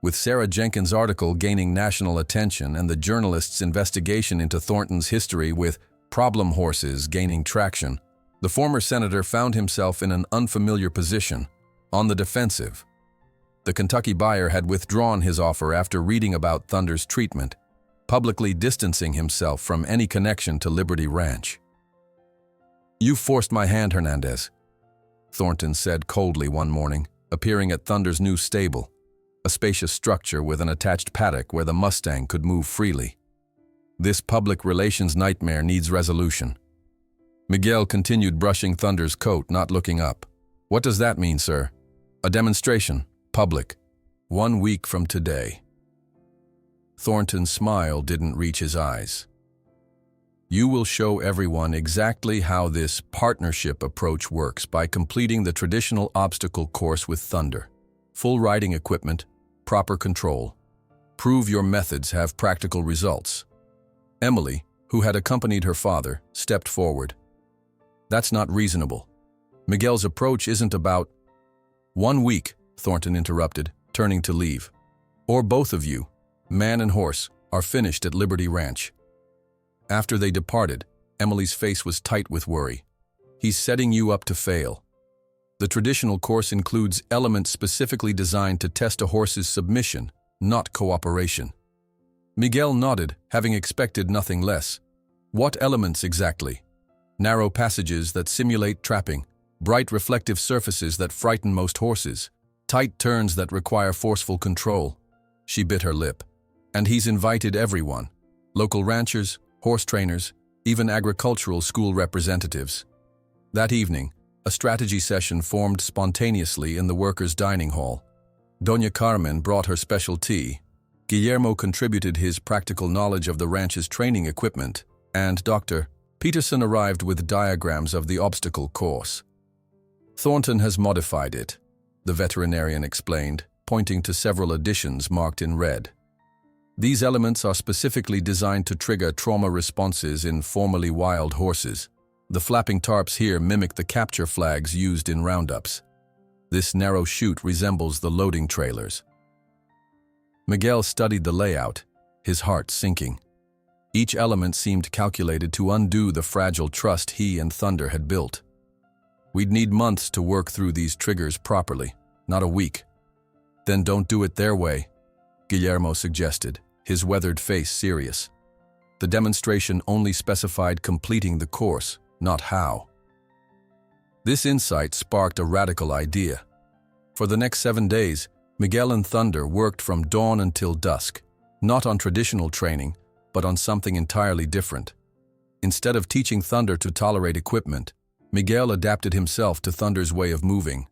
With Sarah Jenkins' article gaining national attention and the journalist's investigation into Thornton's history with problem horses gaining traction, the former senator found himself in an unfamiliar position, on the defensive. The Kentucky buyer had withdrawn his offer after reading about Thunder's treatment, publicly distancing himself from any connection to Liberty Ranch. "You forced my hand, Hernandez," Thornton said coldly one morning, appearing at Thunder's new stable, a spacious structure with an attached paddock where the Mustang could move freely. "This public relations nightmare needs resolution." Miguel continued brushing Thunder's coat, not looking up. "What does that mean, sir?" "A demonstration. Public. 1 week from today." Thornton's smile didn't reach his eyes. "You will show everyone exactly how this partnership approach works by completing the traditional obstacle course with Thunder. Full riding equipment, proper control. Prove your methods have practical results." Emily, who had accompanied her father, stepped forward. "That's not reasonable. Miguel's approach isn't about—" "1 week," Thornton interrupted, turning to leave. "Or both of you, man and horse, are finished at Liberty Ranch." After they departed, Emily's face was tight with worry. "He's setting you up to fail. The traditional course includes elements specifically designed to test a horse's submission, not cooperation." Miguel nodded, having expected nothing less. "What elements exactly?" "Narrow passages that simulate trapping, bright reflective surfaces that frighten most horses, tight turns that require forceful control." She bit her lip. "And he's invited everyone, local ranchers, horse trainers, even agricultural school representatives." That evening, a strategy session formed spontaneously in the workers' dining hall. Doña Carmen brought her special tea, Guillermo contributed his practical knowledge of the ranch's training equipment, and Dr. Peterson arrived with diagrams of the obstacle course. "Thornton has modified it," the veterinarian explained, pointing to several additions marked in red. "These elements are specifically designed to trigger trauma responses in formerly wild horses. The flapping tarps here mimic the capture flags used in roundups. This narrow chute resembles the loading trailers." Miguel studied the layout, his heart sinking. Each element seemed calculated to undo the fragile trust he and Thunder had built. "We'd need months to work through these triggers properly, not a week." "Then don't do it their way," Guillermo suggested, his weathered face serious. The demonstration only specified completing the course, not how. This insight sparked a radical idea. For the next 7 days, Miguel and Thunder worked from dawn until dusk, not on traditional training, but on something entirely different. Instead of teaching Thunder to tolerate equipment, Miguel adapted himself to Thunder's way of moving.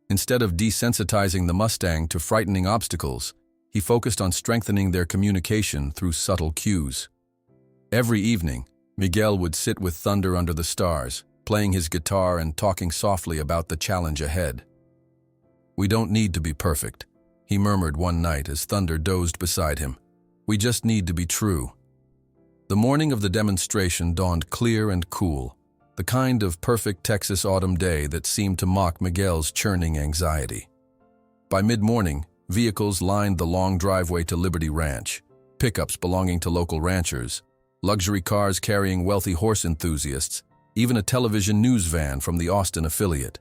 Instead of desensitizing the Mustang to frightening obstacles, he focused on strengthening their communication through subtle cues. Every evening, Miguel would sit with Thunder under the stars, playing his guitar and talking softly about the challenge ahead. "We don't need to be perfect," he murmured one night as Thunder dozed beside him. "We just need to be true." The morning of the demonstration dawned clear and cool, the kind of perfect Texas autumn day that seemed to mock Miguel's churning anxiety. By mid-morning, vehicles lined the long driveway to Liberty Ranch, pickups belonging to local ranchers, luxury cars carrying wealthy horse enthusiasts, even a television news van from the Austin affiliate.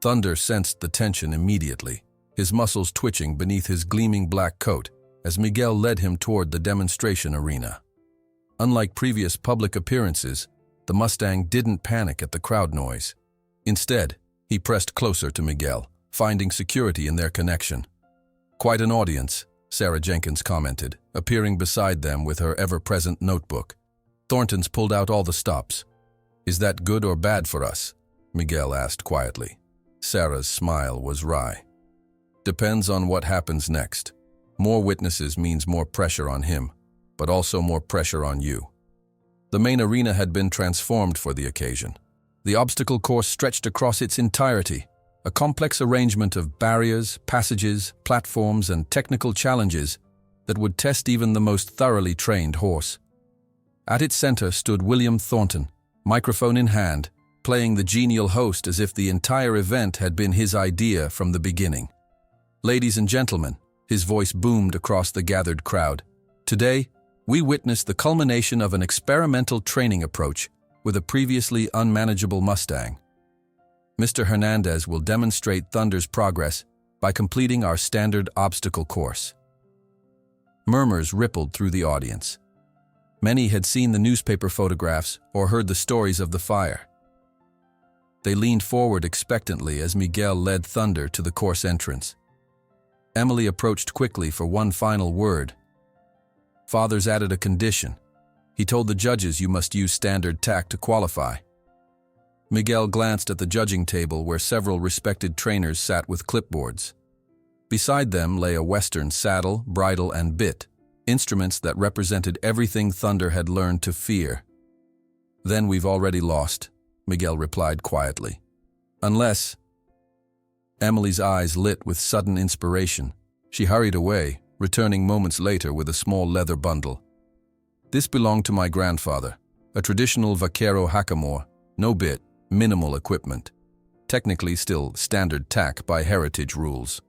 Thunder sensed the tension immediately, his muscles twitching beneath his gleaming black coat as Miguel led him toward the demonstration arena. Unlike previous public appearances, the Mustang didn't panic at the crowd noise. Instead, he pressed closer to Miguel, finding security in their connection. "Quite an audience," Sarah Jenkins commented, appearing beside them with her ever-present notebook. Thornton's pulled out all the stops. "Is that good or bad for us?" Miguel asked quietly. Sarah's smile was wry. "Depends on what happens next. More witnesses means more pressure on him, but also more pressure on you." The main arena had been transformed for the occasion. The obstacle course stretched across its entirety, a complex arrangement of barriers, passages, platforms, and technical challenges that would test even the most thoroughly trained horse. At its center stood William Thornton, microphone in hand, playing the genial host as if the entire event had been his idea from the beginning. "Ladies and gentlemen," his voice boomed across the gathered crowd, "today, we witness the culmination of an experimental training approach with a previously unmanageable Mustang. Mr. Hernandez will demonstrate Thunder's progress by completing our standard obstacle course." Murmurs rippled through the audience. Many had seen the newspaper photographs or heard the stories of the fire. They leaned forward expectantly as Miguel led Thunder to the course entrance. Emily approached quickly for one final word. Father's added a condition. He told the judges you must use standard tack to qualify. Miguel glanced at the judging table where several respected trainers sat with clipboards. Beside them lay a Western saddle, bridle, and bit, instruments that represented everything Thunder had learned to fear. "Then we've already lost," Miguel replied quietly. "Unless—" Emily's eyes lit with sudden inspiration. She hurried away, returning moments later with a small leather bundle. "This belonged to my grandfather, a traditional vaquero hackamore, no bit, minimal equipment. Technically still standard tack by heritage rules."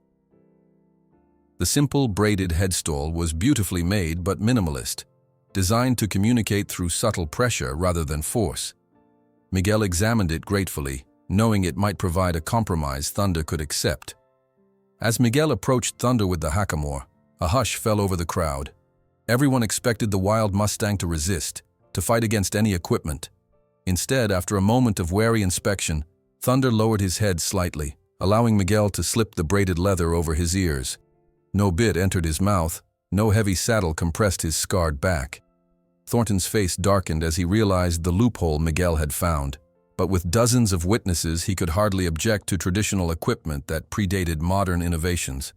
The simple braided headstall was beautifully made but minimalist, designed to communicate through subtle pressure rather than force. Miguel examined it gratefully, knowing it might provide a compromise Thunder could accept. As Miguel approached Thunder with the hackamore, a hush fell over the crowd. Everyone expected the wild Mustang to resist, to fight against any equipment. Instead, after a moment of wary inspection, Thunder lowered his head slightly, allowing Miguel to slip the braided leather over his ears. No bit entered his mouth, no heavy saddle compressed his scarred back. Thornton's face darkened as he realized the loophole Miguel had found, but with dozens of witnesses he could hardly object to traditional equipment that predated modern innovations.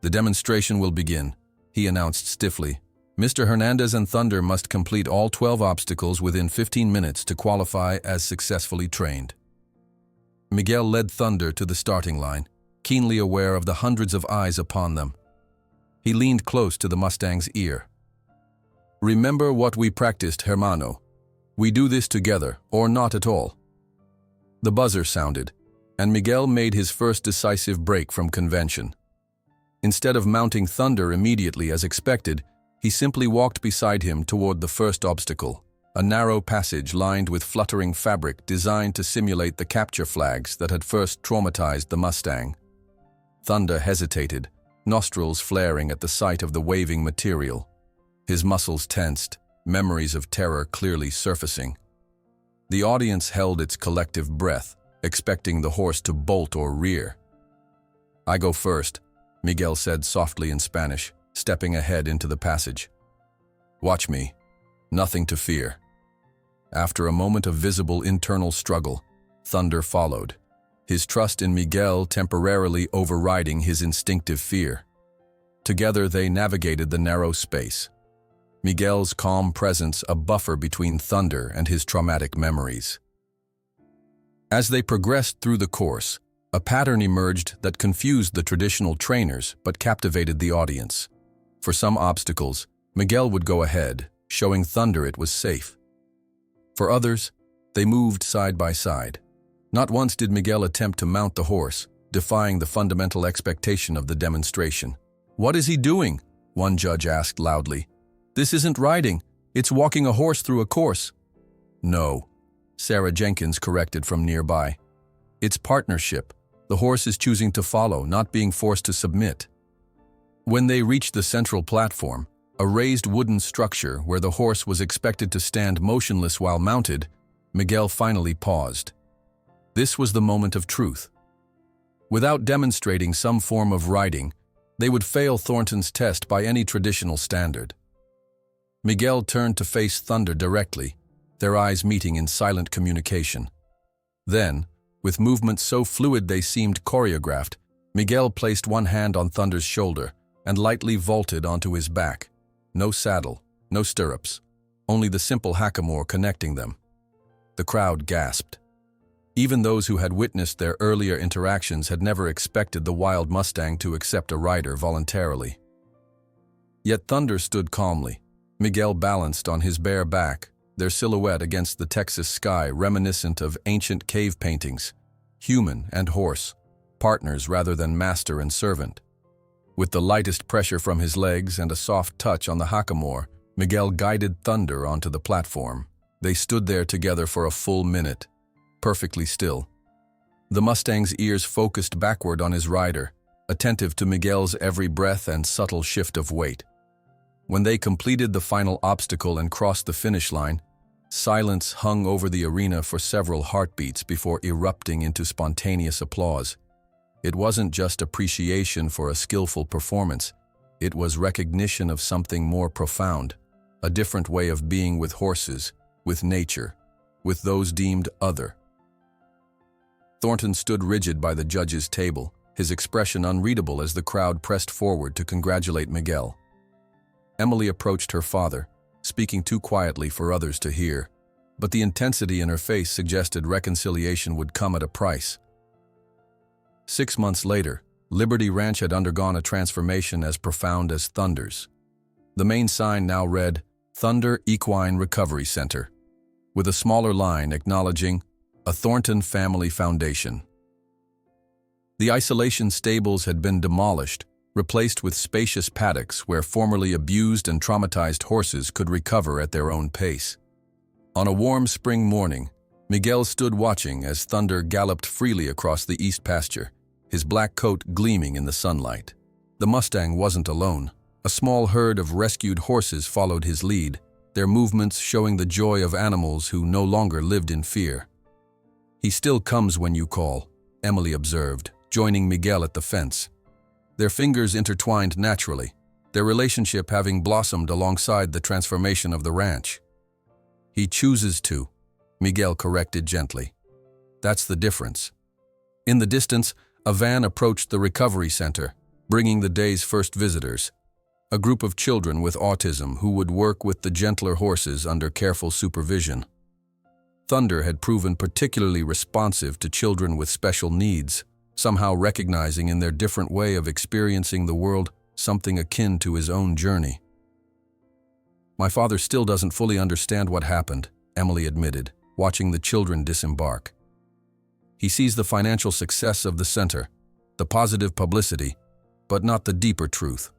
"The demonstration will begin," he announced stiffly. "Mr. Hernandez and Thunder must complete all 12 obstacles within 15 minutes to qualify as successfully trained." Miguel led Thunder to the starting line, keenly aware of the hundreds of eyes upon them. He leaned close to the Mustang's ear. "Remember what we practiced, hermano. We do this together, or not at all." The buzzer sounded, and Miguel made his first decisive break from convention. Instead of mounting Thunder immediately as expected, he simply walked beside him toward the first obstacle, a narrow passage lined with fluttering fabric designed to simulate the capture flags that had first traumatized the Mustang. Thunder hesitated, nostrils flaring at the sight of the waving material. His muscles tensed, memories of terror clearly surfacing. The audience held its collective breath, expecting the horse to bolt or rear. "I go first," Miguel said softly in Spanish, stepping ahead into the passage. "Watch me. Nothing to fear." After a moment of visible internal struggle, Thunder followed, his trust in Miguel temporarily overriding his instinctive fear. Together they navigated the narrow space, Miguel's calm presence a buffer between Thunder and his traumatic memories. As they progressed through the course, a pattern emerged that confused the traditional trainers but captivated the audience. For some obstacles, Miguel would go ahead, showing Thunder it was safe. For others, they moved side by side. Not once did Miguel attempt to mount the horse, defying the fundamental expectation of the demonstration. "What is he doing?" one judge asked loudly. "This isn't riding, it's walking a horse through a course." "No," Sarah Jenkins corrected from nearby. "It's partnership. The horse is choosing to follow, not being forced to submit." When they reached the central platform, a raised wooden structure where the horse was expected to stand motionless while mounted, Miguel finally paused. This was the moment of truth. Without demonstrating some form of riding, they would fail Thornton's test by any traditional standard. Miguel turned to face Thunder directly, their eyes meeting in silent communication. Then, with movements so fluid they seemed choreographed, Miguel placed one hand on Thunder's shoulder and lightly vaulted onto his back. No saddle, no stirrups, only the simple hackamore connecting them. The crowd gasped. Even those who had witnessed their earlier interactions had never expected the wild Mustang to accept a rider voluntarily. Yet Thunder stood calmly, Miguel balanced on his bare back, their silhouette against the Texas sky reminiscent of ancient cave paintings, human and horse, partners rather than master and servant. With the lightest pressure from his legs and a soft touch on the hackamore, Miguel guided Thunder onto the platform. They stood there together for a full minute, perfectly still. The Mustang's ears focused backward on his rider, attentive to Miguel's every breath and subtle shift of weight. When they completed the final obstacle and crossed the finish line, silence hung over the arena for several heartbeats before erupting into spontaneous applause. It wasn't just appreciation for a skillful performance, it was recognition of something more profound, a different way of being with horses, with nature, with those deemed other. Thornton stood rigid by the judges' table, his expression unreadable as the crowd pressed forward to congratulate Miguel. Emily approached her father, speaking too quietly for others to hear, but the intensity in her face suggested reconciliation would come at a price. 6 months later, Liberty Ranch had undergone a transformation as profound as Thunder's. The main sign now read, "Thunder Equine Recovery Center," with a smaller line acknowledging a Thornton Family Foundation. The isolation stables had been demolished, replaced with spacious paddocks where formerly abused and traumatized horses could recover at their own pace. On a warm spring morning, Miguel stood watching as Thunder galloped freely across the east pasture, his black coat gleaming in the sunlight. The Mustang wasn't alone. A small herd of rescued horses followed his lead, their movements showing the joy of animals who no longer lived in fear. "He still comes when you call," Emily observed, joining Miguel at the fence. Their fingers intertwined naturally, their relationship having blossomed alongside the transformation of the ranch. "He chooses to," Miguel corrected gently. "That's the difference." In the distance, a van approached the recovery center, bringing the day's first visitors, a group of children with autism who would work with the gentler horses under careful supervision. Thunder had proven particularly responsive to children with special needs, somehow recognizing in their different way of experiencing the world something akin to his own journey. "My father still doesn't fully understand what happened," Emily admitted, watching the children disembark. "He sees the financial success of the center, the positive publicity, but not the deeper truth."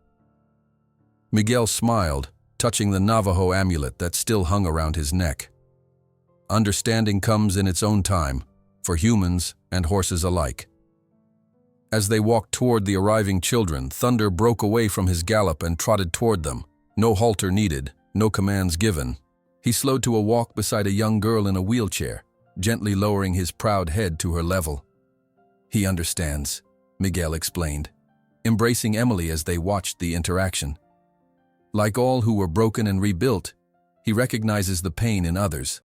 Miguel smiled, touching the Navajo amulet that still hung around his neck. "Understanding comes in its own time, for humans and horses alike." As they walked toward the arriving children, Thunder broke away from his gallop and trotted toward them. No halter needed, no commands given. He slowed to a walk beside a young girl in a wheelchair, gently lowering his proud head to her level. "He understands," Miguel explained. embracing Emily as they watched the interaction. Like all who were broken and rebuilt, he recognizes the pain in others.